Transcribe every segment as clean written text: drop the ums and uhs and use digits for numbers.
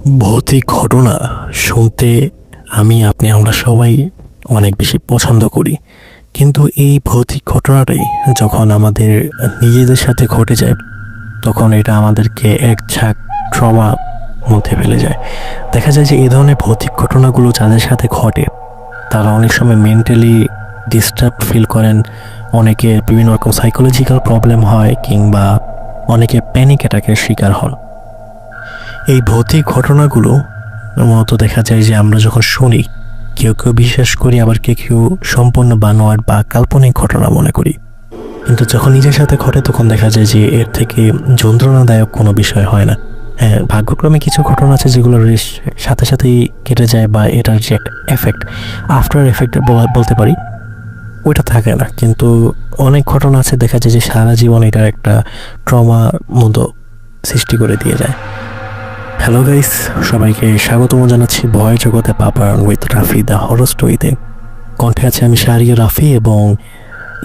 ভৌতিক ঘটনা শুনতে আমরা সবাই অনেক বেশি পছন্দ করি, কিন্তু এই ভৌতিক ঘটনাটাই যখন আমাদের নিজেদের সাথে ঘটে যায় তখন এটা আমাদেরকে এক ঝাঁক ট্রমা মধ্যে ফেলে যায়। দেখা যায় যে এই ধরনের ভৌতিক ঘটনাগুলো যাদের সাথে ঘটে তারা অনেক সময় মেন্টালি ডিস্টার্ব ফিল করেন, অনেকে বিভিন্ন রকম সাইকোলজিক্যাল প্রবলেম হয় কিংবা অনেকে প্যানিক অ্যাটাকের শিকার হন। এই ভৌতিক ঘটনাগুলো মূলত দেখা যায় যে আমরা যখন শুনি কেউ কেউ বিশ্বাস করি, আবার কেউ কেউ সম্পূর্ণ বানোয়াট বা কাল্পনিক ঘটনা মনে করি, কিন্তু যখন নিজের সাথে ঘটে তখন দেখা যায় যে এর থেকে যন্ত্রণাদায়ক কোনো বিষয় হয় না। হ্যাঁ, ভাগ্যক্রমে কিছু ঘটনা আছে যেগুলোর সাথে সাথেই কেটে যায় বা এটার যে একটা এফেক্ট, আফটার এফেক্ট বলতে পারি, ওইটা থাকে না। কিন্তু অনেক ঘটনা আছে দেখা যায় যে সারা জীবন এটার একটা ট্রমা মতো সৃষ্টি করে দিয়ে যায়। হ্যালো গাইস, সবাইকে স্বাগতম জানাচ্ছি ভয় জগতে পাপারান উইথ রাফি দ্য হরর স্টোরিতে। কণ্ঠে আছে আমি শাহরিয়ার রাফি, এবং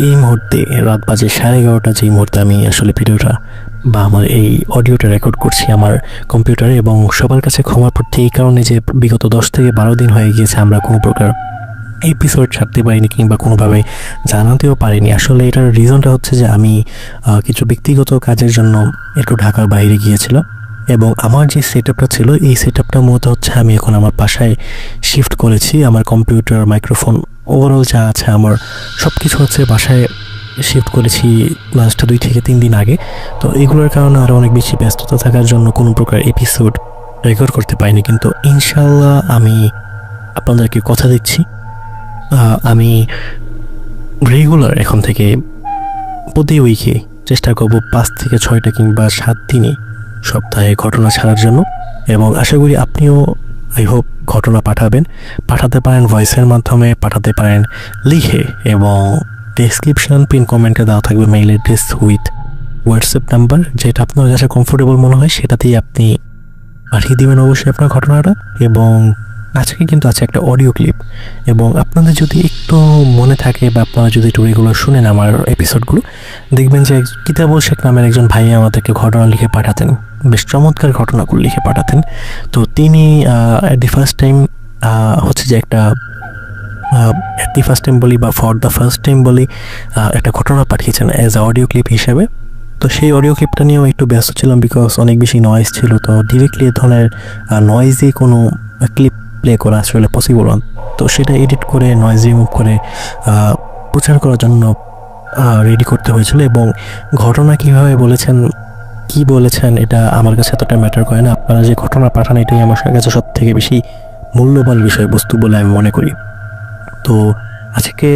এই মুহূর্তে রাত বাজে 11:30, যেই মুহূর্তে আমি আসলে ভিডিওটা বা আমার এই অডিওটা রেকর্ড করছি আমার কম্পিউটারে। এবং সবার কাছে ক্ষমা প্রার্থী এই কারণে যে বিগত 10 থেকে 12 দিন হয়ে গিয়েছে আমরা কোনো প্রকার এপিসোড ছাড়তে পারিনি কিংবা কোনোভাবে জানাতেও পারিনি। আসলে এটার রিজনটা হচ্ছে যে আমি কিছু ব্যক্তিগত কাজের জন্য একটু ঢাকার বাইরে গিয়েছিলাম, এবং আমার যে সেট আপটা ছিল এই সেট আপটা মূলত হচ্ছে আমি এখন আমার বাসায় শিফট করেছি। আমার কম্পিউটার, মাইক্রোফোন, ওভারঅল যা আছে আমার সব কিছু হচ্ছে বাসায় শিফট করেছি লাস্ট 2 থেকে 3 দিন আগে। তো এগুলোর কারণে আরও অনেক বেশি ব্যস্ততা থাকার জন্য কোনো প্রকার এপিসোড রেকর্ড করতে পারিনি, কিন্তু ইনশাল্লাহ আমি আপনাদেরকে কথা দিচ্ছি আমি রেগুলার এখন থেকে প্রতি উইকে চেষ্টা করব 5 থেকে 6টা কিংবা 7 দিনে সপ্তাহে ঘটনা ছাড়ার জন্য। এবং আশা করি আপনিও আই হোপ ঘটনা পাঠাতে পারেন ভয়েসের মাধ্যমে, পাঠাতে পারেন লিখে, এবং ডেসক্রিপশন পিন কমেন্টে দেওয়া থাকবে mail address with WhatsApp number, যেটা আপনার কাছে কমফোর্টেবল মনে হয় সেটাতেই আপনি পাঠিয়ে দেবেন অবশ্যই আপনার ঘটনাটা। এবং আজকে কিন্তু আছে একটা অডিও ক্লিপ, এবং আপনাদের যদি একটু মনে থাকে বা আপনারা যদি একটু রেগুলার শুনেন আমার এপিসোডগুলো, দেখবেন যে কিতাবুল শেখ নামের একজন ভাই আমাদেরকে ঘটনা লিখে পাঠাতেন, বেশ চমৎকার ঘটনাগুলো লিখে পাঠাতেন। তো তিনি অ্যাট দি ফার্স্ট টাইম হচ্ছে যে একটা অ্যাট দি ফার্স্ট টাইম বলি বা ফর দ্য ফার্স্ট টাইম বলি একটা ঘটনা পাঠিয়েছেন অ্যাজ আ অডিও ক্লিপ হিসেবে। তো সেই অডিও ক্লিপটা নিয়েও একটু ব্যস্ত ছিলাম বিকজ অনেক বেশি নয়েজ ছিল। তো ডিরেক্টলি এ ধরনের নয়েজে কোনো ক্লিপ প্লে করা আসলে পসিবল না। তো সেটা এডিট করে নয়েজ রিমুভ করে প্রচার করার জন্য রেডি করতে হয়েছিল। এবং ঘটনা কীভাবে বলেছেন, কি বলেছেন, এটা আমার কাছে এতটা ম্যাটার করে না। আপনারা যে ঘটনা পাঠান এটাই আমার কাছে সব থেকে বেশি মূল্যবান বিষয়বস্তু বলে আমি মনে করি। তো আজকে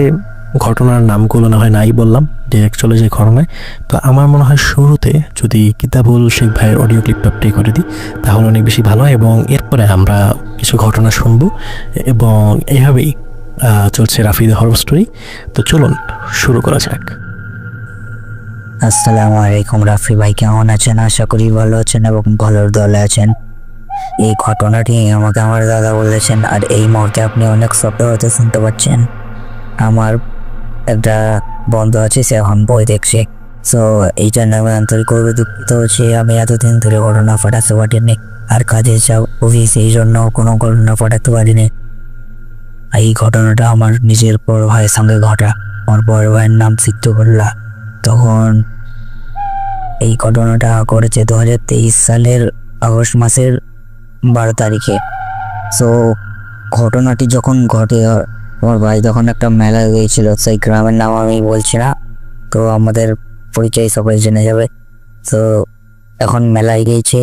ঘটনার নামগুলো না হয় নাই বললাম, ডিরেক্ট চলে যায় ঘটনায়। তো আমার মনে হয় শুরুতে যদি কিতাবুল শেখ ভাইয়ের অডিও ক্লিপটা প্লে করে দিই তাহলে অনেক বেশি ভালো হয়, এবং এরপরে আমরা কিছু ঘটনা শুনবো। এবং এইভাবেই চলছে রাফি দ্য হরর স্টোরি। তো চলুন শুরু করা যাক। আসসালামু আলাইকুম রাফি ভাই, কেমন আছেন? আশা করি ভালো আছেন এবং ভালোর দলে আছেন। এই ঘটনাটি আমাকে আমার দাদা বলেছেন, আর এই মুহূর্তে আপনি অনেক শব্দ হতে শুনতে পাচ্ছেন। আমার একটা বন্ধু আছে, সে এখন বই দেখছে। সো এই জন্য আমি আন্তরিকভাবে দুঃখিত হচ্ছে, আমি এতদিন ধরে ঘটনা পাঠাতে পারিনি, আর কাজের চাপ অফিস, এই জন্য কোনো ঘটনা পাঠাতে পারিনি। এই ঘটনাটা আমার নিজের বড় ভাইয়ের সঙ্গে ঘটা। আমার বড় ভাইয়ের নাম সিদ্ধগোল্লা। তখন এই ঘটনাটা করেছে 2023 সালের আগস্ট মাসের 12 তারিখে। সো ঘটনাটি যখন ঘটে, আমার ভাই তখন একটা মেলা গিয়েছিল, সেই গ্রামের নাম আমি বলছি না, তো আমাদের পরিচয় সবাই জেনে যাবে। তো এখন মেলায় গিয়েছে,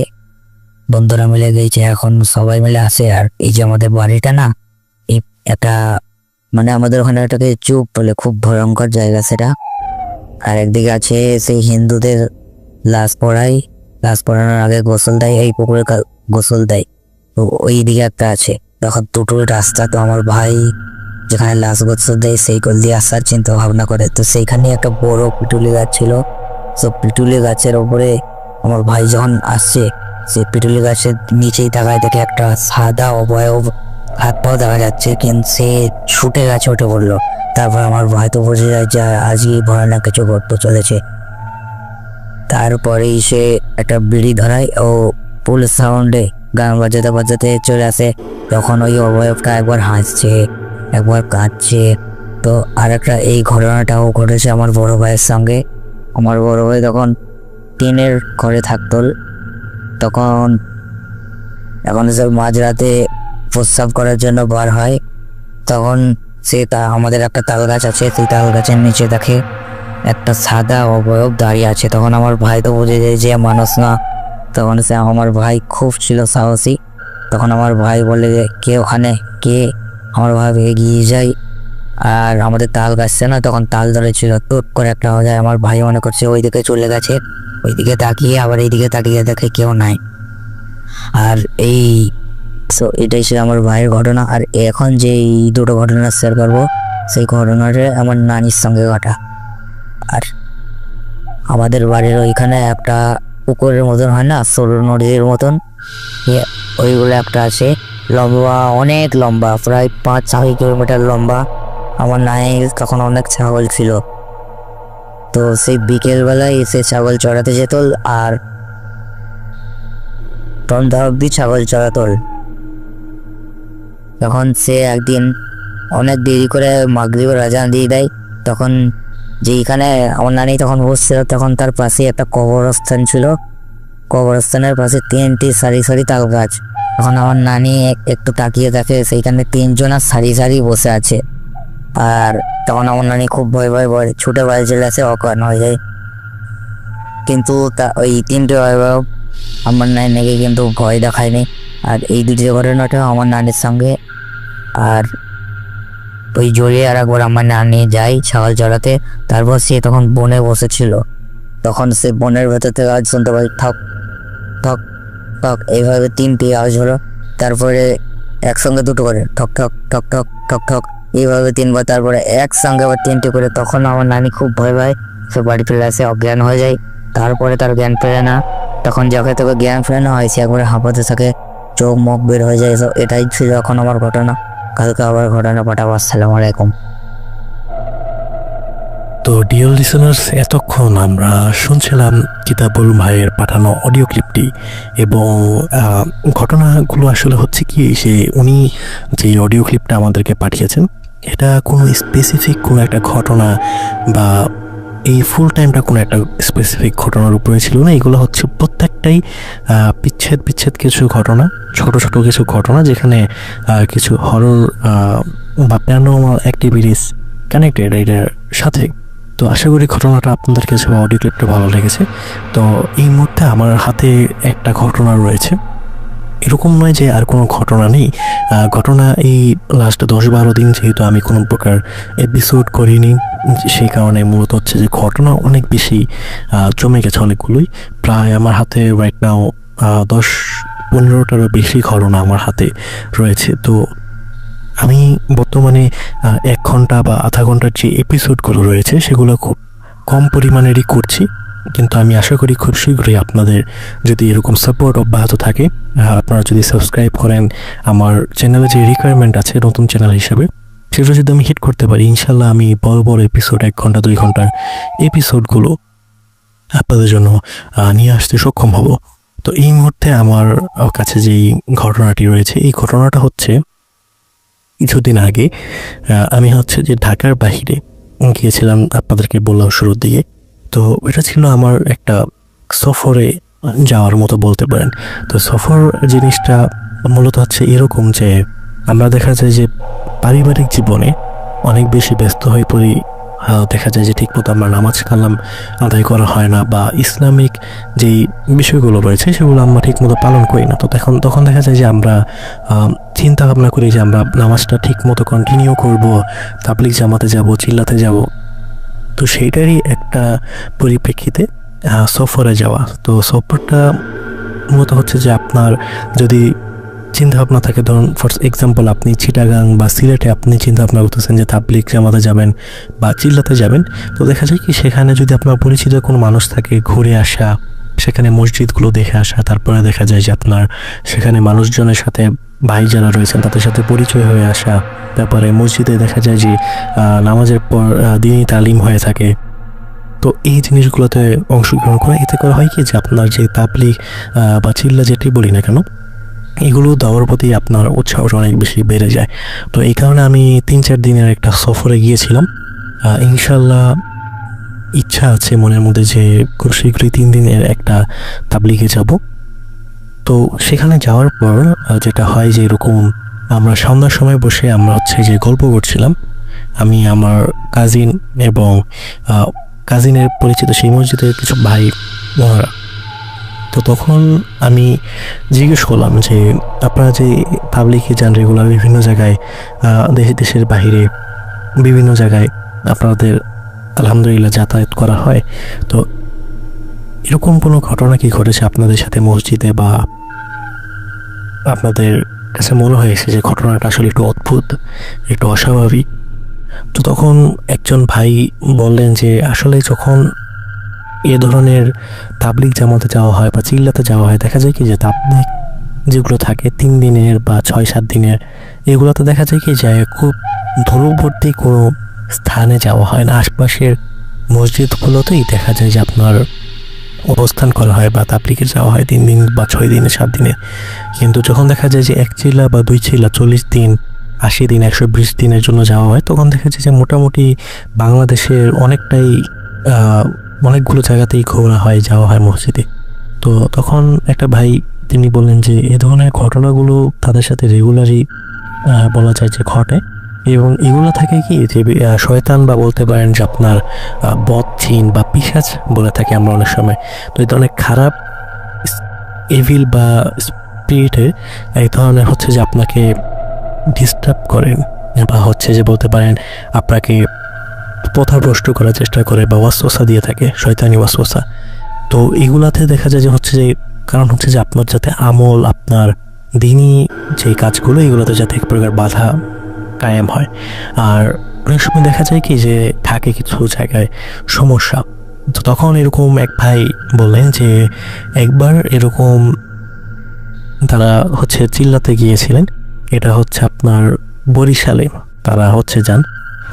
বন্ধুরা মিলে গিয়েছে, এখন সবাই মিলে আসে। আর এই যে আমাদের বাড়িটা না, এই একটা মানে আমাদের ওখানে এটাকে চুপ বলে, খুব ভয়ঙ্কর জায়গা সেটা। আর একদিকে আছে সেই হিন্দুদের লাশ পড়ানোর আগে গোসল দেয়, এই পুকুরে গোসল দেয়। তো ওই দিকে একটা আছে, তখন দুটো রাস্তা। তো আমার ভাই যেখানে লাশ গোসল দেয় সেই কোল দিয়ে আসার চিন্তা ভাবনা করে। তো সেইখানে একটা বড় পিটুলি গাছ ছিল। তো পিটুলি গাছের ওপরে আমার ভাই যখন আসছে, সেই পিটুলি গাছের নিচেই তাকায় দেখে একটা সাদা অবয়ব, হাত পাও দেখা যাচ্ছে, কিন্তু সে ছুটে গাছে উঠে পড়লো। তারপর আমার ভাই তো বুঝে যায় যে আজই ভয়ানক কিছু ঘটতে চলেছে। তারপরেই সে একটা বিড়ি ধরায় ও ফুল সাউন্ডে গান বাজাতে বাজাতে চলে আসে, তখন ওই অবয়বটা একবার হাসছে একবার কাঁদছে। তো আর একটা এই ঘটনাটাও ঘটেছে আমার বড় ভাইয়ের সঙ্গে। আমার বড় ভাই তখন টিনের ঘরে থাকতো, তখন এখন সব মাঝরাতে প্রস্রাব করার জন্য বার হয়, তখন সে আমাদের একটা তাল গাছ আছে, সেই তাল গাছের নিচে দেখে একটা সাদা অবয়ব দাঁড়িয়ে আছে। তখন আমার ভাই তো বুঝে যায় যে মানুষ না, তখন সে আমার ভাই খুব ছিল সাহসী। তখন আমার ভাই বলে যে কে ওখানে, কে? আমার ভাই এগিয়ে যায়, আর আমাদের তাল গাছছে না তখন তাল ধরেছিল, টুট করে একটা হয়ে যায়। আমার ভাই মনে করছে ওইদিকে চলে গেছে, ওইদিকে তাকিয়ে আবার এইদিকে তাকিয়ে দেখে কেউ নাই। আর এটাই ছিল আমার ভাইয়ের ঘটনা। আর এখন যে এই দুটো ঘটনা শেয়ার করবো, সেই ঘটনাটা আমার নানির সঙ্গে ঘটা। আর আমাদের বাড়ির ওইখানে একটা পুকুরের মতন হয় না, সরু নদীর মতন, ওইগুলো একটা আছে, লম্বা, অনেক লম্বা, প্রায় 5-6 কিলোমিটার লম্বা। আমার নানি তখন অনেক ছাগল ছিল, তো সেই বিকেলবেলায় এসে ছাগল চড়াতে যেত, আর সন্ধ্যা অব্দি ছাগল চড়াতো। তখন সে একদিন অনেক দেরি করে মাগরিবের আজান দিয়ে দেয়, তখন যেইখানে আমার নানি তখন বসছিল, তখন তার পাশে একটা কবরস্থান ছিল, কবরস্থানের পাশে 3টি সারি সারি তাল গাছ। তখন আমার নানি একটু তাকিয়ে দেখে সেইখানে 3জন সারি সারি বসে আছে। আর তখন আমার নানি খুব ভয় ভয় ছুটে বাড়ি চলে আসে, অজ্ঞান হয়ে যায়। কিন্তু ওই 3টে অবয়ব আমার নানিকে কিন্তু ভয় দেখায়নি। আর এই দুটি ঘটনাটা আমার নানির সঙ্গে। আর ওই জড়িয়ে আর একবার আমার নানি যায় ছাগল চড়াতে, তারপর সে তখন বনে বসেছিল, তখন সে বনের ভেতর থেকে আওয়াজ শুনতে পাই, ঠক ঠক ঠক, এইভাবে 3টি আওয়াজ হলো। তারপরে একসঙ্গে দুটো করে ঠক ঠক ঠক ঠক ঠক ঠক, এইভাবে 3বার, তারপরে একসঙ্গে আবার 3টি করে। তখন আমার নানি খুব ভয় পায়, সে বাড়ি ফিরে আসে, অজ্ঞান হয়ে যায়। তারপরে তার জ্ঞান ফেরে না, তখন যাকে তোকে জ্ঞান ফেরে না হয় সে একবারে হাঁপাতে থাকে, চোখ মুখ বের হয়ে যায়। এটাই ছিল এখন আমার ঘটনা। কালকে আবার ঘটনা পাঠাবো। আসসালামু আলাইকুম। তো ডিয়ার লিসেনার্স, এতক্ষণ আমরা শুনছিলাম কিতাবুল ভাইয়ের পাঠানো অডিও ক্লিপটি, এবং ঘটনাগুলো আসলে হচ্ছে কি, উনি যে অডিও ক্লিপটা আমাদেরকে পাঠিয়েছেন, এটা কোনো স্পেসিফিক কোনো একটা ঘটনা বা এই ফুল টাইমটা কোনো একটা স্পেসিফিক ঘটনার উপরে ছিল না। এগুলো হচ্ছে প্রত্যেকটাই বিচ্ছেদ বিচ্ছেদ কিছু ঘটনা, ছোট ছোট কিছু ঘটনা, যেখানে কিছু হরর বা প্যারানর্মাল অ্যাক্টিভিটিস কানেক্টেড এটার সাথে। তো আশা করি ঘটনাটা আপনাদের কাছে বা অডিও ক্লিপটা ভালো লেগেছে। তো এই মুহূর্তে আমার হাতে একটা ঘটনা রয়েছে, এরকম নয় যে আর কোনো ঘটনা নেই। ঘটনা এই লাস্ট 10-12 দিন যেহেতু আমি কোনো প্রকার এপিসোড করিনি, সেই কারণে মূলত হচ্ছে যে ঘটনা অনেক বেশি জমে গেছে, অনেকগুলোই। প্রায় আমার হাতে রাইট নাও 10-15টারও বেশি ঘটনা আমার হাতে রয়েছে। তো আমি বর্তমানে 1 ঘন্টা বা আধা ঘন্টার যে এপিসোডগুলো রয়েছে সেগুলো খুব কম পরিমাণেরই করছি, কিন্তু আমি আশা করি খুব শীঘ্রই আপনাদের যদি এরকম সাপোর্ট অব্যাহত থাকে, আপনারা যদি সাবস্ক্রাইব করেন, আমার চ্যানেলে যে রিকোয়ারমেন্ট আছে নতুন চ্যানেল হিসেবে, সেটা যদি আমি হিট করতে পারি, ইনশাল্লাহ আমি বড় বড় এপিসোড 1 ঘন্টা 2 ঘন্টার এপিসোডগুলো আপনাদের জন্য নিয়ে আসতে সক্ষম হব। তো এই মুহূর্তে আমার কাছে যেই ঘটনাটি রয়েছে, এই ঘটনাটা হচ্ছে কিছুদিন আগে আমি হচ্ছে যে ঢাকার বাহিরে গিয়েছিলাম, আপনাদেরকে বললাম শুরুর দিকে। তো এটা ছিল আমার একটা সফরে যাওয়ার মতো বলতে পারেন। তো সফর জিনিসটা মূলত হচ্ছে এরকম যে আমরা দেখা যায় যে পারিবারিক জীবনে অনেক বেশি ব্যস্ত হয়ে পড়ি, দেখা যায় যে ঠিকমতো আমরা নামাজ কালাম আদায় করা হয় না, বা ইসলামিক যেই বিষয়গুলো রয়েছে সেগুলো আমরা ঠিকমতো পালন করি না। তো তখন দেখা যায় যে আমরা চিন্তা ভাবনা করি যে আমরা নামাজটা ঠিকমতো কন্টিনিউ করব, তাবলিগ জামাতে যাব, চিল্লাতে যাব। তো সেইটারই একটা পরিপ্রেক্ষিতে সফরে যাওয়া। তো সফরটা মূলত হচ্ছে যে আপনার যদি চিন্তা ভাবনা থাকে, ধরুন ফর এক্সাম্পল আপনি চিটাগাং বা সিলেটে আপনি চিন্তা ভাবনা করতেছেন যে তাবলিগ জামাতে যাবেন বা চিল্লাতে যাবেন, তো দেখা যায় কি সেখানে যদি আপনার পরিচিত কোনো মানুষ থাকে, ঘুরে আসা, সেখানে মসজিদগুলো দেখে আসা, তারপরে দেখা যায় যে আপনার সেখানে মানুষজনের সাথে ভাই যারা রয়েছেন তাদের সাথে পরিচয় হয়ে আসা, তারপরে মসজিদে দেখা যায় যে নামাজের পর দিনই তালিম হয়ে থাকে। তো এই জিনিসগুলোতে অংশগ্রহণ করা, এতে করে হয় কি যে আপনার যে তাবলিগ বা চিল্লা যেটি বলি না কেন, এগুলো দেওয়ার প্রতি আপনার উৎসাহটা অনেক বেশি বেড়ে যায়। তো এই কারণে আমি 3-4 দিনের একটা সফরে গিয়েছিলাম। ইনশাল্লাহ ইচ্ছা আছে মনের মধ্যে যে খুব শীঘ্রই 3 দিনের একটা তাবলিগে যাব। তো সেখানে যাওয়ার পর যেটা হয় যে এরকম আমরা সন্ধ্যার সময় বসে আমরা হচ্ছে যে গল্প করছিলাম, আমি আমার কাজিন এবং কাজিনের পরিচিত সেই মসজিদের কিছু ভাই ওনারা। তো তখন আমি জিজ্ঞেস করলাম যে আপনারা যে পাবলিকে যান রেগুলার বিভিন্ন জায়গায়, দেশের বাইরে বিভিন্ন জায়গায় আপনাদের আলহামদুলিল্লাহ যাতায়াত করা হয়, তো এরকম কোনো ঘটনা কি ঘটেছে আপনাদের সাথে মসজিদে, বা আপনাদের কাছে মনে হয়েছে যে ঘটনাটা আসলে একটু অদ্ভুত, একটু অস্বাভাবিক? তো তখন একজন ভাই বললেন যে আসলে যখন এ ধরনের তাবলিগ জামাতে যাওয়া হয় বা চিল্লাতে যাওয়া হয়, দেখা যায় কি যে তাবলিগ যেগুলো থাকে 3 দিনের বা 6-7 দিনের, এগুলোতে দেখা যায় কি যে খুব দূরবর্তী কোনো স্থানে যাওয়া হয় না, আশপাশের মসজিদগুলোতেই দেখা যায় যে আপনার অবস্থান করা হয় বা তাবলিগে যাওয়া হয় 3 দিন বা 6 দিনে 7 দিনে। কিন্তু যখন দেখা যায় যে 1 চিল্লা বা 2 চিল্লা 40 দিন, 80 দিন, 120 দিনের জন্য যাওয়া হয়, তখন দেখা যায় যে মোটামুটি বাংলাদেশের অনেকগুলো জায়গাতেই ঘোরা হয়, যাওয়া হয় মসজিদে। তো তখন একটা ভাই তিনি বললেন যে এ ধরনের ঘটনাগুলো তাদের সাথে রেগুলারই বলা যায় যে ঘটে, এবং এগুলো থাকে কি যে শয়তান বা বলতে পারেন যে আপনার বদ জিন বা পিশাচ বলে থাকি আমরা অনেক সময়। তো এই ধরনের খারাপ এভিল বা স্পিরিটে এই ধরনের হচ্ছে যে আপনাকে ডিস্টার্ব করেন, বা হচ্ছে যে বলতে পারেন আপনাকে পথভ্রষ্ট করার চেষ্টা করে বা ওয়াসওয়াসা দিয়ে থাকে, শয়তানি ওয়াসওয়াসা। তো এগুলাতে দেখা যায় যে হচ্ছে যে কারণ হচ্ছে যে আপনার যাতে আমল, আপনার দিনই যে কাজগুলো, এগুলোতে যাতে এক প্রকার বাধা কায়েম হয়। আর অনেক সময় দেখা যায় কি যে থাকে কিছু জায়গায় সমস্যা। তো তখন এরকম এক ভাই বললেন যে একবার এরকম তারা হচ্ছে চিল্লাতে গিয়েছিলেন, এটা হচ্ছে আপনার বরিশালে তারা হচ্ছে যান,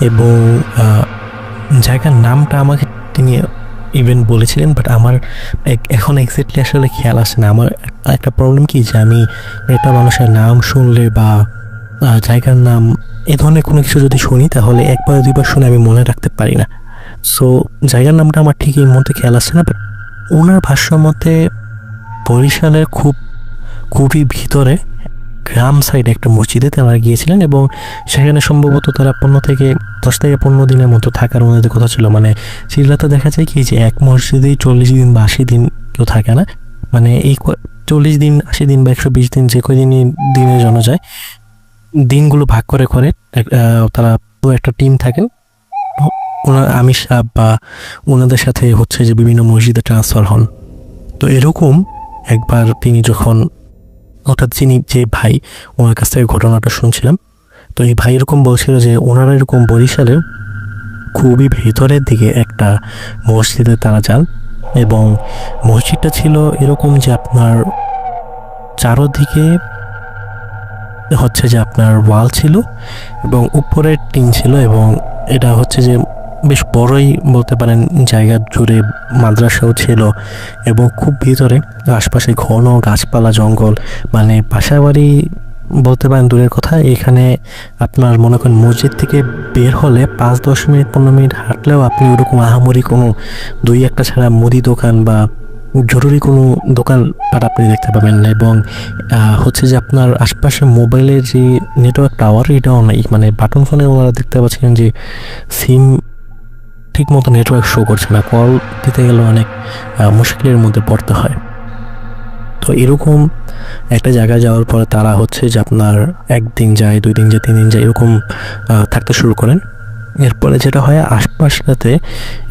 এবং জায়গার নামটা আমাকে তিনি ইভেন বলেছিলেন, বাট আমার এখন এক্স্যাক্টলি আসলে খেয়াল আসে না। আমার একটা প্রবলেম কি যে আমি একটা মানুষের নাম শুনলে বা জায়গার নাম এ ধরনের কোনো কিছু যদি শুনি, তাহলে একবার দুইবার শুনে আমি মনে রাখতে পারি না। সো জায়গার নামটা আমার ঠিক এই মুহূর্তে খেয়াল আসছে না, বাট ওনার ভাষ্য মতে বরিশালের খুবই ভিতরে গ্রাম সাইডে একটা মসজিদে তারা গিয়েছিলেন, এবং সেখানে সম্ভবত তারা 10 থেকে 15 দিনের মতো থাকার ওনাদের কথা ছিল। মানে চিল্লাতে দেখা যায় কি যে এক মসজিদেই 40 দিন বা 80 দিন কেউ থাকে না, মানে এই 40 দিন, 80 দিন বা 120 দিন যে কয়দিনই দিনের জন্য যায়, দিনগুলো ভাগ করে করে তারা একটা টিম থাকেন, ওনার আমির সাহেব বা ওনাদের সাথে হচ্ছে যে বিভিন্ন মসজিদে ট্রান্সফার হন। তো এরকম একবার তিনি যখন হঠাৎ যে ভাই ওনার কাছ থেকে ঘটনাটা শুনছিলাম, তো এই ভাই এরকম বলছিল যে ওনারা এরকম বরিশালের খুবই ভেতরের দিকে একটা মসজিদে তারা যান, এবং মসজিদটা ছিল এরকম যে আপনার চারোদিকে হচ্ছে যে আপনার ওয়াল ছিল এবং উপরে টিন ছিল, এবং এটা হচ্ছে যে বেশ বড়ই বলতে পারেন জায়গা জুড়ে মাদ্রাসাও ছিল, এবং খুব ভিতরে আশপাশে ঘন গাছপালা জঙ্গল, মানে বাসাবাড়ি বলতে পারেন দূরের কথা। এখানে আপনার মনে করেন মসজিদ থেকে বের হলে 5-10 মিনিট 15 মিনিট হাঁটলেও আপনি ওরকম আহামরি কোনো 2-1টা ছাড়া মুদি দোকান বা জরুরি কোনো দোকানপাট আপনি দেখতে পাবেন না, এবং হচ্ছে যে আপনার আশপাশে মোবাইলের যে নেটওয়ার্ক টাওয়ার এটাও নেই। মানে বাটন ফোনে ওনারা দেখতে পাচ্ছেন যে সিম ঠিক মতো নেটওয়ার্ক শো করছে না, কল দিতে গেলে অনেক মুশকিলের মধ্যে পড়তে হয়। তো এরকম একটা জায়গায় যাওয়ার পরে তারা হচ্ছে যে আপনার 1 দিন যায়, 2 দিন যায়, 3 দিন যায়, এরকম থাকতে শুরু করেন। এরপরে যেটা হয় আশপাশটাতে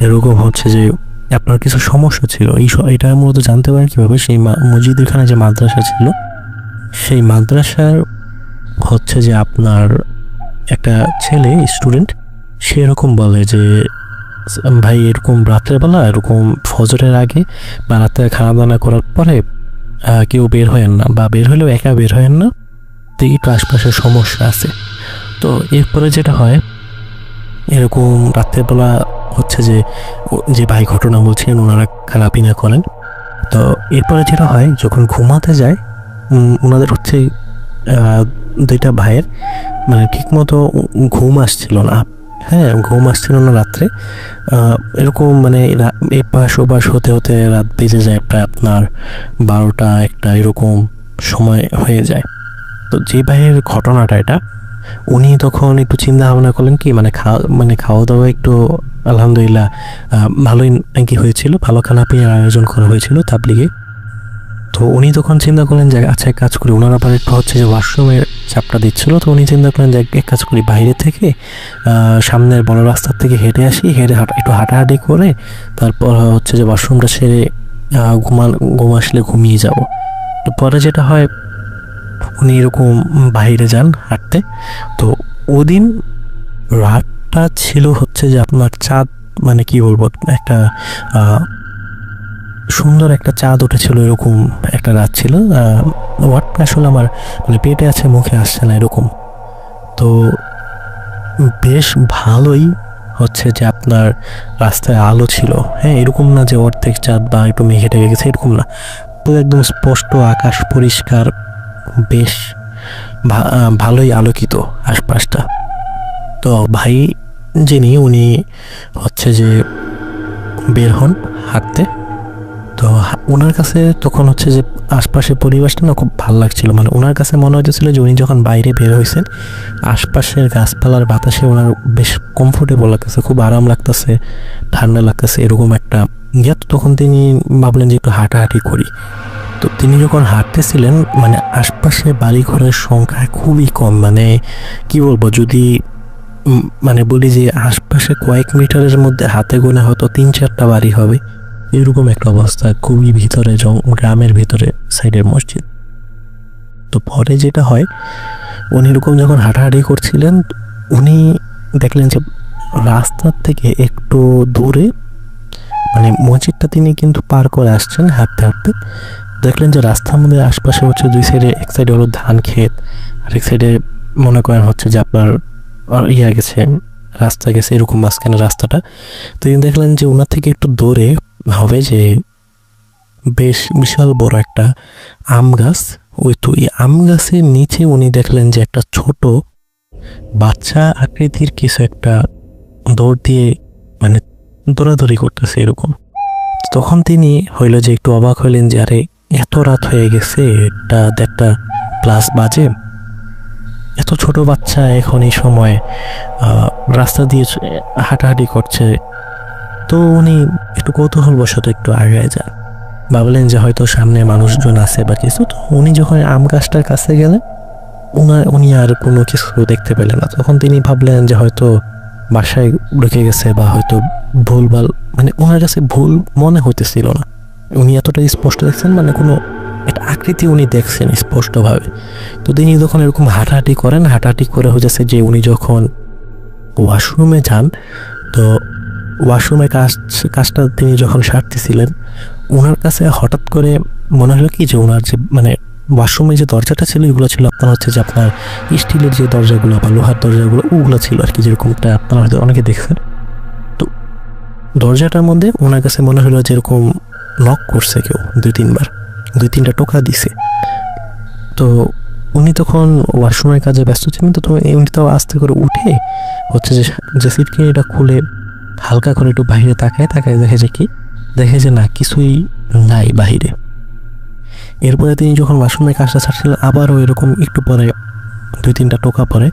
এরকম হচ্ছে যে আপনার কিছু সমস্যা ছিল, এটা মূলত জানতে পারেন কীভাবে, সেই মসজিদের এখানে যে মাদ্রাসা ছিল, সেই মাদ্রাসার হচ্ছে যে আপনার একটা ছেলে স্টুডেন্ট, সে এরকম বলে যে ভাই এরকম রাত্রেবেলা এরকম ফজরের আগে বা রাত্রে খাওয়া দাওয়া করার পরে কেউ বের হয়েন না, বা বের হলেও একা বের হয়েন না, তো একটু আশপাশের সমস্যা আছে। তো এরপরে যেটা হয় এরকম রাত্রেবেলা হচ্ছে যে ভাই ঘটনা বলছেন ওনারা খানাপিনা করেন। তো এরপরে যেটা হয় যখন ঘুমাতে যায় ওনাদের হচ্ছে দুইটা ভাইয়ের মানে ঠিকমতো ঘুম আসছিল না। হ্যাঁ, ঘুম আসছিল না রাত্রে। এরকম মানে এপাশ ওপাশ হতে হতে রাত বেজে যায় প্রায় আপনার 12টা-1টা এরকম সময় হয়ে যায়। তো যে ভাইয়ের ঘটনাটা এটা, উনি তখন একটু চিন্তা ভাবনা করলেন কি মানে খাওয়া দাওয়া একটু আলহামদুলিল্লাহ ভালোই নাকি হয়েছিল, ভালো খানাপিনার আয়োজন করা হয়েছিল তাবলিগে। তো উনি তখন চিন্তা করলেন যে আচ্ছা এক কাজ করি, ওনার আবার একটু হচ্ছে যে ওয়াশরুমের চাপটা দিচ্ছিল। তো উনি চিন্তা করলেন যে এক কাজ করি, বাইরে থেকে সামনের বড় রাস্তার থেকে হেঁটে আসি, একটু হাঁটাহাঁটি করে তারপর হচ্ছে যে ওয়াশরুমটা সেরে ঘুম আসলে ঘুমিয়ে যাব। তো পরে যেটা হয়, উনি এরকম বাইরে যান হাঁটতে। তো ওদিন রাতটা ছিল হচ্ছে যে আপনার চাঁদ, মানে কি বলবো, একটা সুন্দর একটা চাঁদ উঠেছিল, এরকম একটা রাত ছিল। ওয়ার্ডটা আসলে আমার মানে পেটে আছে মুখে আসছে না এরকম। তো বেশ ভালোই হচ্ছে যে আপনার রাস্তায় আলো ছিল। হ্যাঁ, এরকম না যে অর্ধেক চাঁদ বা একটু মেঘে ঢেকে গেছে, এরকম না, তো একদম স্পষ্ট আকাশ, পরিষ্কার, বেশ ভালোই আলোকিত আশপাশটা। তো ভাই যিনি, উনি হচ্ছে যে বের হন হাঁটতে। তো ওনার কাছে তখন হচ্ছে যে আশপাশের পরিবেশটা না খুব ভালো লাগছিল। মানে ওনার কাছে মনে হচ্ছিল যে উনি যখন বাইরে বের হয়েছেন, আশপাশের গাছপালার বাতাসে ওনার বেশ কমফোর্টেবল লাগতেছে, খুব আরাম লাগতেছে, ঠান্ডা লাগতেছে, এরকম একটা ইয়ে। তখন তিনি ভাবলেন যে একটু হাঁটাহাঁটি করি। তো তিনি যখন হাঁটতেছিলেন, মানে আশপাশে বাড়িঘরের সংখ্যা খুবই কম। মানে কি বলবো, যদি মানে বলি যে আশপাশে কয়েক মিটারের মধ্যে হাতে গোনা হয়তো 3-4টা বাড়ি হবে, এরকম একটা অবস্থা, খুবই ভিতরে, গ্রামের ভিতরে সাইডের মসজিদ। তো পরে যেটা হয়, উনি এরকম যখন হাঁটাহাঁটি করছিলেন, উনি দেখলেন যে রাস্তার থেকে একটু দূরে, মানে মসজিদটা তিনি কিন্তু পার করে আসছেন হাঁটতে হাঁটতে, দেখলেন যে রাস্তার মধ্যে আশপাশে হচ্ছে দুই সাইডে, এক সাইডে হলো ধান ক্ষেত, আর এক সাইডে মনে করেন হচ্ছে যে আপনার গেছে, রাস্তা গেছে, এরকম মাঝখানে রাস্তাটা। তো তিনি দেখলেন যে ওনার থেকে একটু দূরে হবে যে বেশ বিশাল বড় একটা আম গাছ। তো এই আম গাছের নিচে উনি দেখলেন যে একটা ছোট বাচ্চা আকৃতির কিছু একটা দৌড় দিয়ে মানে দৌড়াদৌড়ি করতেছে এরকম। তখন তিনি হইল যে একটু অবাক হইলেন যে আরে এত রাত হয়ে গেছে, 1:30+ বাজে, এত ছোট বাচ্চা এখন এই সময় রাস্তা দিয়ে হাঁটাহাঁটি করছে। তো উনি একটু কৌতূহলবশত একটু আগায় যান, ভাবলেন যে হয়তো সামনে মানুষজন আছে বা কিছু। তো উনি যখন আম গাছটার কাছে গেলেন, উনি আর কোনো কিছু দেখতে পেলেন না। তখন তিনি ভাবলেন যে হয়তো বাসায় ঢুকে গেছে বা হয়তো ভুলভাল, মানে ওনার কাছে ভুল মনে হইতেছিল না। উনি এতটা স্পষ্ট দেখছেন, মানে কোনো একটা আকৃতি উনি দেখছেন স্পষ্টভাবে। তো তিনি যখন এরকম হাঁটাহাঁটি করেন, হাঁটাহাঁটি করে হয়েছে যে উনি যখন ওয়াশরুমে যান, তো ওয়াশরুমের কাজটা তিনি যখন সারতেছিলেন, ওনার কাছে হঠাৎ করে মনে হলো কি যে ওনার যে মানে ওয়াশরুমে যে দরজাটা ছিল, এগুলো ছিল আপনার হচ্ছে যে আপনার স্টিলের যে দরজাগুলো বা লোহার দরজাগুলো, ওগুলো ছিল আর কি, যেরকমটা আপনারা হয়তো অনেকে দেখছেন। তো দরজাটার মধ্যে ওনার কাছে মনে হলো যে এরকম নক করছে কেউ 2-3টা টোকা দিছে। তো উনি তখন ওয়াশরুমের কাজে ব্যস্ত ছিলেন। তো উনি তো আস্তে করে উঠে হচ্ছে যে সিটকানিটা খুলে হালকা করে একটু বাইরে তাকায় দেখে যে না, কিছুই নাই বাহিরে। এরপরে তিনি যখন ওয়াশরুমের কাজটা ছাড়ছিলেন, আবারও এরকম একটু পরে 2-3টা টোকা পরে।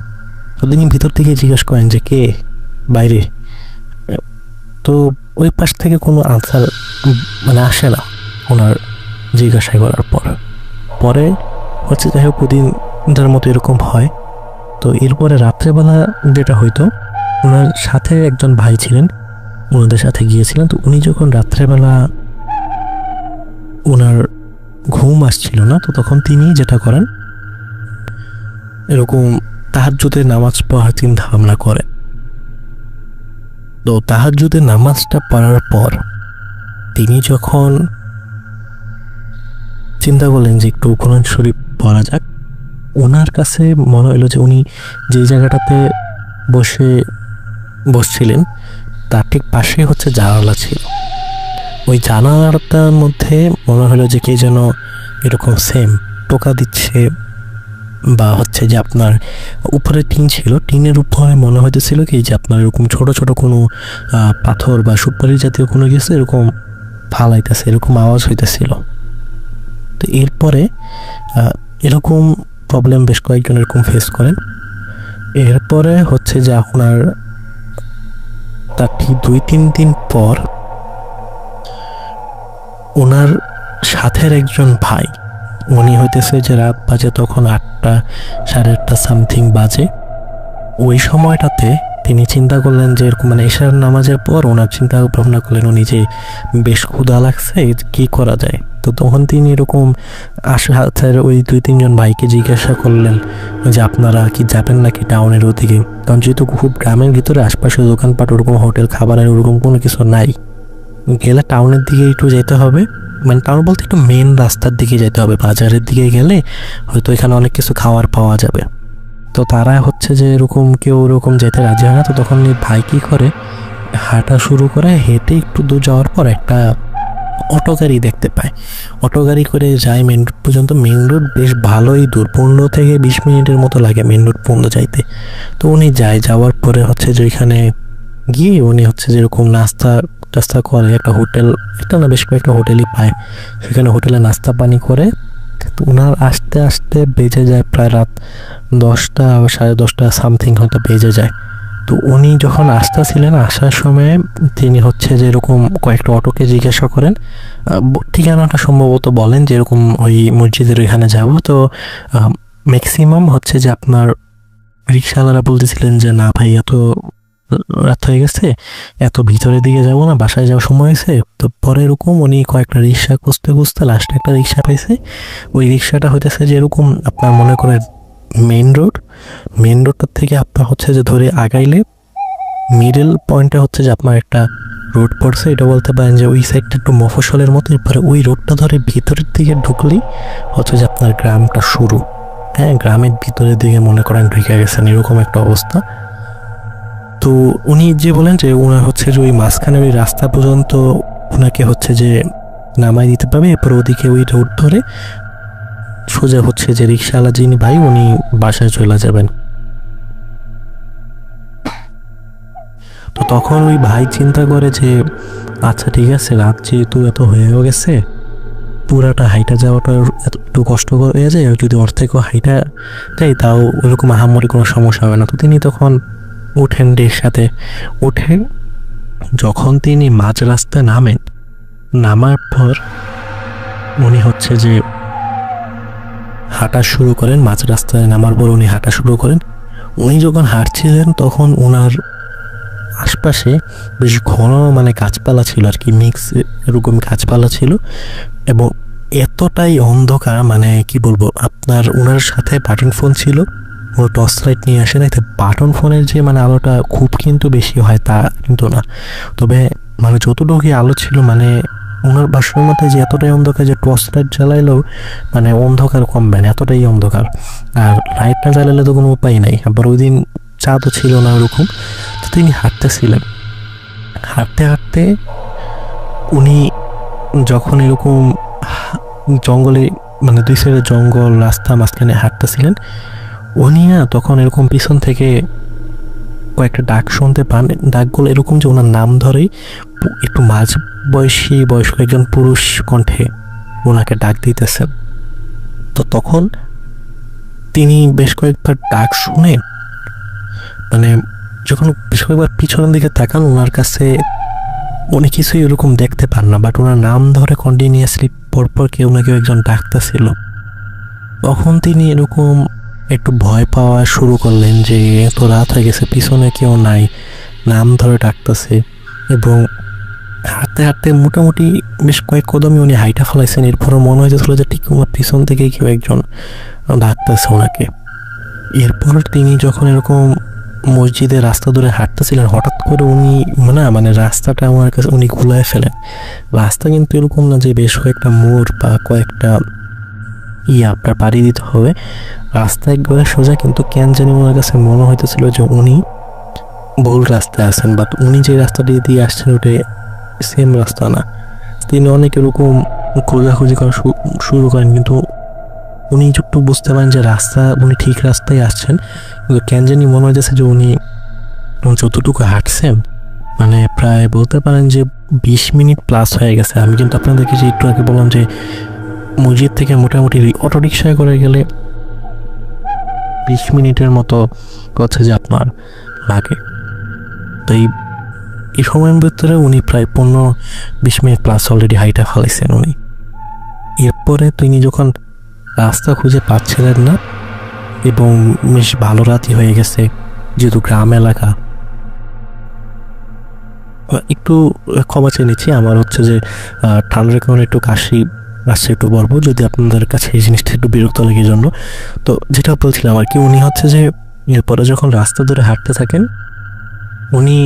তো তিনি ভিতর থেকে জিজ্ঞেস করেন যে কে বাইরে। তো ওই পাশ থেকে কোনো আনসার মানে আসে না ওনার জিজ্ঞাসা করার পরে হচ্ছে যাই হোক ওদিনটার মতো এরকম হয়। তো এরপরে রাত্রেবেলা যেটা হইতো, ওনার সাথে একজন ভাই ছিলেন, ওনাদের সাথে গিয়েছিলেন। তো উনি যখন রাত্রেবেলা ওনার ঘুম আসছিল না, তো তখন তিনি যেটা করেন, এরকম তাহাজ্জুদের নামাজ পড়ার চিন্তা ভাবনা করেন। তো তাহাজ্জুদের নামাজটা পড়ার পর তিনি যখন চিন্তা করলেন যে একটু কোরআন শরীফ পড়া যাক, ওনার কাছে মনে হলো যে উনি যে জায়গাটাতে বসছিলেন তার ঠিক পাশে হচ্ছে জানালা ছিল। ওই জানালাটার মধ্যে মনে হলো যে কে যেন এরকম সেম টোকা দিচ্ছে, বা হচ্ছে যে আপনার উপরে টিন ছিল, টিনের উপরে মনে হইতেছিল কি যে আপনার এরকম ছোট ছোট কোনো পাথর বা সুপারি জাতীয় কোনো কিছু এরকম ফালাইতেছে, এরকম আওয়াজ হইতেছিল। তো এরপরে এরকম প্রবলেম বেশ কয়েকজন এরকম ফেস করেন। এরপরে হচ্ছে যে আপনার তার ঠিক 2-3 দিন পর ওনার সাথের একজন ভাই, উনি হইতেছে যে রাত বাজে তখন 8টা, 8:30 সামথিং বাজে। ওই সময়টাতে তিনি চিন্তা করলেন যে এরকম মানে এশার নামাজের পর ওনার চিন্তা ভাবনা করলেন উনি যে বেশ ক্ষুধা লাগছে, কি করা যায়। তো তখন তিনি এরকম আশার ওই 2-3 জন ভাইকে জিজ্ঞাসা করলেন যে আপনারা কি যাবেন নাকি টাউনের ওদিকে, কারণ যেহেতু খুব গ্রামের ভিতরে আশপাশে দোকানপাট ওরকম হোটেল খাবারের ওরকম কোনো কিছু নাই, গেলে টাউনের দিকে একটু যেতে হবে, মানে টাউন বলতে একটু মেন রাস্তার দিকে যেতে হবে, বাজারের দিকে গেলে হয়তো এখানে অনেক কিছু খাওয়ার পাওয়া যাবে। তো তারা হচ্ছে যে এরকম কেউ ওরকম যেতে রাজি হয় না। তো তখন এই ভাই কী করে, হাঁটা শুরু করে, হেঁটে একটু দূর যাওয়ার পর একটা অটো গাড়ি দেখতে পায়। অটো গাড়ি করে যায় মেন রোড পর্যন্ত। মেন রোড বেশ ভালোই দূর, 15 থেকে 20 মিনিটের মতো লাগে মেন রোড পর্যন্ত যাইতে। তো উনি যাওয়ার পরে হচ্ছে যে ওইখানে গিয়ে উনি হচ্ছে যেরকম নাস্তা টাস্তা করে, একটা হোটেল, একটা না বেশ কয়েকটা হোটেলই পায়, সেখানে হোটেলে নাস্তা পানি করে। তো ওনার আসতে আসতে বেজে যায় প্রায় রাত 10টা, 10:30 সামথিং হয়তো বেজে যায়। তো উনি যখন আসতেছিলেন, আসার সময় তিনি হচ্ছে যে এরকম কয়েকটা অটোকে জিজ্ঞাসা করেন, ঠিকানাটা সম্ভবত বলেন যে এরকম ওই মসজিদের ওইখানে যাব। তো ম্যাক্সিমাম হচ্ছে যে আপনার রিক্সাওয়ালারা বলতেছিলেন যে না ভাই, এত রাত হয়ে গেছে, এত ভিতরের দিকে যাবো না, বাসায় যাওয়ার সময় হয়েছে। তো পরে এরকম উনি কয়েকটা রিক্সা খুঁজতে খুঁজতে লাস্টে একটা রিক্সা পাইছে। ওই রিক্সাটা হইতেছে যে এরকম আপনার মনে করেন মেন রোডটার থেকে আপনার হচ্ছে যে ধরে আগাইলে মিডল পয়েন্টে হচ্ছে যে আপনার একটা রোড পড়ছে, এটা বলতে পারেন যে ওই সাইডটা একটু মফস্বলের মতো। এরপরে ওই রোডটা ধরে ভিতরের দিকে ঢুকলেই হচ্ছে যে আপনার গ্রামটা শুরু। হ্যাঁ, গ্রামের ভিতরের দিকে মনে করেন ঢুকে গেছেন, এরকম একটা অবস্থা। তো উনি যে বলেন যে ওনার হচ্ছে যে ওই মাঝখানে ওই রাস্তা পর্যন্ত ওনাকে হচ্ছে যে নামাই দিতে পারবে, এরপর ওদিকে ওই রোড ধরে সোজা হচ্ছে যে রিক্সাওয়ালা যিনি ভাই, উনি বাসায় চলে যাবেন। তো তখন ওই ভাই চিন্তা করে যে আচ্ছা ঠিক আছে, রাত যেহেতু এত হয়েও গেছে, পুরাটা হাইটা যাওয়াটা একটু কষ্ট হয়ে যায়, আর যদি অর্ধেকও হাইটা যাই তাও ওরকম আহামরি কোনো সমস্যা হবে না। তো তিনি তখন উঠেন, রিক্সাতে উঠেন। যখন তিনি মাঝ রাস্তায় নামার পর উনি হচ্ছে যে হাঁটা শুরু করেন। মাঝ রাস্তায় নামার পর উনি হাঁটা শুরু করেন। উনি যখন হাঁটছিলেন তখন ওনার আশপাশে বেশ ঘন মানে গাছপালা ছিল আর কি, মিক্স এরকম গাছপালা ছিল, এবং এতটাই অন্ধকার মানে কি বলবো আপনার। ওনার সাথে বাটন ফোন ছিল, ও টর্চ লাইট নিয়ে আসে না। বাটন ফোনের যে মানে আলোটা খুব কিন্তু বেশি হয় তা কিন্তু না, তবে মানে যতটুকু আলো ছিল মানে ওনার বাসার মধ্যে যে এতটাই অন্ধকার যে টর্চ লাইট জ্বালাইলেও মানে অন্ধকার কমবে না, এতটাই অন্ধকার। আর লাইটটা জ্বালালে তো কোনো উপায় নাই। আবার ওই দিন চাঁদও ছিল না ওরকম। তো তিনি হাঁটতেছিলেন, হাঁটতে হাঁটতে উনি যখন এরকম জঙ্গলে মানে দুই সাইডে জঙ্গল রাস্তা মাঝখানে হাঁটতেছিলেন, উনি না তখন এরকম পিছন থেকে কয়েকটা ডাক শুনতে পান। ডাকগুলো এরকম যে ওনার নাম ধরেই একটু মাঝ বয়স্ক একজন পুরুষ কণ্ঠে ওনাকে ডাক দিতেছেন। তো তখন তিনি বেশ কয়েকবার ডাক শুনে মানে যখন বেশ কয়েকবার পিছনের দিকে তাকান, ওনার কাছে উনি কিছুই এরকম দেখতে পান না, বাট ওনার নাম ধরে কন্টিনিউয়াসলি পরপর কেউ না কেউ একজন ডাকতেছিল। তখন তিনি এরকম একটু ভয় পাওয়া শুরু করলেন যে এত রাত হয়ে গেছে, পিছনে কেউ নাই, নাম ধরে ডাকতেছে। এবং হাঁটতে হাঁটতে মোটামুটি বেশ কয়েক কদমে উনি হাইটা ফেলাইছেন। এরপরও মনে হয়েছিল যে ঠিক ওনার পিছন থেকেই কেউ একজন ডাকতেছে ওনাকে। এরপর তিনি যখন এরকম মসজিদের রাস্তা ধরে হাঁটতেছিলেন, হঠাৎ করে উনি মানে রাস্তাটা আমার কাছে উনি গুলায় ফেলেন। রাস্তা কিন্তু এরকম না যে বেশ কয়েকটা মোড় বা কয়েকটা আপনার পাড়ি দিতে হবে, রাস্তা একবারে সোজা। কিন্তু কেন জানি ওনার কাছে মনে হইতেছিল যে উনি ভুল রাস্তায় আছেন, বাট উনি যে রাস্তাটি দিয়ে আসছেন ওটা সেম রাস্তা না। তিনি অনেক এরকম খোঁজাখুঁজি করা শুরু করেন, কিন্তু উনি একটু বুঝতে পারেন যে উনি ঠিক রাস্তায় আসছেন, কিন্তু কেন জানি মনে হয়েছে যে উনি যতটুকু হাঁটছেন মানে প্রায় বলতে পারেন যে 20 মিনিট প্লাস হয়ে গেছে। আমি কিন্তু আপনাদেরকে যে একটু আগে বললাম যে মসজিদ থেকে মোটামুটি অটো রিক্সায় করে গেলে 20 মিনিটের মতো হচ্ছে যে আপনার লাগে। তো এই সময়ের ভিতরে উনি প্রায় 15-20 মিনিট প্লাস অলরেডি হাইটা ফেলাইছেন উনি। এরপরে তিনি যখন রাস্তা খুঁজে পাচ্ছিলেন না এবং বেশ ভালো রাতই হয়ে গেছে, যেহেতু গ্রাম এলাকা, একটু ক্ষমা চেয়ে নিচ্ছি, আমার হচ্ছে যে ঠান্ডার কারণে একটু কাশি আসছে, একটু বলবো যদি আপনাদের কাছে এই জিনিসটা একটু বিরক্ত লাগে জন্য। তো যেটা বলছিলাম আর কি, উনি হচ্ছে যে এরপরে যখন রাস্তা ধরে হাঁটতে থাকেন উনি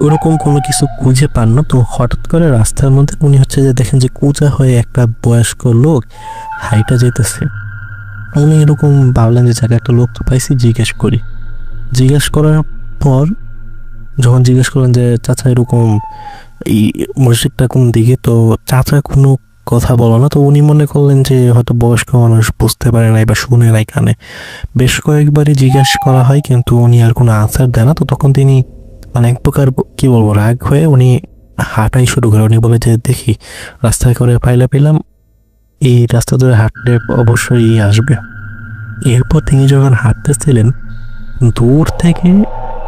ওরকম কোনো কিছু খুঁজে পান না। তো হঠাৎ করে রাস্তার মধ্যে উনি হচ্ছে যে দেখেন যে কুচা হয়ে একটা বয়স্ক লোক হাইটা যেতেছে। উনি এরকম ভাবলেন যে জায়গায় একটা লোক তো পাইছি, জিজ্ঞেস করার পর যখন জিজ্ঞেস করলেন যে চাচা এরকম এই মসজিদটা কোন দিকে, তো চাচা কোনো কথা বলো না। তো উনি মনে করলেন যে হয়তো বয়স্ক মানুষ বুঝতে পারে নাই বা শুনে নাই কানে। বেশ কয়েকবারই জিজ্ঞেস করা হয় কিন্তু উনি আর কোনো আনসার দেয় না। তো তখন তিনি মানে এক প্রকার কি বলবো রাগ হয়ে উনি হাঁটাই শুরু করে। উনি বলে যে দেখি রাস্তায় করে পেলাম, এই রাস্তা ধরে হাঁটলে অবশ্যই আসবে। এরপর তিনি যখন হাঁটতেছিলেন দূর থেকে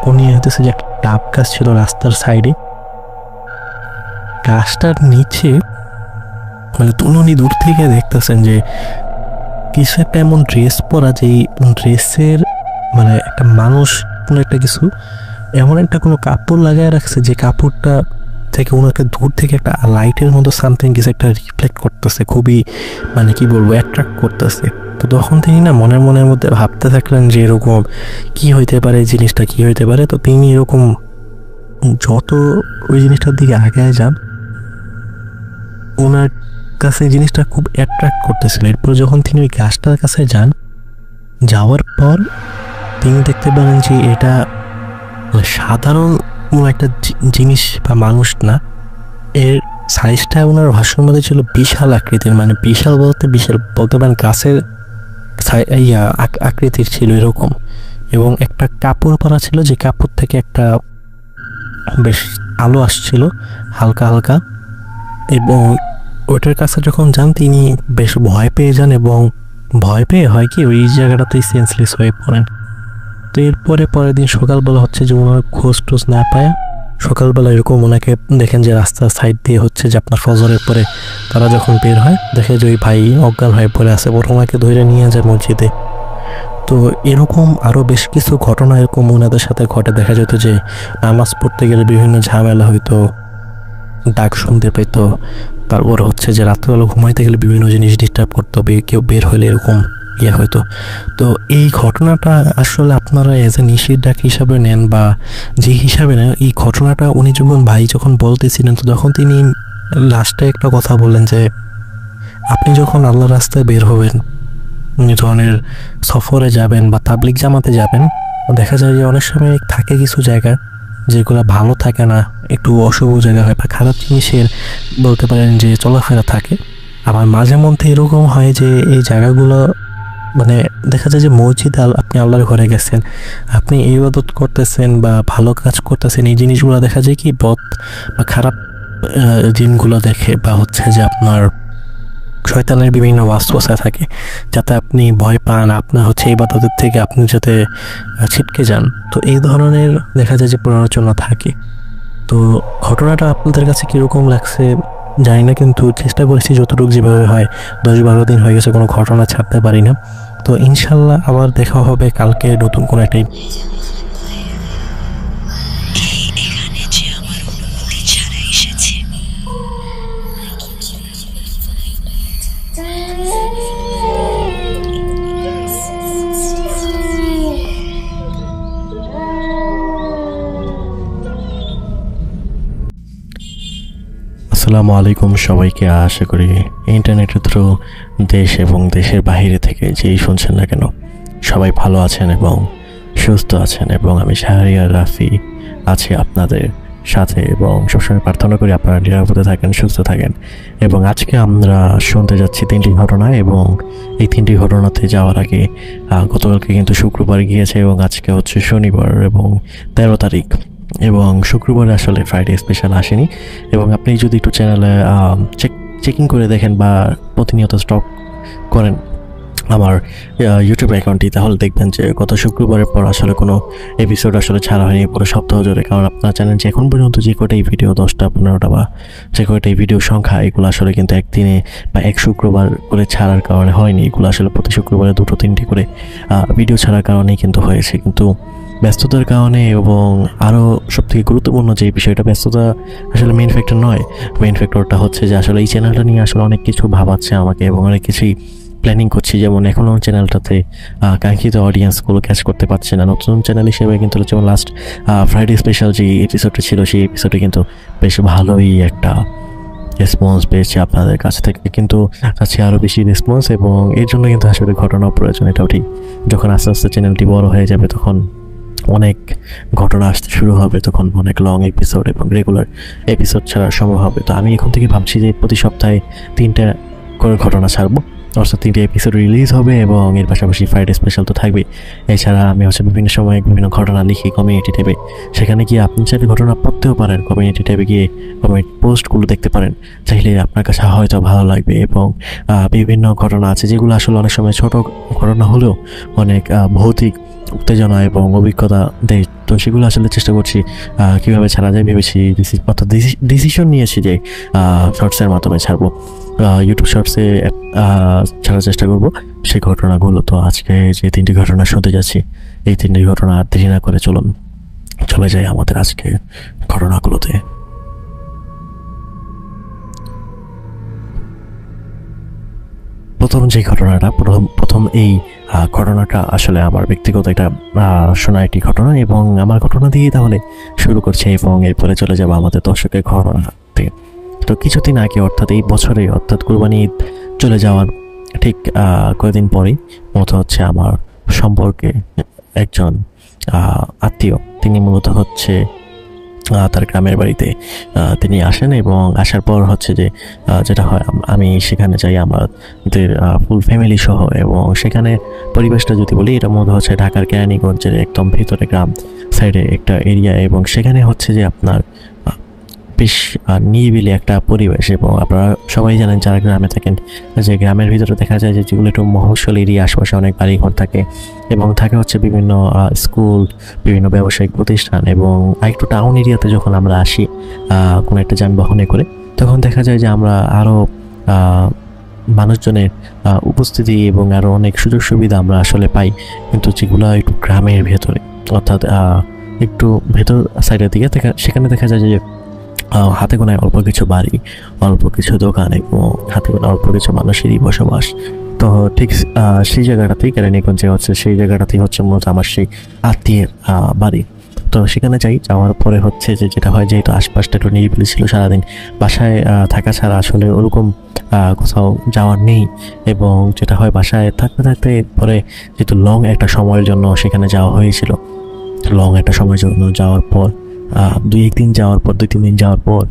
উনি হইতেছে যে একটা ডাব গাছ ছিল রাস্তার সাইডে, গাছটার নিচে মানে উনি দূর থেকে দেখতেছেন যে কিছু একটা এমন ড্রেস পরা, যে ড্রেসের মানে একটা মানুষ কোনো একটা কিছু এমন একটা কোনো কাপড় লাগায় রাখছে, যে কাপড়টা থেকে ওনাকে দূর থেকে একটা লাইটের মতো সামথিং কিছু একটা রিফ্লেক্ট করতেছে, খুবই মানে কি বলবো অ্যাট্রাক্ট করতেছে। তো তখন তিনি না মনের মধ্যে ভাবতে থাকলেন যে এরকম কি হইতে পারে, জিনিসটা কি হইতে পারে। তো তিনি এরকম যত ওই জিনিসটার দিকে আগায় যান ওনার কাছে জিনিসটা খুব অ্যাট্রাক্ট করতেছিল। এরপর যখন তিনি ওই গাছটার কাছে যাওয়ার পর তিনি দেখতে পেলেন যে এটা সাধারণ কোনো একটা জিনিস বা মানুষ না, এর সাইজটা ওনার ভাষ্যের মধ্যে ছিল বিশাল আকৃতির, মানে বিশাল বলতে পারেন গাছের আকৃতির ছিল এরকম। এবং একটা কাপড় পরা ছিল, যে কাপড় থেকে একটা বেশ আলো আসছিল হালকা হালকা। এবং ওইটার কাছে যখন যান তিনি বেশ ভয় পেয়ে যান, এবং ভয় পেয়ে হয় কি ওই জায়গাটাতেই সেন্সলেস হয়ে পড়েন। তো এরপরে পরের দিন সকালবেলা হচ্ছে যে ওনার খোঁজ টোজ না পায়, সকালবেলা এরকম ওনাকে দেখেন যে রাস্তার সাইড দিয়ে হচ্ছে যে আপনার ফজরের পরে তারা যখন বের হয় দেখে যে ওই ভাই অজ্ঞান হয়ে পড়ে আছে, ওনাকে ধরে নিয়ে যায় মসজিদে। তো এরকম আরও বেশ কিছু ঘটনা এরকম ওনাদের সাথে ঘটে। দেখা যেত যে নামাজ পড়তে গেলে বিভিন্ন ঝামেলা হইতো, ডাক শুনতে পেত, তারপর হচ্ছে যে রাত্রেবেলা ঘুমাইতে গেলে বিভিন্ন জিনিস ডিস্টার্ব করতে হবে, কেউ বের হলে এরকম হয়তো। তো এই ঘটনাটা আসলে আপনারা এজ এ নিষিদ্ধ ডাক হিসাবে নেন বা যে হিসাবে নেন, এই ঘটনাটা উনি যখন বলতেছিলেন, তো তখন তিনি লাস্টে একটা কথা বললেন যে আপনি যখন আল্লাহর রাস্তায় বের হবেন, ধরনের সফরে যাবেন বা তাবলিগ জামাতে যাবেন, দেখা যায় যে অনেক সময় থাকে কিছু জায়গা যেগুলো ভালো থাকে না, একটু অশুভ জায়গা হয় বা খারাপ জিনিসের বলতে পারেন যে চলাফেরা থাকে। আবার মাঝে মধ্যে এরকম হয় যে এই জায়গাগুলো মানে দেখা যায় যে মসজিদ আপনি আল্লাহর ঘরে গেছেন, আপনি ইবাদত করতেছেন বা ভালো কাজ করতেছেন, এই জিনিসগুলো দেখা যায় কি বদ বা খারাপ জিনগুলো দেখে বা হচ্ছে যে আপনার শয়তানের বিভিন্ন ওয়াসওয়াসা থাকে, যাতে আপনি ভয় পান, আপনার হচ্ছে ইবাদতের থেকে আপনি যাতে ছিটকে যান। তো এই ধরনের দেখা যায় যে প্ররোচনা থাকে। তো ঘটনাটা আপনাদের কাছে কীরকম লাগছে জানি না, কিন্তু চেষ্টা করেছি যতটুকু যেভাবে হয়। 10-12 দিন হয়ে গেছে কোনো ঘটনা ছাড়তে পারি না। তো ইনশাল্লাহ আবার দেখা হবে কালকে নতুন কোনো একটা। আসসালামু আলাইকুম সবাইকে। আশা করি ইন্টারনেটের থ্রু দেশ এবং দেশের বাইরে থেকে যেই শুনছেন না কেন সবাই ভালো আছেন এবং সুস্থ আছেন, এবং আমি শাহরিয়ার রাফি আছি আপনাদের সাথে, এবং সবসময় প্রার্থনা করি আপনারা নিরাপদে থাকেন, সুস্থ থাকেন। এবং আজকে আমরা শুনতে যাচ্ছি 3টি ঘটনা, এবং এই 3টি ঘটনাতে যাওয়ার আগে গতকালকে কিন্তু শুক্রবার গিয়েছে এবং আজকে হচ্ছে শনিবার এবং 13 তারিখ, এবং শুক্রবারে আসলে ফ্রাইডে স্পেশাল আসেনি। এবং আপনি যদি একটু চ্যানেলে চেকিং করে দেখেন বা প্রতিনিয়ত স্টক করেন আমার ইউটিউব অ্যাকাউন্টটি, তাহলে দেখবেন যে গত শুক্রবারের পর আসলে কোনো এপিসোড আসলে ছাড়া হয়নি পুরো সপ্তাহ জুড়ে। কারণ আপনারা জানেন যে এখন পর্যন্ত যে কটাই ভিডিও 10টা 15টা বা যে কয়টাই ভিডিও সংখ্যা, এগুলো আসলে কিন্তু একদিনে বা এক শুক্রবার করে ছাড়ার কারণে হয়নি। এগুলো আসলে প্রতি শুক্রবারে 2-3টি করে ভিডিও ছাড়ার কারণেই কিন্তু হয়েছে। কিন্তু ব্যস্ততার কারণে, এবং আরও সবথেকে গুরুত্বপূর্ণ যে বিষয়টা, ব্যস্ততা আসলে মেইন ফ্যাক্টর নয়। মেইন ফ্যাক্টরটা হচ্ছে যে আসলে এই চ্যানেলটা নিয়ে আসলে অনেক কিছু ভাবাচ্ছে আমাকে, এবং অনেক কিছুই প্ল্যানিং করছি। যেমন এখনও চ্যানেলটাতে কাঙ্ক্ষিত অডিয়েন্সগুলো ক্যাচ করতে পারছে না। নতুন চ্যানেল হিসেবে কিন্তু যেমন লাস্ট ফ্রাইডে স্পেশাল যে এপিসোডটা ছিল, সেই এপিসোডে কিন্তু বেশ ভালোই একটা রেসপন্স পেয়েছি আপনাদের কাছ থেকে, কিন্তু চাচ্ছি আরও বেশি রেসপন্স, এবং এর জন্য কিন্তু আসলে ঘটনা প্রয়োজন, এটাও ঠিক। যখন আস্তে আস্তে চ্যানেলটি বড় হয়ে যাবে, তখন অনেক ঘটনা আসতে শুরু হবে, তখন অনেক লং এপিসোড এবং রেগুলার এপিসোড ছাড়া সম্ভব হবে। তো আমি এখন থেকে ভাবছি যে প্রতি সপ্তাহে 3টা করে ঘটনা ছাড়বো, অর্থাৎ 3টে এপিসোড রিলিজ হবে, এবং এর পাশাপাশি ফ্রাইডে স্পেশাল তো থাকবে। এছাড়া আমি বিভিন্ন সময় বিভিন্ন ঘটনা লিখি কমিউনিটি ট্যাবে, সেখানে গিয়ে আপনি চাইলে ঘটনা পড়তেও পারেন। কমিউনিটি ট্যাবে গিয়ে কমিউনিটি পোস্টগুলো দেখতে পারেন, চাইলে আপনার কাছে হয়তো ভালো লাগবে। এবং বিভিন্ন ঘটনা আছে যেগুলো আসলে অনেক সময় ছোট ঘটনা হলেও অনেক ভৌতিক উত্তেজনা এবং অভিজ্ঞতা দেয়। তো সেগুলো আসলে চেষ্টা করছি কীভাবে ছাড়া যায় ভেবেছি, অর্থাৎ ডিসিশন নিয়েছি যে শর্টসের মাধ্যমে ছাড়বো, ইউটিউব শর্টসে ছাড়ার চেষ্টা করব সেই ঘটনাগুলো। তো আজকে যে 3টি ঘটনা শুনতে যাচ্ছি, এই 3টি ঘটনা আর দেরি না করে চলে যাই আমাদের আজকে ঘটনাগুলোতে। প্রথম যে ঘটনাটা, প্রথম এই ঘটনাটা আসলে আমার ব্যক্তিগত একটা শোনা একটি ঘটনা, এবং আমার ঘটনা দিয়ে তাহলে শুরু করছে, এবং এরপরে চলে যাবো আমাদের দর্শকের ঘটনাতে। তো কিছুদিন আগে, অর্থাৎ এই বছরে, অর্থাৎ কুরবানি ঈদ চলে যাওয়ার ঠিক কয়েকদিন পরেই মূলত হচ্ছে আমার সম্পর্কে একজন আত্মীয়, তিনি মূলত হচ্ছে তার গ্রামের বাড়িতে তিনি আসেন, এবং আসার পর হচ্ছে যে যেটা হয়, আমি সেখানে যাই আমাদের ফুল ফ্যামিলি সহ। এবং সেখানে পরিবেশটা যদি বলি, এটা মূলত হচ্ছে ঢাকার কেরানীগঞ্জের একদম ভিতরে গ্রাম সাইডে একটা এরিয়া, এবং সেখানে হচ্ছে যে আপনার বেশ নিরিবিলি একটা পরিবেশ। এবং আপনারা সবাই জানেন যারা গ্রামে থাকেন, যে গ্রামের ভিতরে দেখা যায় যে যেগুলো একটু মফস্বল এরিয়া, আশপাশে অনেক বাড়িঘর থাকে, এবং থাকে হচ্ছে বিভিন্ন স্কুল, বিভিন্ন ব্যবসায়িক প্রতিষ্ঠান। এবং আরেকটু টাউন এরিয়াতে যখন আমরা আসি কোনো একটা যানবাহনে করে, তখন দেখা যায় যে আমরা আরও মানুষজনের উপস্থিতি এবং আরও অনেক সুযোগ সুবিধা আমরা আসলে পাই, কিন্তু যেগুলো একটু গ্রামের ভেতরে, অর্থাৎ একটু ভেতর সাইডের দিকে সেখানে দেখা যায় যে হাতে গোনায় অল্প কিছু বাড়ি, অল্প কিছু দোকান, এবং হাতে গোনায় অল্প কিছু মানুষেরই বসবাস। তো ঠিক সেই জায়গাটাতেই, কেরানীগঞ্জে হচ্ছে সেই জায়গাটাতেই হচ্ছে মূলত আমার সেই আত্মীয়ের বাড়ি। তো সেখানে যাওয়ার পরে হচ্ছে যে যেটা হয়, যেহেতু আশপাশটা একটু নিরিবিলি ছিল, সারাদিন বাসায় থাকা ছাড়া আসলে ওরকম কোথাও যাওয়ার নেই। এবং যেটা হয়, বাসায় থাকতে থাকতে পরে যেহেতু লং একটা সময়ের জন্য সেখানে যাওয়া হয়েছিল, লং একটা সময়ের জন্য যাওয়ার পর 2-3 দিন যাওয়ার পর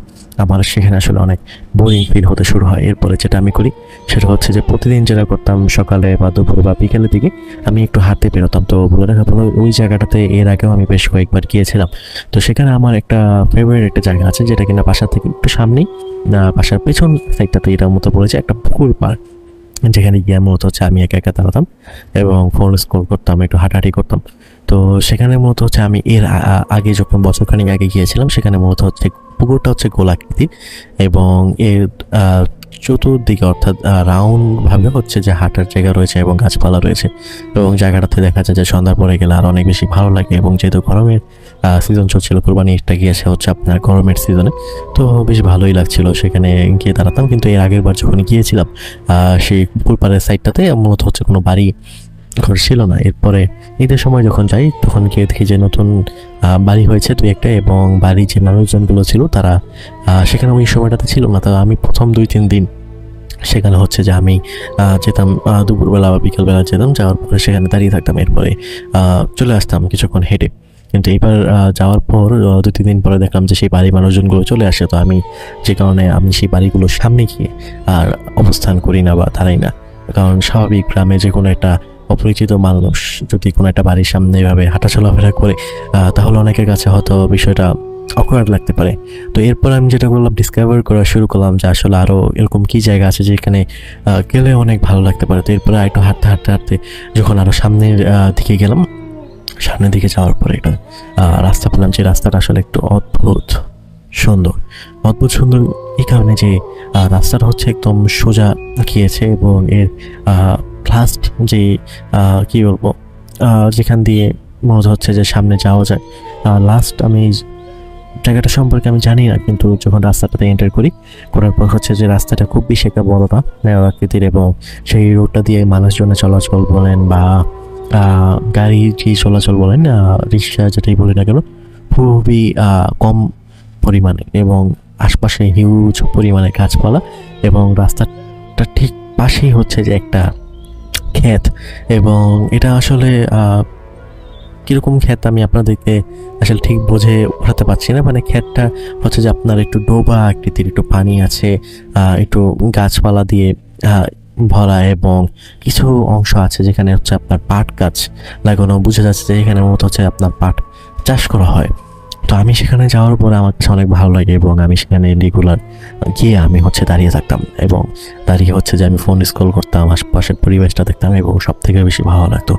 আমার সেখানে আসলে অনেক বোরিং ফিল হতে শুরু হয়। এরপরে যেটা আমি করি সেটা হচ্ছে যে প্রতিদিন যেটা করতাম, সকালে বা দুপুরে বা বিকেলের দিকে আমি একটু হাঁটতে বেরোতাম। তো বলে রাখা ভালো, ওই জায়গাটাতে এর আগেও আমি বেশ কয়েকবার গিয়েছিলাম। তো সেখানে আমার একটা ফেভারিট একটা জায়গা আছে, যেটা কিনা বাসা থেকে একটু সামনেই, বাসার পেছন সাইডটাতে এটার মতো পড়েছে একটা পুকুর পাড়, যেখানে গিয়ে মূলত হচ্ছে আমি একা একা দাঁড়াতাম এবং ফোন স্ক্রল করতাম, একটু হাঁটাহাঁটি করতাম। তো সেখানে মূলত হচ্ছে আমি এর আগে যখন বছরখানেক আগে গিয়েছিলাম, সেখানে মূলত হচ্ছে পুকুরটা হচ্ছে গোলাকৃতি, এবং এর চতুর্দিকে অর্থাৎ রাউন্ডভাবে হচ্ছে যে হাঁটার জায়গা রয়েছে এবং গাছপালা রয়েছে, এবং জায়গাটাতে দেখা যায় যে সন্ধ্যার পরে গেলে আর অনেক বেশি ভালো লাগে। এবং যেহেতু গরমের সিজন চলছিল, কুরবানি ঈদটা গিয়েছে হচ্ছে আপনার গরমের সিজনে, তো বেশ ভালোই লাগছিল সেখানে গিয়ে দাঁড়াতাম। কিন্তু এর আগের বার যখন গিয়েছিলাম সেই পুকুর পাড়ের সাইডটাতে মূলত হচ্ছে কোনো বাড়ি ঘর ছিল না। এরপরে ঈদের সময় যখন যাই, তখন গিয়ে দেখি যে নতুন বাড়ি হয়েছে 2-1টা, এবং বাড়ির যে মানুষজনগুলো ছিল তারা সেখানে ওই সময়টাতে ছিল না। তো আমি প্রথম 2-3 দিন সেখানে হচ্ছে যে আমি যেতাম দুপুরবেলা বা বিকেলবেলা যেতাম, যাওয়ার পরে সেখানে দাঁড়িয়ে থাকতাম, এরপরে চলে আসতাম কিছুক্ষণ হেঁটে। কিন্তু এবার যাওয়ার পর 2-3 দিন পরে দেখলাম যে সেই বাড়ির মানুষজনগুলো চলে আসে। তো আমি যে কারণে আমি সেই বাড়িগুলোর সামনে গিয়ে আর অবস্থান করি না বা দাঁড়াই না, কারণ স্বাভাবিক গ্রামে যে কোনো একটা অপরিচিত মানুষ যদি কোনো একটা বাড়ির সামনে এভাবে হাঁটা চলাফেরা করে তাহলে অনেকের কাছে হয়তো বিষয়টা অকওয়ার্ড লাগতে পারে। তো এরপর আমি যেটা করলাম, ডিসকভার করা শুরু করলাম যে আসলে আরও এরকম কী জায়গা আছে যেখানে গেলে অনেক ভালো লাগতে পারে। তো এরপরে একটু হাঁটতে হাঁটতে হাঁটতে যখন আরও সামনের দিকে গেলাম, সামনের দিকে যাওয়ার পরে একটা রাস্তা পেলাম, যে রাস্তাটা আসলে একটু অদ্ভুত সুন্দর। অদ্ভুত সুন্দর এই কারণে যে রাস্তাটা হচ্ছে একদম সোজা গিয়েছে এবং এর লাস্ট যে কী বলবো, যেখান দিয়ে মনে হচ্ছে যে সামনে যাওয়া যায়, লাস্ট আমি জায়গাটা সম্পর্কে আমি জানি না, কিন্তু যখন রাস্তাটাতে এন্টার করার পর হচ্ছে যে রাস্তাটা খুব বেশি একটা বড় না, ন্যারো আকৃতির, এবং সেই রোডটা দিয়ে মানুষজনের চলাচল বলেন বা গাড়ি যে চলাচল বলেন, রিক্সা যেটাই বলি না কেন, খুবই কম পরিমাণে, এবং আশপাশে হিউজ পরিমাণে গাছপালা, এবং রাস্তাটা ঠিক পাশেই হচ্ছে যে একটা ক্ষেত। এবং এটা আসলে কীরকম ক্ষেত আমি আপনাদেরকে আসলে ঠিক বুঝে ওঠাতে পারছি না। মানে ক্ষেতটা হচ্ছে যে আপনার একটু ডোবা আকৃতির, একটু পানি আছে, একটু গাছপালা দিয়ে ভরা, এবং কিছু অংশ আছে যেখানে হচ্ছে আপনার পাট গাছ লাগানো, বোঝা যাচ্ছে যে এখানে মতো হচ্ছে আপনার পাট চাষ করা হয়। তো আমি সেখানে যাওয়ার পরে আমার কাছে অনেক ভালো লাগে, এবং আমি সেখানে রেগুলার গিয়ে আমি হচ্ছে দাঁড়িয়ে থাকতাম, এবং দাঁড়িয়ে হচ্ছে যে আমি ফোন স্ক্রল করতাম, আশপাশের পরিবেশটা দেখতাম। এবং সব থেকে বেশি ভালো লাগতো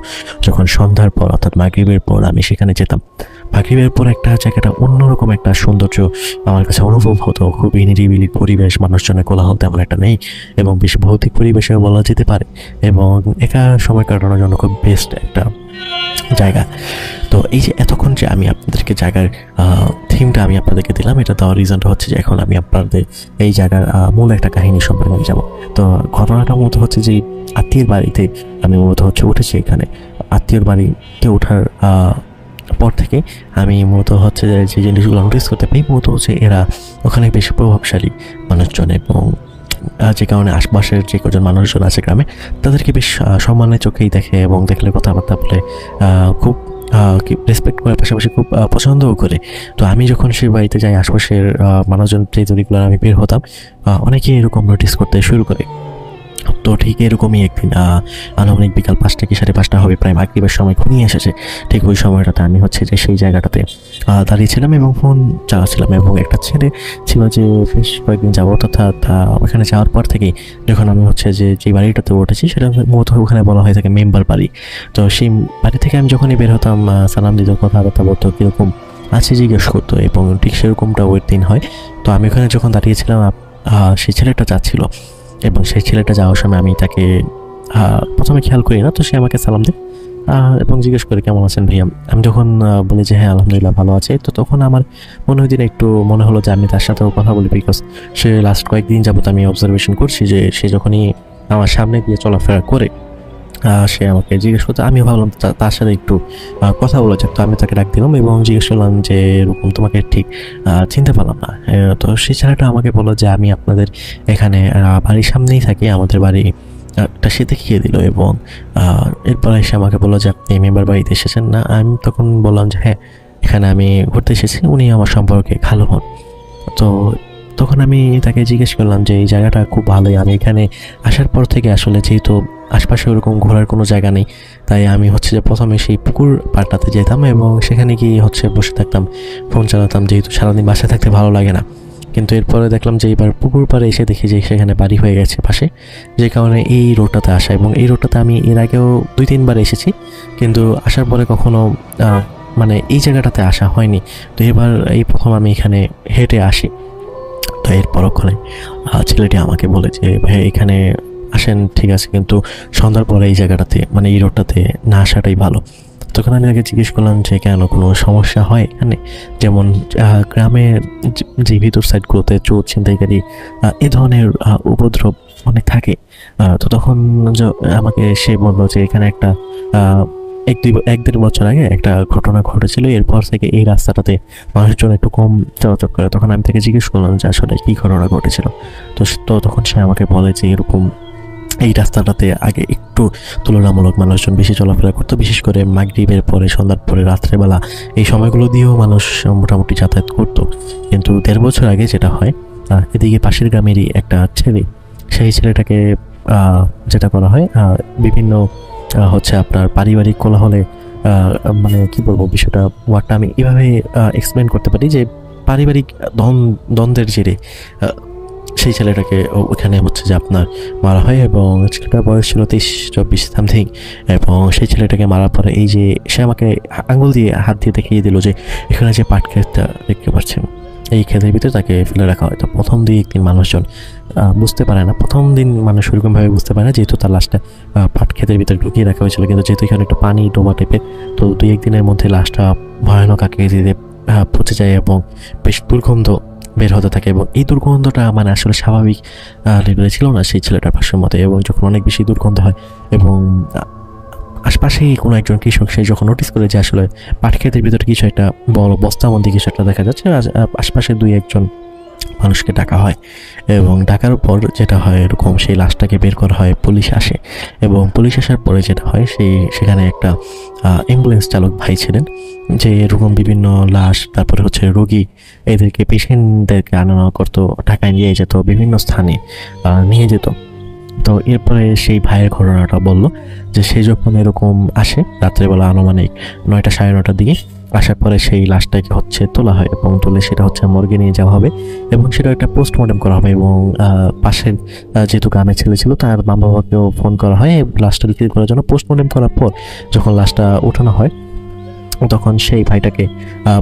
যখন সন্ধ্যার পর অর্থাৎ মাগরিবের পর আমি সেখানে যেতাম। মাগরিবের পর একটা জায়গাটা অন্যরকম একটা সৌন্দর্য আমার কাছে অনুভব হতো, খুবই নিরিবিলি পরিবেশ, মানুষজনের কোলাহল তেমন একটা নেই, এবং বেশ ভৌতিক পরিবেশেও বলা যেতে পারে, এবং একা সময় কাটানোর জন্য খুব বেস্ট একটা জায়গা। তো এই যে এতক্ষণ যে আমি আপনাদেরকে জায়গার থিমটা আমি আপনাদেরকে দিলাম, এটা দেওয়ার রিজনটা হচ্ছে যে এখন আমি আপনাদের এই জায়গার মূল একটা কাহিনী সম্পর্কে আমি যাবো। তো ঘটনাটা মূলত হচ্ছে যে আত্মীয়ের বাড়িতে আমি মূলত হচ্ছে উঠেছি। এখানে আত্মীয়ের বাড়িতে ওঠার পর থেকে আমি মূলত হচ্ছে যে জিনিসগুলো নোটিস করতে পাই, মূলত হচ্ছে এরা ওখানে বেশ প্রভাবশালী মানুষজন, এবং যে কারণে আশপাশের যে কজন মানুষজন আছে গ্রামে তাদেরকে বেশ সম্মানের চোখেই দেখে, এবং দেখলে কথাবার্তা বলে খুব রেসপেক্ট করার পাশাপাশি খুব পছন্দও করে। তো আমি যখন সেই বাড়িতে যাই, আশপাশের মানুষজন যে জড়িগুলো আমি বের হতাম, অনেকেই এরকম নোটিস করতে শুরু করে। তো ঠিক এরকমই একদিন আনুমানিক বিকাল 5টা কি 5:30 হবে, প্রায় মাগরিবের সময় ঘনিয়ে এসেছে। ঠিক ওই সময়টাতে আমি হচ্ছে যে সেই জায়গাটাতে দাঁড়িয়েছিলাম এবং ফোন চালাচ্ছিলাম, এবং একটা ছেলে ছিল যে বেশ কয়েকদিন যাবো, অর্থাৎ ওখানে যাওয়ার পর থেকেই যখন আমি হচ্ছে যে বাড়িটাতে উঠেছি সেটা মূলত ওখানে বলা হয়ে থাকে মেম্বার বাড়ি। তো সেই বাড়ি থেকে আমি যখনই বের হতাম, সালাম দিত, কথাবার্তা বলতো, কীরকম আছে জিজ্ঞেস করতো, এবং ঠিক সেরকমটা ওই দিন হয়। তো আমি ওখানে যখন দাঁড়িয়েছিলাম, সেই ছেলেটা যাচ্ছিল, এবং সেই ছেলেটা যাওয়ার সময় আমি তাকে প্রথমে খেয়াল করি না, তো সে আমাকে সালাম দেয় এবং জিজ্ঞেস করে কেমন আছেন ভাইয়া। আমি যখন বলি যে হ্যাঁ আলহামদুলিল্লাহ ভালো আছে, তো তখন আমার একটু মনে হলো যে আমি তার সাথেও কথা বলি, বিকজ সে লাস্ট কয়েকদিন যাবত আমি অবজারভেশন করছি যে সে যখনই আমার সামনে দিয়ে চলাফেরা করে সে আমাকে জিজ্ঞেস করতো। আমিও ভাবলাম তার সাথে একটু কথা বলা যাক। তো আমি তাকে ডাক দিলাম এবং জিজ্ঞেস করলাম যে এরকম তোমাকে ঠিক চিনতে পারলাম না। তো সেই ছেলেটা আমাকে বললো যে আমি আপনাদের এখানে বাড়ির সামনেই থাকি, আমাদের বাড়ি একটা সে দেখিয়ে দিল, এবং এরপর এসে আমাকে বললো যে আপনি মেম্বার বাড়িতে এসেছেন না। আমি তখন বললাম যে হ্যাঁ এখানে আমি ঘুরতে এসেছি, উনি আমার সম্পর্কে ভালো হন। তো তখন আমি তাকে জিজ্ঞেস করলাম যে এই জায়গাটা খুব ভালোই, আমি এখানে আসার পর থেকে আসলে যেহেতু আশপাশে ওরকম ঘোরার কোনো জায়গা নেই, তাই আমি হচ্ছে যে প্রথমে সেই পুকুর পাড়টাতে যেতাম এবং সেখানে গিয়ে হচ্ছে বসে থাকতাম, ফোন চালাতাম, যেহেতু সারাদিন বাসায় থাকতে ভালো লাগে না। কিন্তু এরপরে দেখলাম যে এবার পুকুর পাড়ে এসে দেখি যে সেখানে বাড়ি হয়ে গেছে পাশে, যে কারণে এই রোডটাতে আসা। এবং এই রোডটাতে আমি এর আগেও 2-3 বার এসেছি, কিন্তু আসার পরে কখনো মানে এই জায়গাটাতে আসা হয়নি। তো এবার এই প্রথম আমি এখানে হেঁটে আসি। তো এর পরক্ষণে ছেলেটি আমাকে বলে যে ভাই এখানে আসেন ঠিক আছে, কিন্তু সন্ধ্যার পরে এই জায়গাটাতে মানে এই রোডটাতে না আসাটাই ভালো। তখন আমি তাকে জিজ্ঞেস করলাম যে কেন, কোনো সমস্যা হয় এখানে? যেমন গ্রামের যে ভিতর সাইডগুলোতে চোর ছিনতাইকারী এ ধরনের উপদ্রব অনেক থাকে। তো তখন আমাকে সে বললো যে এখানে একটা 1-1.5 বছর আগে একটা ঘটনা ঘটেছিল, এরপর থেকে এই রাস্তাটাতে মানুষজন একটু কম চলাচল করে। তখন আমি তাকে জিজ্ঞেস করলাম যে আসলে কী ঘটনা ঘটেছিল। তো তখন সে আমাকে বলে যে এরকম এই রাস্তাটাতে আগে একটু তুলনামূলক মানুষজন বেশি চলাফেরা করতো, বিশেষ করে মাগরিবের পরে, সন্ধ্যার পরে, রাত্রেবেলা এই সময়গুলো দিয়েও মানুষ মোটামুটি যাতায়াত করতো। কিন্তু 1.5 বছর আগে যেটা হয়, এদিকে পাশের গ্রামেরই একটা ছেলে, সেই ছেলেটাকে যেটা করা হয়, বিভিন্ন হচ্ছে আপনার পারিবারিক কোলাহলে, মানে কি বলবো বিষয়টা, ওয়ার্ডটা আমি এভাবে এক্সপ্লেন করতে পারি যে পারিবারিক দ্বন্দ্বের জেরে সেই ছেলেটাকে ওখানে হচ্ছে যে আপনার মারা হয়, এবং ছেলেটার বয়স ছিল 23-24 সামথিং। এবং সেই ছেলেটাকে মারার পরে এই যে সে আমাকে আঙুল দিয়ে হাত দিয়ে দেখিয়ে দিল যে এখানে যে পাট ক্ষেতটা দেখতে পাচ্ছেন, এই ক্ষেতের ভিতরে তাকে ফেলে রাখা হয়। তো প্রথম 2-1 দিন মানুষজন বুঝতে পারে না, প্রথম দিন মানুষ ওরকমভাবে বুঝতে পারে না, যেহেতু তার লাশটা পাট ক্ষেতের ভিতরে ঢুকিয়ে রাখা হয়েছিল। কিন্তু যেহেতু এখানে একটু পানি ডোবা টাইপের, তো 2-1 দিনের মধ্যে লাশটা ভয়ানক আকৃতিতে পচে যায় এবং বেশ দুর্গন্ধ বের হতে থাকে। এবং এই দুর্গন্ধটা মানে আসলে স্বাভাবিক লেভেলে ছিল না সেই ছেলেটার ভাষ্যের মতে। এবং যখন অনেক বেশি দুর্গন্ধ হয় এবং আশপাশেই কোনো একজন কৃষক সে যখন নোটিস করে যে আসলে পাট ক্ষেতের ভিতরে কিছু একটা বড় বস্তাবন্দি কিছু একটা দেখা যাচ্ছে, আশপাশে 2-1 জন মানুষকে ডাকা হয়। এবং ডাকার পর যেটা হয় এরকম, সেই লাশটাকে বের করা হয়, পুলিশ আসে। এবং পুলিশ আসার পরে যেটা হয়, সেখানে একটা অ্যাম্বুলেন্স চালক ভাই ছিলেন, যে এরকম বিভিন্ন লাশ, তারপরে হচ্ছে রোগী, এদেরকে পেশেন্টদেরকে আনানো করতো, ঢাকায় নিয়ে যেত, বিভিন্ন স্থানে নিয়ে যেত। তো এরপরে সেই ভাইয়ের ঘটনাটা বলল যে সে যখন এরকম আসে রাত্রেবেলা আনুমানিক 9টা 9:30টার দিকে, আসার পরে সেই লাশটাকে হচ্ছে তোলা হয় এবং তুলে সেটা হচ্ছে মর্গে নিয়ে যাওয়া হবে এবং সেটা একটা পোস্টমর্টম করা হবে। এবং পাশের যেহেতু গ্রামের ছেলে ছিল, তার মা বাবাকেও ফোন করা হয় লাশটা রিসিভ করার জন্য। পোস্টমর্টম করার পর যখন লাশটা ওঠানো হয়, তখন সেই ভাইটাকে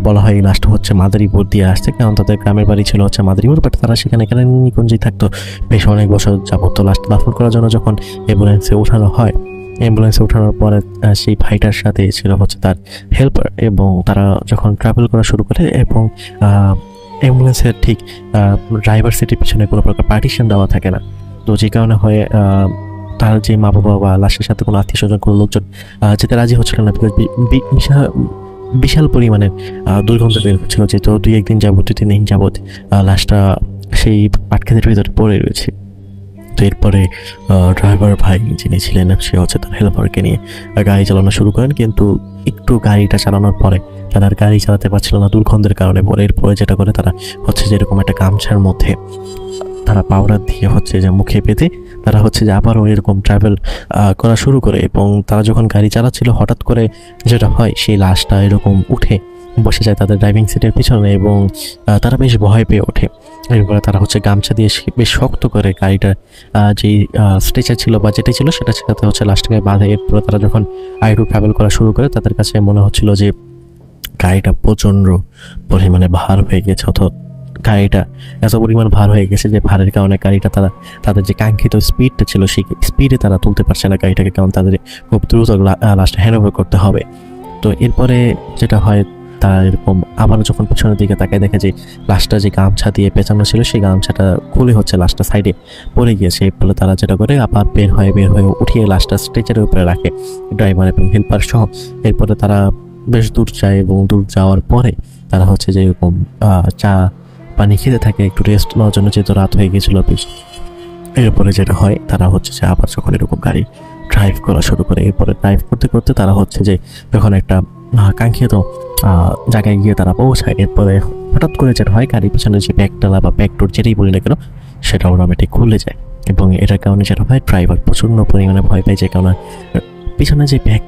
বলা হয় এই লাশটা হচ্ছে মাদারীপুর দিয়ে আসছে, কারণ তাদের গ্রামের বাড়ি ছিল হচ্ছে মাদারীপুর, বাট তারা সেখানে কেরানীগঞ্জেই থাকতো বেশ অনেক বছর যাবত। তো লাশটা দাফন করার জন্য যখন অ্যাম্বুলেন্সে ওঠানো হয়, অ্যাম্বুলেন্সে ওঠানোর পরে সেই ভাইটার সাথে ছিল হচ্ছে তার হেল্পার, এবং তারা যখন ট্রাভেল করা শুরু করে এবং অ্যাম্বুলেন্সের ঠিক ড্রাইভার সিটের পিছনে কোনো প্রকার পার্টিশন দেওয়া থাকে না, তো যে কারণে হয় তার যে মা বাবা বা লাশের সাথে কোনো আত্মীয় স্বজন, কোনো লোকজন যেতে রাজি হচ্ছিল না, বিকজ বিশাল পরিমাণের দুর্গন্ধ বের হচ্ছিল। যেহেতু 2-1 দিন যাবত, 2-3 দিন যাবত লাশটা সেই পাটক্ষেতের ভিতরে পড়ে রয়েছে। তো এরপরে ড্রাইভার ভাই যিনি ছিলেন, সে হচ্ছে তার হেল্পারকে নিয়ে গাড়ি চালানো শুরু করেন। কিন্তু একটু গাড়িটা চালানোর পরে তারা আর গাড়ি চালাতে পারছিল না দুর্গন্ধের কারণে। এরপরে যেটা করে, তারা হচ্ছে যে এরকম একটা গামছার মধ্যে তারা পাউডার দিয়ে হচ্ছে যে মুখে পেতে তারা হচ্ছে যে আবারও এরকম ট্রাভেল করা শুরু করে। এবং তারা যখন গাড়ি চালাচ্ছিল, হঠাৎ করে যেটা হয়, সেই লাশটা এরকম উঠে বসে যায় তাদের ড্রাইভিং সিটের পিছনে এবং তারা বেশ ভয় পেয়ে ওঠে। এরপরে তারা হচ্ছে গামছা দিয়ে বেশ শক্ত করে গাড়িটার যেই স্ট্রেচার ছিল বা যেটাই ছিল সেটা সেটাতে হচ্ছে লাশটাকে বাঁধে। এরপরে তারা যখন আইটু ট্রাভেল করা শুরু করে, তাদের কাছে মনে হচ্ছিল যে গাড়িটা প্রচণ্ড পরিমাণে ভার হয়ে গেছে, অথবা গাড়িটা এত পরিমাণ ভার হয়ে গেছে যে ভারের কারণে গাড়িটা তাদের যে কাঙ্ক্ষিত স্পিডটা ছিল সেই স্পিডে তারা তুলতে পারছে না গাড়িটাকে, কারণ তাদের খুব দ্রুত লাশটা হ্যান্ডওভার করতে হবে। তো এরপরে যেটা হয়, তারা এরকম আবারও যখন পিছনের দিকে তাকায়, দেখে যে লাশটা যে গামছা দিয়ে পেঁচানো ছিল সেই গামছাটা খুলে হচ্ছে লাশটা সাইডে পড়ে গিয়েছে। এর ফলে তারা যেটা করে, আবার বের হয়ে উঠিয়ে লাশটা স্ট্রেচারের উপরে রাখে ড্রাইভার এবং হেল্পার সহ। এরপরে তারা বেশ দূর যায় এবং দূর যাওয়ার পরে তারা হচ্ছে যে এরকম চা পানি খেতে থাকে একটু রেস্ট নেওয়ার জন্য, যেহেতু রাত হয়ে গেছিল বেশ। এরপরে যেটা হয়, তারা হচ্ছে যে আবার যখন এরকম গাড়ি ড্রাইভ করা শুরু করে, এরপরে ড্রাইভ করতে করতে তারা হচ্ছে যে যখন একটা কাঙ্ক্ষিত জায়গায় গিয়ে তারা পৌঁছায়, এরপরে হঠাৎ করে যেটা হয়, গাড়ির পিছনে যে ব্যাগডালা বা ব্যাগডোর যেটাই বলি না কেন, সেটা অটোমেটিক খুলে যায়। এবং এটার কারণে যেটা হয়, ড্রাইভার প্রচণ্ড পরিমাণে ভয় পায়, যে কারণে পিছনে যে ব্যাগ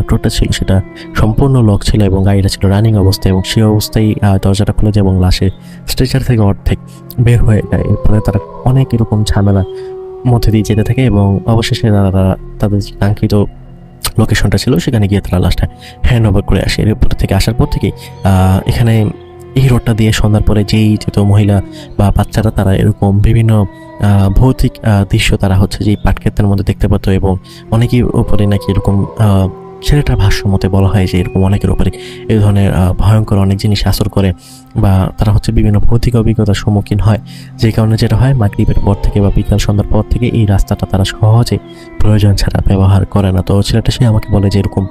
ডোরটা ছিল সেটা সম্পূর্ণ লক ছিল এবং গাড়িটা ছিল রানিং অবস্থায়, এবং সেই অবস্থায় দরজাটা খুলে যায় এবং লাশের স্ট্রেচার থেকে অর্ধেক বের হয়ে যায়। এরপরে তারা অনেক এরকম ঝামেলার মধ্যে দিয়ে যেতে থাকে এবং অবশেষে তারা তাদের যে কাঙ্ক্ষিত লোকেশনটা ছিল সেখানে গিয়ে তারা লাশটা হ্যান্ড ওভার করে আসে। এরপর থেকে আসার পর থেকেই এখানে এই রোডটা দিয়ে সন্ধ্যার পরে যেই যেত মহিলা বা বাচ্চারা, তারা এরকম বিভিন্ন ভৌতিক দৃশ্য তারা হচ্ছে যে পাটক্ষেতের মধ্যে দেখতে পেত। এবং অনেকের উপরে নাকি এরকম ছেলেটার ভাষ্য মতে বলা হয় যে এরকম অনেকের উপরে এই ধরনের ভয়ঙ্কর অনেক জিনিস আসর করে, বা তারা হচ্ছে বিভিন্ন ভৌতিক অভিজ্ঞতার সম্মুখীন হয়। যে কারণে যেটা হয়, মাগরিবের পর থেকে বা বিকাল সন্ধ্যার পর থেকে এই রাস্তাটা তারা সহজে প্রয়োজন ছাড়া ব্যবহার করে না। তো ছেলেটা সে আমাকে বলে যে এরকম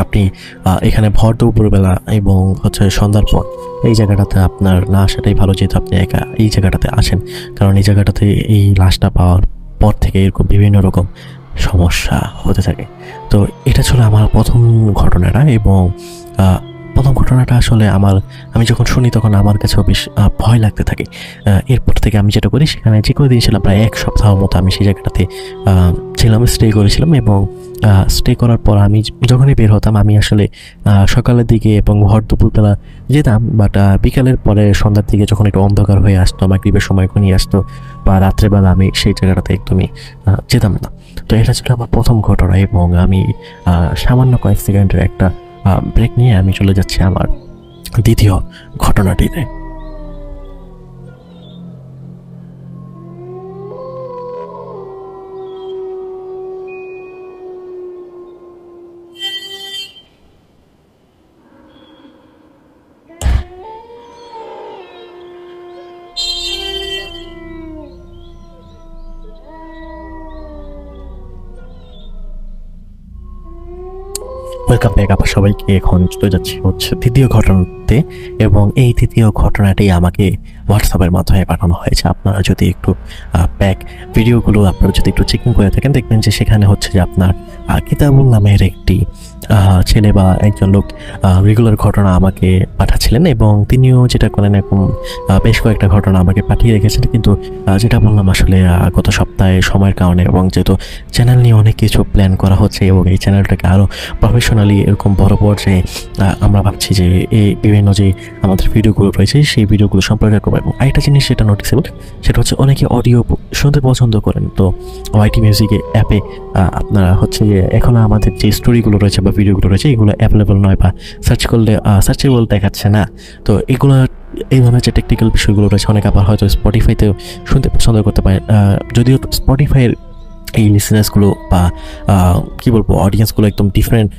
আপনি এখানে ভর দুপুরবেলা এবং হচ্ছে সন্ধ্যার পর এই জায়গাটাতে আপনার না আসাটাই ভালো, যেহেতু আপনি একা এই জায়গাটাতে আসেন, কারণ এই জায়গাটাতে এই লাশটা পাওয়ার পর থেকে এরকম বিভিন্ন রকম সমস্যা হতে থাকে। তো এটা ছিল আমার প্রথম ঘটনাটা, এবং প্রথম ঘটনাটা আসলে আমি যখন শুনি তখন আমার কাছেও বেশ ভয় লাগতে থাকে। এরপর থেকে আমি যেটা করি, সেখানে যে করে দিয়েছিলাম প্রায় 1 সপ্তাহ মতো আমি সেই জায়গাটাতে ছিলাম, স্টে করেছিলাম। এবং স্টে করার পর আমি যখনই বের হতাম, আমি আসলে সকালের দিকে এবং ভর দুপুরবেলা যেতাম, বাট বিকালের পরে সন্ধ্যার দিকে যখন একটু অন্ধকার হয়ে আসতো, মাগরিবের সময় ঘনিয়ে আসতো, বা রাত্রেবেলা আমি সেই জায়গাটাতে একদমই যেতাম না। তো এটা ছিল আমার প্রথম ঘটনা, এবং আমি সামান্য কয়েক সেকেন্ডের একটা ব্রেক নিয়ে আমি চলে যাচ্ছি আমার দ্বিতীয় ঘটনাটিতে। ওয়েলকাম ব্যাক আবার সবাইকে। এখন চলে যাচ্ছি হচ্ছে তৃতীয় ঘটনাতে, এবং এই তৃতীয় ঘটনাটি আমাকে হোয়াটসঅ্যাপের মাধ্যমে পাঠানো হয়েছে। আপনারা যদি একটু ব্যাক ভিডিওগুলো আপনারা যদি একটু চেকিং করে থাকেন, দেখবেন যে সেখানে হচ্ছে যে আপনার কিতাবুল নামের একটি ছেলে বা একজন লোক রেগুলার ঘটনা আমাকে পাঠাচ্ছিলেন, এবং তিনিও যেটা করেন এরকম বেশ কয়েকটা ঘটনা আমাকে পাঠিয়ে রেখেছেন। কিন্তু যেটা বললাম আসলে গত সপ্তাহে সময়ের কারণে, এবং যেহেতু চ্যানেল নিয়ে অনেক কিছু প্ল্যান করা হচ্ছে, এবং এই চ্যানেলটাকে আরও প্রফেশনালি এরকম বড় পর্যায়ে আমরা ভাবছি যে এই বিভিন্ন যে আমাদের ভিডিওগুলো রয়েছে সেই ভিডিওগুলো সম্প্রচার করবো। এবং আরেকটা জিনিস সেটা নোটিসেবল, সেটা হচ্ছে অনেকে অডিও শুনতে পছন্দ করেন। তো ওয়াইটি মিউজিক অ্যাপে আপনারা হচ্ছে যে এখন আমাদের যে স্টোরিগুলো রয়েছে বা ভিডিওগুলো রয়েছে এগুলো অ্যাভেলেবল নয়, বা সার্চ করলে সার্চেবল দেখাচ্ছে না। তো এগুলো এই ধরনের যে টেকনিক্যাল বিষয়গুলো রয়েছে অনেকে আবার হয়তো স্পটিফাইতেও শুনতে পছন্দ করতে পারে। যদিও স্পটিফাইয়ের এই লিসেনার্সগুলো বা কী বলবো অডিয়েন্সগুলো একদম ডিফারেন্ট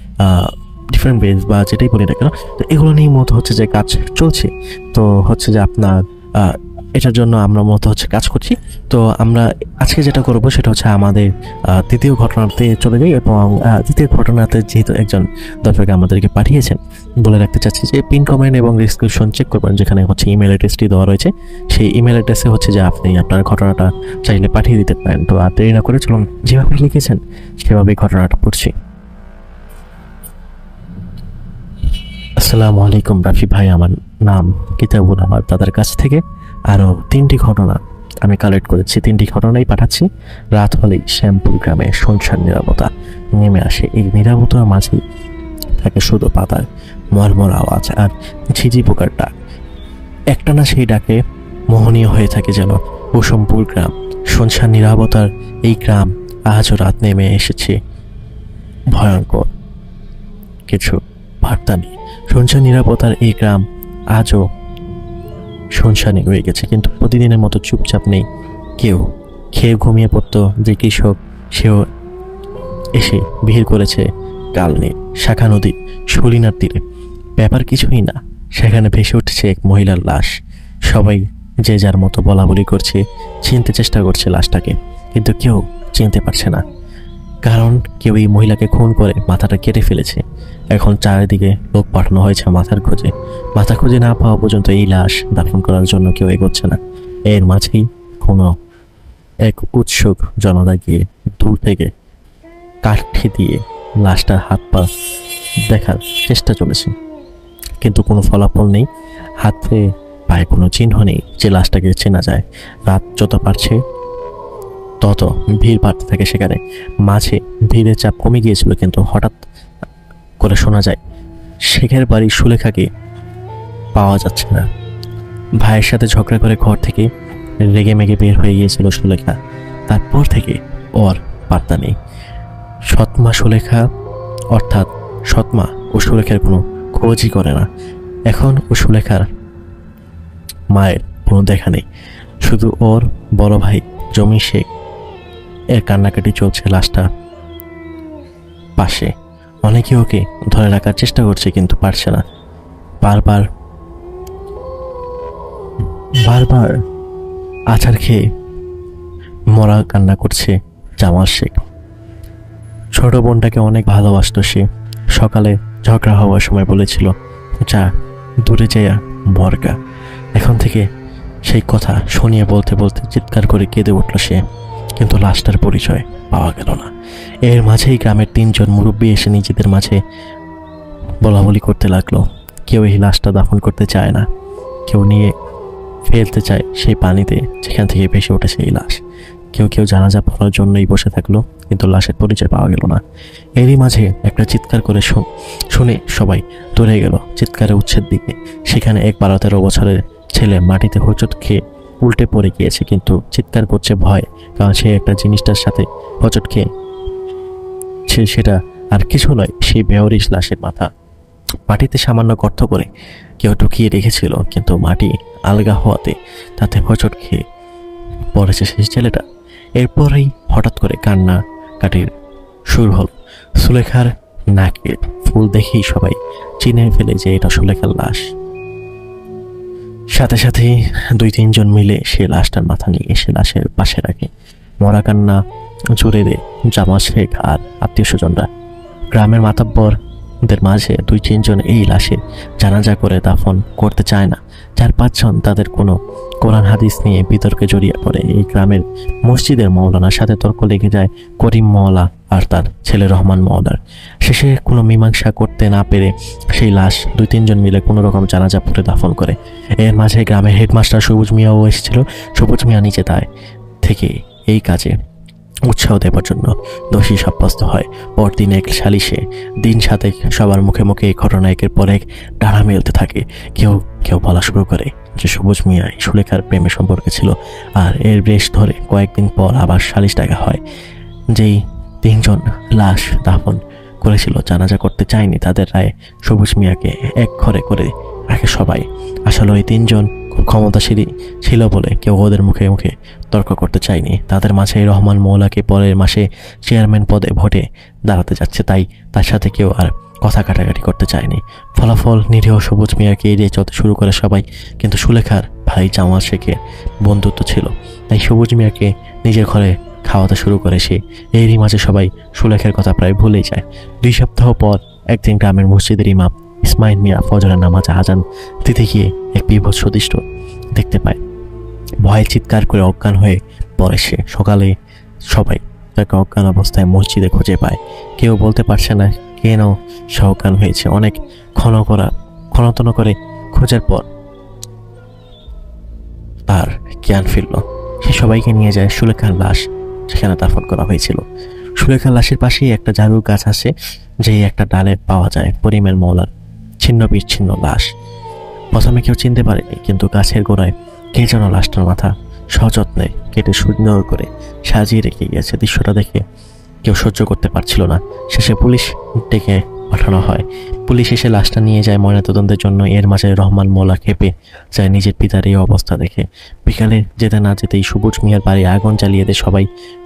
বেস বা যেটাই বলি না কেন, তো এগুলো নিয়ে মতো হচ্ছে যে কাজ চলছে। তো হচ্ছে যে আপনার এটার জন্য আমরা মতো হচ্ছে কাজ করছি। তো আমরা আজকে যেটা করব সেটা হচ্ছে আমাদের তৃতীয় ঘটনাতে চলে যাই। এবং তৃতীয় ঘটনাতে যেহেতু একজন দর্শক আমাদেরকে পাঠিয়েছেন, বলে রাখতে চাচ্ছি যে পিন কমেন্ট এবং ডিসক্রিপশন চেক করবেন, যেখানে হচ্ছে ইমেল অ্যাড্রেসটি দেওয়া রয়েছে। সেই ইমেল অ্যাড্রেসে হচ্ছে যে আপনি আপনার ঘটনাটা চাইলে পাঠিয়ে দিতে পারেন। তো আর দেরি না করে চলুন যেভাবে লিখেছেন সেভাবেই ঘটনাটা পড়ছি। আসসালামু আলাইকুম রাফি ভাই, আমার নাম কিতাবুল। আমার দাদার কাছ থেকে আরও 3টি ঘটনা আমি কালেক্ট করেছি, 3টি ঘটনাই পাঠাচ্ছি। রাত হলেই শ্যামপুর গ্রামে শুনশান নীরবতা নেমে আসে। এই নীরবতার মাঝেই থাকে শুধু পাতার মরমর আওয়াজ আর ঝিঝি পোকার ডাক। একটানা সেই ডাকে মোহনীয় হয়ে থাকে যেন কুসুমপুর গ্রাম। শুনশান নীরবতার এই গ্রাম আজও রাত নেমে এসেছে ভয়ঙ্কর কিছু বার্তা নিয়ে। শুনশান নীরবতার এই গ্রাম আজও শুনশানি হয়ে গেছে, কিন্তু প্রতিদিনের মতো চুপচাপ নেই কেউ। খেয়ে ঘুমিয়ে পড়তো যে কৃষক, সেও এসে ভিড় করেছে কালনে শাখা নদী সলিনার তীরে। ব্যাপার কিছুই না, সেখানে ভেসে উঠছে এক মহিলার লাশ। সবাই যে যার মতো বলা বলি করছে, চিনতে চেষ্টা করছে লাশটাকে, কিন্তু কেউ চিনতে পারছে না, কারণ কেউ এই মহিলাকে খুন করে মাথাটা কেটে ফেলেছে। এখন চারিদিকে লোক পাঠানো হয়েছে মাথার খোঁজে। মাথা খুঁজে না পাওয়া পর্যন্ত এই লাশ দাফন করার জন্য কেউ এগোচ্ছে না। এর মাঝেই কোনো এক উৎসুক জনতা গিয়ে দূর থেকে কাঠি দিয়ে লাশটার হাত পা দেখার চেষ্টা চলেছে, কিন্তু কোনো ফলাফল নেই। হাতে পায়ে কোনো চিহ্ন নেই যে লাশটাকে চেনা যায়। রাত যত পারছে তত ভিড় বাড়তে থাকে সেখানে। মাঝে ভিড়ের চাপ কমে গিয়েছিল, কিন্তু হঠাৎ করে শোনা যায় শেখের বাড়ি সুলেখাকে পাওয়া যাচ্ছে না। ভাইয়ের সাথে ঝগড়া করে ঘর থেকে রেগে মেগে বের হয়ে গিয়েছিল সুলেখা। তারপর থেকে ওর বার্তা নেই। সৎমা সুলেখা, অর্থাৎ সৎমা ও সুলেখার কোনো খোঁজই করে না। এখন ও সুলেখার মায়ের কোনো দেখা নেই, শুধু ওর বড় ভাই জমি শেখ এর কান্নাকাটি চলছে লাশটা পাশে। অনেকে ওকে ধরে রাখার চেষ্টা করছে, কিন্তু পারছে না। বারবার আছাড় খেয়ে মরা কান্না করছে জামাল শেখ। ছোট বোনটাকে অনেক ভালোবাসতো সে। সকালে ঝগড়া হওয়ার সময় বলেছিল, যা দূরে যাইয়া মরগা। এখন থেকে সেই কথা শুনিয়ে বলতে বলতে চিৎকার করে কেঁদে উঠল সে। কিন্তু লাশটার পরিচয় পাওয়া গেল না। এর মাঝেই গ্রামের 3জন মুরব্বী এসে নিজেদের মাঝে বলা বলি করতে লাগলো। কেউ এই লাশটা দাফন করতে চায় না, কেউ নিয়ে ফেলতে চায় সেই পানিতে যেখান থেকে ভেসে ওঠেছে এই লাশ। কেউ কেউ জানাজা পড়ার জন্যই বসে থাকলো, কিন্তু লাশের পরিচয় পাওয়া গেল না। এরই মাঝে একটা চিৎকার করে শুনে সবাই দৌড়ে গেল চিৎকারের উৎসের দিকে। সেখানে এক 12-13 বছরের ছেলে মাটিতে হোঁচট খেয়ে উল্টে পড়ে গিয়েছে, কিন্তু চিৎকার করছে ভয়, কারণ সে একটা জিনিসটার সাথে হোঁচট খেয়ে সেটা আর কিছু নয়, সেই বেহরিশ লাশের মাথা। মাটিতে সামান্য গর্ত করে কেউ ঢুকিয়ে রেখেছিল, কিন্তু মাটি আলগা হওয়াতে তাতে হোঁচট খেয়ে পড়েছে সেই ছেলেটা। এরপরেই হঠাৎ করে কান্না কাটির শুরু হল। সুলেখার নাকের ফুল দেখেই সবাই চিনে ফেলে যে এটা সুলেখার লাশ। সাথে সাথেই 2-3 জন মিলে সে লাশটার মাথা নিয়ে এসে লাশের পাশে রাখে। মরা কান্না জুড়ে দেয় জামা শেখ আর আত্মীয় স্বজনরা। গ্রামের মাতাব্বরদের মাঝে 2-3 জন এই লাশের জানাজা করে দাফন করতে চায় না। 4-5 জন তাদের কোনো কোরআন হাদিস নিয়ে বিতর্কে জড়িয়ে পড়ে। এই গ্রামের মসজিদের মৌলানার সাথে তর্ক লেগে যায় করিম মওলা আর তার ছেলে রহমান মওলার। শেষে কোনো মীমাংসা করতে না পেরে সেই লাশ 2-3 জন মিলে কোনো রকম জানাজা পড়ে দাফন করে। এর মাঝে গ্রামের হেডমাস্টার সবুজ মিয়াও এসেছিল। সবুজ মিয়া নিচে দায় থেকে এই কাজে উৎসাহ দেওয়ার জন্য দোষী সাব্যস্ত হয়। পরদিন এক সালিশে দিন সাথে সবার মুখে মুখে এই ঘটনা একের পর এক ডানা মেলতে থাকে। কেউ কেউ বলা শুরু করে যে সবুজ মিয়া সুলেখার প্রেমে সম্পর্কে ছিল। আর এর রেশ ধরে কয়েকদিন পর আবার সালিশ ডাকা হয়। যেই 3 জন লাশ দাফন করেছিল জানাজা করতে চায়নি, তাদের রায়ে সবুজ মিয়াকে এক ঘরে করে রাখে সবাই। আসলে ওই 3 জন খুব ক্ষমতাশালী ছিল বলে কেউ ওদের মুখে মুখে তর্ক করতে চায়নি। তাদের মাঝে রহমান মওলাকে পরের মাসে চেয়ারম্যান পদে ভোটে দাঁড়াতে যাচ্ছে, তাই তার সাথে কেউ আর কথা কাটাকাটি করতে চায়নি। ফলাফল নিরীহ সবুজ মিয়াকে এড়িয়ে চলতে শুরু করে সবাই। কিন্তু সুলেখার ভাই জামাল শেখের বন্ধুত্ব ছিল, তাই সবুজ মিয়াকে নিজের ঘরে খাওয়াতে শুরু করে সে। এরই মাঝে সবাই সুলেখার কথা প্রায় ভুলেই যায়। 2 সপ্তাহ পর একদিন গ্রামের মসজিদের ইমাম ইসমাইল মিয়া ফজরের নামাজে আজান দিতে গিয়ে এক বিভৎস দৃশ্য দেখতে পায়। ভয়ে চিৎকার করে অজ্ঞান হয়ে পড়ে সে। সকালে সবাই তাকে অজ্ঞান অবস্থায় মসজিদে খুঁজে পায়। কেউ বলতে পারছে না কেন সে অজ্ঞান হয়েছে। অনেক ক্ষণতন করে খোঁজার পর তার জ্ঞান ফিরল। সে সবাইকে নিয়ে যায় সুলেখার লাশ সেখানে দাফন করা হয়েছিল। সুলেখার লাশের পাশেই একটা ঝাড়ুর গাছ আছে, যে একটা ডালে পাওয়া যায় করিমের মওলার ছিন্ন বিচ্ছিন্ন লাশ। প্রথমে কেউ চিনতে পারেনি, কিন্তু গাছের গোড়ায় কে যেন লাশটার মাথা সযত্নে কেটে সুন্দর করে সাজিয়ে রেখে গিয়েছে। দৃশ্যটা দেখে কেউ সহ্য করতে পারছিল না। শেষে পুলিশ ডেকে পাঠানো হয়। পুলিশ এসে লাশটা নিয়ে যায় ময়নাতদন্তের জন্য। এর মাঝে রহমান মওলা খেপে যায় নিজের পিতার এই অবস্থা দেখে। বিকালে যেতে না যেতেই সবুজ মিয়ার বাড়ি আগুন জ্বালিয়ে দেয়।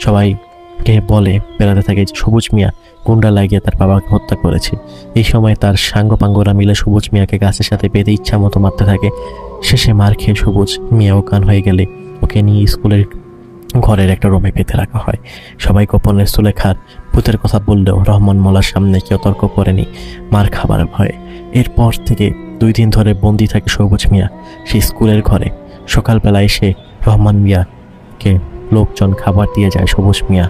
সবাইকে বলে বেড়াতে থাকে যে সবুজ মিয়া গুন্ডা লাগিয়ে তার বাবাকে হত্যা করেছে। এই সময় তার সাঙ্গপাঙ্গরা মিলে সবুজ মিয়াকে গাছের সাথে বেঁধে ইচ্ছা মতো মারতে থাকে। শেষে মার খেয়ে সবুজ মিয়া অজ্ঞান হয়ে গেলে ওকে নিয়ে স্কুলের ঘরের একটা রুমে পেতে রাখা হয়। সবাই গোপনে সুলেখার ভূতের কথা বললেও রহমান মওলার সামনে কেউ তর্ক করেনি, মার খাবার ভয়ে। এরপর থেকে 2 দিন ধরে বন্দি থাকে সবুজ মিয়া সেই স্কুলের ঘরে। সকালবেলা এসে রহমান মিয়াকে লোকজন খাবার দিয়ে যায়। সবুজ মিয়া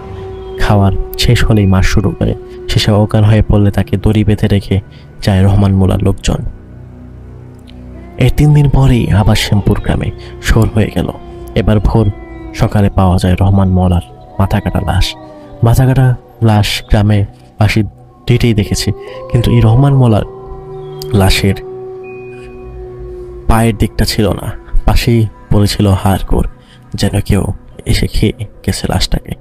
খাওয়ার শেষ হলেই মার শুরু করে। শেষে অজ্ঞান হয়ে পড়লে তাকে দড়ি বেঁধে রেখে যায় রহমান মওলার লোকজন। এর 3 দিন পরেই আবার শ্যামপুর গ্রামে শোর হয়ে গেল। এবার ভোর সকালে পাওয়া যায় রহমান মওলার মাথা কাটা লাশ। গ্রামে বাসী 2টেই দেখেছে, কিন্তু এই রহমান মওলার লাশের পায়ের দিকটা ছিল না, পাশেই পড়েছিল হাড়গোড়, যেন কেউ এসে খেয়ে গেছে লাশটাকে।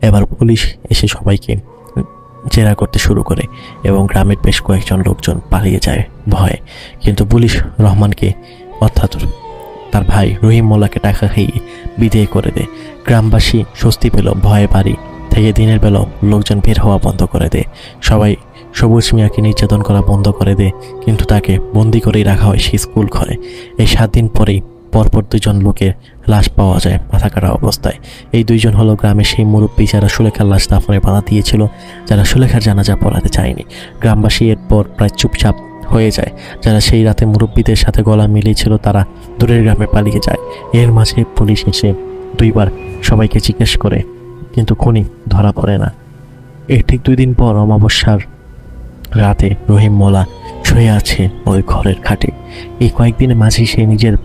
এবার পুলিশ এসে সবাইকে জেরা করতে শুরু করে এবং গ্রামের বেশ কয়েকজন লোকজন পালিয়ে যায় ভয়ে। কিন্তু পুলিশ রহমানকে অর্থাৎ তার ভাই রহিম মোল্লাকে টাকা খাইয়ে বিদায় করে দেয়। গ্রামবাসী স্বস্তি পেল। ভয়ে বাড়ি থেকে দিনের বেলাও লোকজন বের হওয়া বন্ধ করে দেয়। সবাই সবুজ মিয়াকে নির্যাতন করা বন্ধ করে দেয়, কিন্তু তাকে বন্দি করেই রাখা হয় সেই স্কুল ঘরে। এই 7 দিন পরেই পরপর 2 জন লোকের লাশ পাওয়া যায় মাথা কাটা অবস্থায়। এই 2 জন হলো গ্রামের সেই মুরব্বী যারা সুলেখার লাশ দাফনে বাধা দিয়েছিল, যারা সুলেখার জানাজা পড়াতে চায়নি। গ্রামবাসী এরপর প্রায় চুপচাপ হয়ে যায়। যারা সেই রাতে মুরব্বীদের সাথে গলা মিলিয়েছিল তারা দূরের গ্রামে পালিয়ে যায়। এর মাঝে পুলিশ এসে 2বার সবাইকে জিজ্ঞেস করে কিন্তু খুনি ধরা পড়ে না। এর ঠিক 2 দিন পর অমাবস্যার রাতে রহিম মোল্লা শুয়ে আছে ওই ঘরের খাটে। এই কয়েকদিনের মাঝেই সে নিজের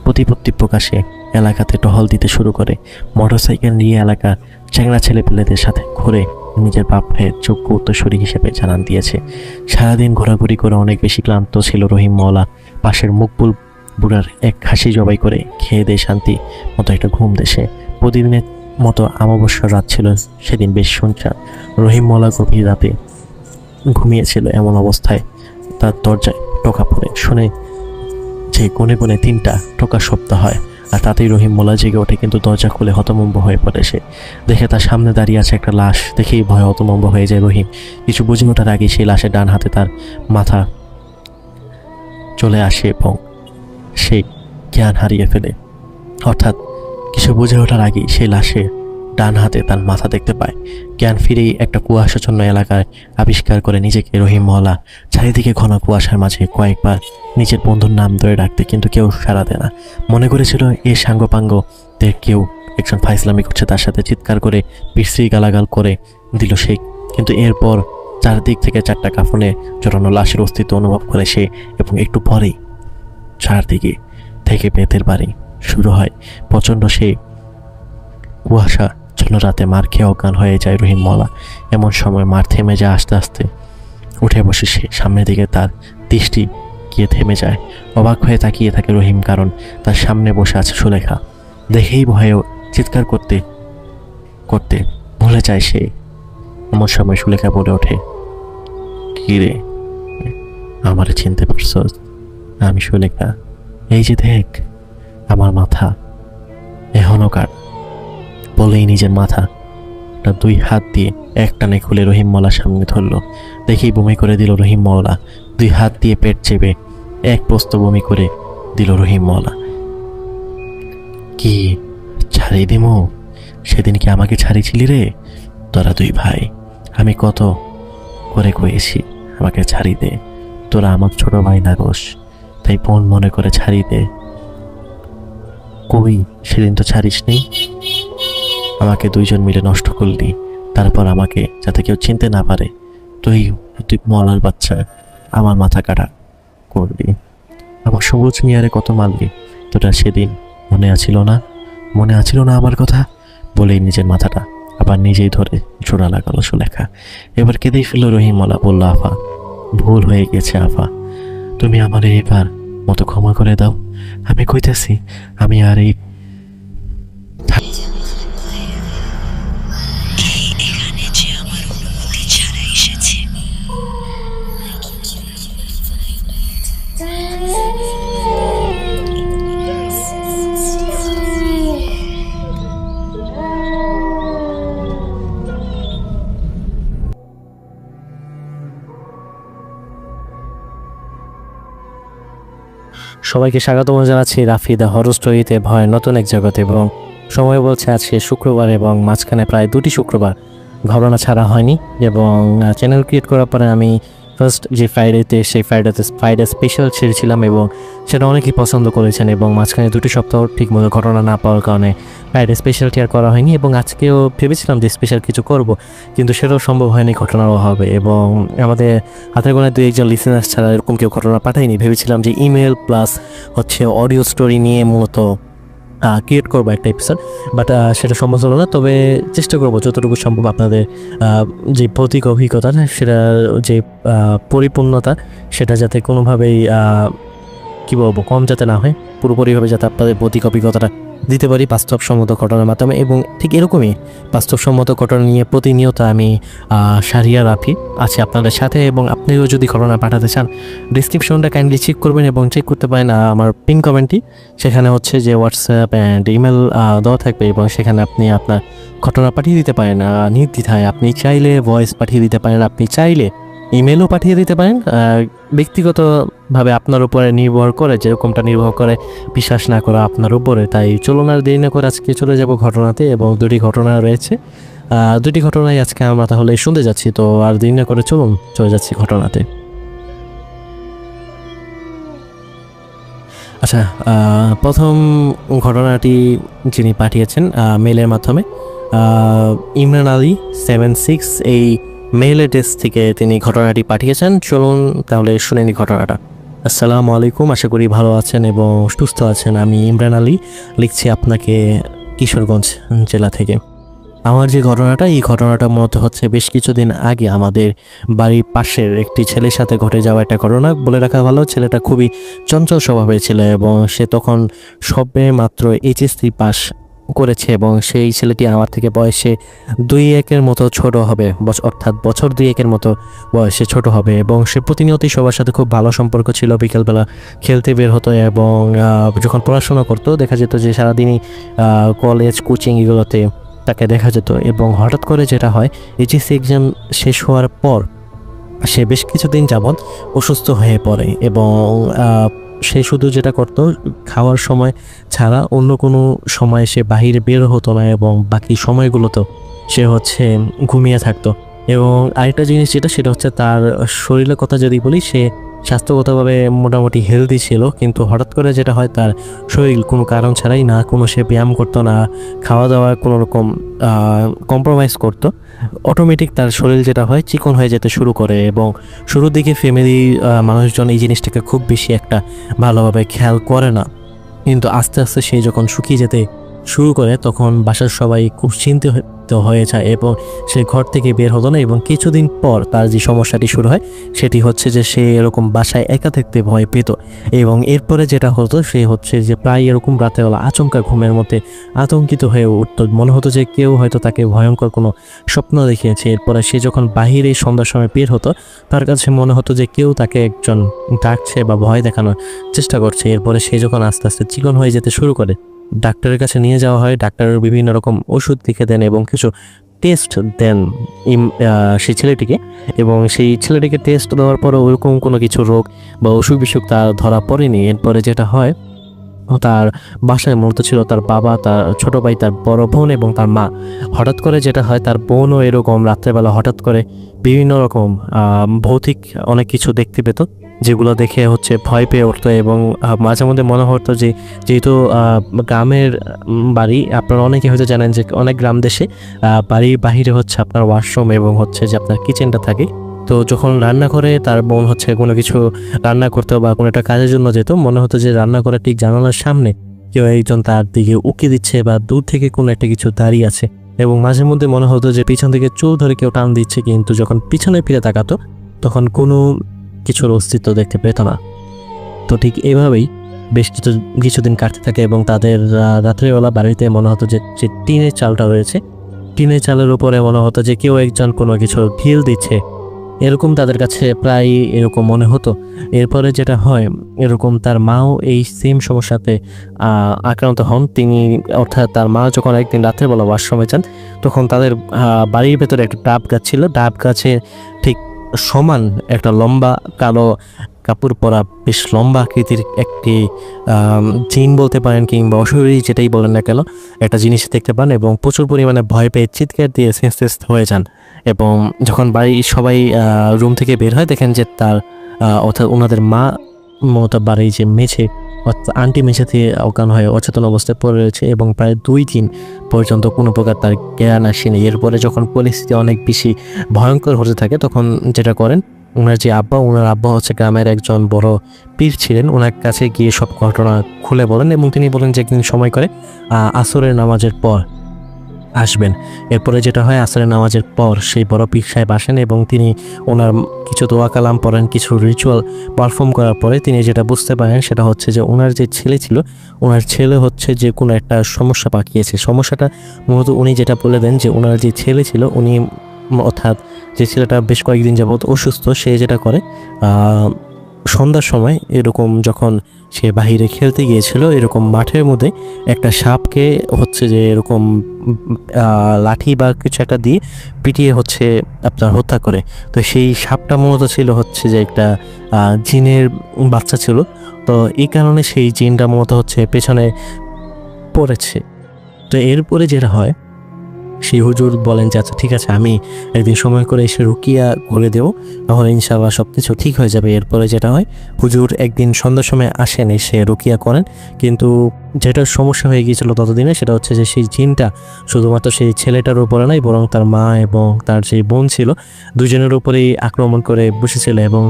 প্রতিপত্তি প্রকাশে এলাকাতে টহল দিতে শুরু করে। মোটরসাইকেল নিয়ে এলাকা চ্যাংড়া ছেলেপেলেদের সাথে ঘুরে নিজের বাপ ভাইয়ের যোগ্য উত্তরসূরি হিসেবে জানান দিয়েছে। সারাদিন ঘোরাঘুরি করে অনেক বেশি ক্লান্ত ছিল রহিম মোল্লা। পাশের মকবুল বুড়ার এক খাসি জবাই করে খেয়ে দিয়ে শান্তি মতো একটা ঘুম দেশে। প্রতিদিনের মতো অমাবস্যার রাত ছিল সেদিন বেশ শুনশান। রহিম মোল্লা গভীর রাতে ঘুমিয়েছিল। এমন অবস্থায় তার দরজায় টোকা পড়ে। শুনে যে কোণে কোণে 3টা টোকা শব্দ হয়, আর তাতেই রহিম মোল্লা জেগে ওঠে। কিন্তু দরজা খুলে হতভম্ব হয়ে পড়ে সে। দেখে তার সামনে দাঁড়িয়ে আছে একটা লাশ। দেখেই ভয়ে হতভম্ব হয়ে যায় রহিম। কিছু বুঝে ওঠার আগেই সেই লাশের ডান হাতে তার মাথা চলে আসে এবং সে জ্ঞান হারিয়ে ফেলে। অর্থাৎ কিছু বুঝে ওঠার আগেই সেই লাশে ডান হাতে তার মাথা দেখতে পায়। জ্ঞান ফিরেই একটা কুয়াশাচ্ছন্ন এলাকায় আবিষ্কার করে নিজেকে রহিম মোল্লা। চারিদিকে ঘন কুয়াশার মাঝে কয়েকবার নিজের বন্ধুর নাম ধরে ডাকতে, কিন্তু কেউ সাড়া দেয় না। মনে করেছিল এ সাঙ্গপাঙ্গদের কেউ একজন ফাইসলামি করছে, তার সাথে চিৎকার করে বিশ্রী গালাগাল করে দিল সে। কিন্তু এরপর চারদিক থেকে 4টা কাফনে জড়ানো লাশের অস্তিত্ব অনুভব করে সে, এবং একটু পরেই চারদিকে থেকে বেতের বাড়ি শুরু হয়। প্রচণ্ড সে কুয়াশা চলো রাতে মার খেয়ে অজ্ঞান হয়ে যায় রহিম মোল্লা। এমন সময় মার থেমে যায়। আস্তে আস্তে উঠে বসে সে সামনের দিকে তার দৃষ্টি গিয়ে থেমে যায়। অবাক হয়ে তাকিয়ে থাকে রহিম, কারণ তার সামনে বসে আছে সুলেখা। দেখেই ভয়ে চিৎকার করতে করতে ভুলে যায় সে। এমন সময় সুলেখা বলে ওঠে, কি রে, আমারে চিনতে পারছস? আমি সুলেখা। এই যে দেখ আমার মাথা এখনো কাট। বলেই নিজের মাথা 2 হাত দিয়ে একটানে খুলে রহিম মোল্লার সামনে ধরল। দেখেই বমি করে দিল রহিম মোল্লা। 2 হাত দিয়ে পেট চেপে এক প্রস্ত বমি করে দিল রহিম মোল্লা। কি ছাড়িয়ে দিমু? সেদিন কি আমাকে ছাড়িয়েছিলি রে? তোরা 2 ভাই, আমি কত করে কয়েছি আমাকে ছাড়ি দে। তোরা আমার ছোট ভাই না গোস, তাই বোন মনে করে ছাড়ি দে। কই সেদিন তো ছাড়িস নি, আমাকে 2 জন মিলে নষ্ট করলি। তারপর আমাকে যাতে কেউ চিনতে না পারে তুই মলার বাচ্চা আমার মাথা কাটা করলি। আমার সবুজ মিয়ারে কত মারলি, তোটা সেদিন মনে আছিল না? মনে আছিল না আমার কথা? বলেই নিজের মাথাটা আবার নিজেই ধরে জোড়া লাগালো সুলেখা। এবার কেঁদেই ফেলল রহিম মোল্লা। বলল, আফা ভুল হয়ে গেছে আফা, তুমি আমার এবার মতো ক্ষমা করে দাও। আমি কইতেছি আমি আর এই সবাইকে স্বাগতম জানাচ্ছি রাফি দ্য হরর স্টোরিতে ভয়ের নতুন এক জগতে। এবং সময় বলছে আজকে শুক্রবার, এবং মাঝখানে প্রায় 2টি শুক্রবার ঘটনা ছাড়া হয়নি। এবং চ্যানেল ক্রিয়েট করার পরে আমি ফার্স্ট যে ফ্রাইডেতে, সেই ফ্রাইডে স্পেশাল ছেড়েছিলাম এবং সেটা অনেকেই পছন্দ করেছেন। এবং মাঝখানে 2টি সপ্তাহ ঠিকমতো ঘটনা না পাওয়ার কারণে ফ্রাইডে স্পেশালটি আর করা হয়নি। এবং আজকেও ভেবেছিলাম যে স্পেশাল কিছু করব, কিন্তু সেটাও সম্ভব হয়নি ঘটনার অভাবে। এবং আমাদের হাতের গোনায় 2-1জন লিসেনার্স ছাড়া এরকম কেউ ঘটনা পাঠায়নি। ভেবেছিলাম যে ইমেল প্লাস অডিও স্টোরি নিয়ে মূলত ক্রিয়েট করবো একটা এপিসোড, বাট সেটা সম্ভব হলো না। তবে চেষ্টা করবো যতটুকু সম্ভব আপনাদের যে ভৌতিক অভিজ্ঞতা, সেটা যে পরিপূর্ণতা, সেটা যাতে কোনোভাবেই কী বলবো কম যাতে না হয়, পুরোপুরিভাবে যাতে আপনাদের ভৌতিক অভিজ্ঞতাটা দিতে পারি বাস্তবসম্মত ঘটনার মাধ্যমে। এবং ঠিক এরকমই বাস্তবসম্মত ঘটনা নিয়ে প্রতিনিয়ত আমি সারিয়া রাফি আছি আপনাদের সাথে। এবং আপনিও যদি ঘটনা পাঠাতে চান, ডিসক্রিপশনটা কাইন্ডলি চেক করবেন এবং চেক করতে পারেন আমার পিন কমেন্টটি। সেখানে হচ্ছে যে হোয়াটসঅ্যাপ অ্যান্ড ইমেল দেওয়া থাকবে, এবং সেখানে আপনি আপনার ঘটনা পাঠিয়ে দিতে পারেন নির্দ্বিধায়। আপনি চাইলে ভয়েস পাঠিয়ে দিতে পারেন, আপনি চাইলে ইমেলও পাঠিয়ে দিতে পারেন। ব্যক্তিগতভাবে আপনার উপরে নির্ভর করে, যেরকমটা নির্ভর করে বিশ্বাস না করা আপনার উপরে। তাই চলুন আর দেরি না করে আজকে চলে যাব ঘটনাতে। এবং 2টি ঘটনা রয়েছে, 2টি ঘটনাই আজকে আমরা তাহলে শুনতে যাচ্ছি। তো আর দেরি না করে চলুন চলে যাচ্ছি ঘটনাতে। আচ্ছা, প্রথম ঘটনাটি যিনি পাঠিয়েছেন মেলের মাধ্যমে, ইমরান আলী 76 এই মেইল অ্যাড্রেস থেকে তিনি ঘটনাটি পাঠিয়েছেন। চলুন তাহলে শুনে নিই ঘটনাটা। আসসালামু আলাইকুম, আশা করি ভালো আছেন এবং সুস্থ আছেন। আমি ইমরান আলী লিখছি আপনাকে কিশোরগঞ্জ জেলা থেকে। আমার যে ঘটনাটা, এই ঘটনাটা মূলত হচ্ছে বেশ কিছুদিন আগে আমাদের বাড়ির পাশের একটি ছেলের সাথে ঘটে যাওয়া একটা ঘটনা। বলে রাখা ভালো, ছেলেটা খুবই চঞ্চল স্বভাবের ছিল এবং সে তখন সবে মাত্র এইচএসসি পাস করেছে এবং সেই ছেলেটি আমার থেকে বয়সে 2-1 মতো ছোট হবে, অর্থাৎ বছর 2-1 মতো বয়সে ছোট হবে এবং সে প্রতিনিয়তই সবার সাথে খুব ভালো সম্পর্ক ছিল। বিকেলবেলা খেলতে বের হতো এবং যখন পড়াশোনা করতো দেখা যেত যে সারাদিনই কলেজ কোচিং এগুলোতে তাকে দেখা যেত। এবং হঠাৎ করে যেটা হয়, এইচএসসি এক্সাম শেষ হওয়ার পর সে বেশ কিছুদিন যাবৎ অসুস্থ হয়ে পড়ে এবং সে শুধু যেটা করতো, খাওয়ার সময় ছাড়া অন্য কোনো সময় সে বাহিরে বের হতো না এবং বাকি সময়গুলোতেও সে হচ্ছে ঘুমিয়ে থাকতো। এবং আরেকটা জিনিস সেটা হচ্ছে তার শরীরের কথা যদি বলি, সে স্বাস্থ্যগতভাবে মোটামুটি হেলদি ছিল, কিন্তু হঠাৎ করে যেটা হয় তার শরীর কোনো কারণ ছাড়াই, না কোনো সে ব্যায়াম করতো না খাওয়া দাওয়া কোনো রকম কম্প্রোমাইজ করতো, অটোমেটিক তার শরীর যেটা হয় চিকন হয়ে যেতে শুরু করে। এবং শুরুর দিকে ফ্যামিলি মানুষজন এই জিনিসটাকে খুব বেশি একটা ভালোভাবে খেয়াল করে না, কিন্তু আস্তে আস্তে সে যখন শুকিয়ে যেতে শুরু করে তখন বাসার সবাই খুব চিন্তিত হয়ে যায় এবং সে ঘর থেকে বের হতো না। এবং কিছুদিন পর তার যে সমস্যাটি শুরু হয় সেটি হচ্ছে যে সে এরকম বাসায় একা থাকতে ভয় পেত এবং এরপরে যেটা হতো সে হচ্ছে যে প্রায় এরকম রাতেবেলা আচমকা ঘুমের মধ্যে আতঙ্কিত হয়ে উঠত। মনে হতো যে কেউ হয়তো তাকে ভয়ঙ্কর কোনো স্বপ্ন দেখিয়েছে। এরপরে সে যখন বাহিরে সন্ধ্যার সময় বের হতো তার কাছে মনে হতো যে কেউ তাকে একজন ডাকছে বা ভয় দেখানোর চেষ্টা করছে। এরপরে সে যখন আস্তে আস্তে চিকন হয়ে যেতে শুরু করে, ডাক্তারের কাছে নিয়ে যাওয়া হয়। ডাক্তারের বিভিন্ন রকম ওষুধ লিখে দেন এবং কিছু টেস্ট দেন সেই ছেলেটিকে, এবং সেই ছেলেটিকে টেস্ট দেওয়ার পরে ওরকম কোনো কিছু রোগ বা অসুখ বিসুখ তার ধরা পড়েনি। এরপরে যেটা হয়, তার বাসায় মূলত ছিল তার বাবা, তার ছোট ভাই, তার বড় বোন এবং তার মা। হঠাৎ করে যেটা হয়, তার বোনও এরকম রাত্রেবেলা হঠাৎ করে বিভিন্ন রকম ভৌতিক অনেক কিছু দেখতে পেত, যেগুলো দেখে হচ্ছে ভয় পেয়ে উঠতো। এবং মাঝে মধ্যে মনে হতো যে যেহেতু গ্রামের বাড়ি, আপনারা অনেকে হয়তো জানেন যে অনেক গ্রাম দেশে বাড়ির বাহিরে হচ্ছে আপনার ওয়াশরুম এবং হচ্ছে যে আপনার কিচেনটা থাকে। তো যখন রান্না করে তার বোন হচ্ছে কোনো কিছু রান্না করতো বা কোনো একটা কাজের জন্য যেত, মনে হতো যে রান্না করে ঠিক জানালার সামনে কেউ একজন তার দিকে উকি দিচ্ছে বা দূর থেকে কোনো একটা কিছু দাঁড়িয়ে আছে। এবং মাঝে মধ্যে মনে হতো যে পিছন থেকে চুল ধরে কেউ টান দিচ্ছে, কিন্তু যখন পিছনে ফিরে তাকাতো তখন কোনো কিছুর অস্তিত্ব দেখতে পেত না। তো ঠিক এভাবেই বেশ কিছুদিন কাটতে থাকে এবং তাদের রাত্রেবেলা বাড়িতে মনে হতো যে টিনের চালটা রয়েছে, টিনের চালের উপরে মনে হতো যে কেউ একজন কোনো কিছু ঢিল দিচ্ছে, এরকম তাদের কাছে প্রায় এরকম মনে হতো। এরপরে যেটা হয়, এরকম তার মাও এই সেম সমস্যাতে আক্রান্ত হন। তিনি অর্থাৎ তার মা যখন একদিন রাত্রেবেলা ওয়াশরুমে যান, তখন তাদের বাড়ির ভেতরে একটা ডাব গাছ ছিল। ডাব গাছে ঠিক সমান একটা লম্বা কালো কাপড় পরা বেশ লম্বা আকৃতির একটি জিন বলতে পারেন কিংবা অশরীরী যেটাই বলেন না কেন, একটা জিনিস দেখতে পান এবং প্রচুর পরিমাণে ভয় পেয়ে চিৎকার দিয়ে সেন্সলেস হয়ে যান। এবং যখন বাড়ির সবাই রুম থেকে বের হয়, দেখেন যে তার অর্থাৎ ওনাদের মা মতো বাড়ির যে মেঝে অর্থাৎ আন্টি মেঝে থেকে অজ্ঞান হয়ে অচেতন অবস্থায় পড়ে রয়েছে এবং প্রায় 2 দিন পর্যন্ত কোনো প্রকার তার জ্ঞান আসেনি। এরপরে যখন পরিস্থিতি অনেক বেশি ভয়ঙ্কর হতে থাকে, তখন যেটা করেন, ওনার আব্বা হচ্ছে গ্রামের একজন বড় পীর ছিলেন। ওনার কাছে গিয়ে সব ঘটনা খুলে বলেন এবং তিনি বলেন যে একদিন সময় করে আসরের নামাজের পর আসবেন। এরপরে যেটা হয়, আসরের নামাজের পর সেই বড় পীর সাহেব আসেন এবং তিনি ওনার কিছু দোয়া কালাম পড়েন, কিছু রিচুয়াল পারফর্ম করার পরে তিনি যেটা বুঝতে পারেন সেটা হচ্ছে যে ওনার যে ছেলে ছিল, ওনার ছেলে হচ্ছে যে কোনো একটা সমস্যা পাকিয়েছে। সমস্যাটা মূলত উনি যেটা বলে দেন যে ওনার যে ছেলে ছিল, উনি অর্থাৎ যে ছেলেটা বেশ কয়েকদিন যাবত অসুস্থ, সে যেটা করে সন্ধ্যার সময় এরকম যখন সে বাহিরে খেলতে গিয়েছিল, এরকম মাঠের মধ্যে একটা সাপকে হচ্ছে যে এরকম লাঠি বা কিছু একটা দিয়ে পিটিয়ে হচ্ছে আপনার হত্যা করে। তো সেই সাপটা মূলত ছিল হচ্ছে যে একটা জিনের বাচ্চা ছিল। তো এই কারণে সেই জিনটা মূলত হচ্ছে পেছনে পড়েছে। তো এরপরে যেটা হয়, সেই হুজুর বলেন যে আচ্ছা ঠিক আছে, আমি একদিন সময় করে এসে রুকিয়া করে দেবো, তাহলে ইনশাআল্লাহ সব কিছু ঠিক হয়ে যাবে। এরপরে যেটা হয়, হুজুর একদিন সন্ধ্যার সময় আসেন, এসে রুকিয়া করেন, কিন্তু যেটা সমস্যা হয়ে গিয়েছিল ততদিনে সেটা হচ্ছে যে সেই জিনটা শুধুমাত্র সেই ছেলেটার উপরে নয়, বরং তার মা এবং তার যে বোন ছিল, দুজনের উপরেই আক্রমণ করে বসেছিল। এবং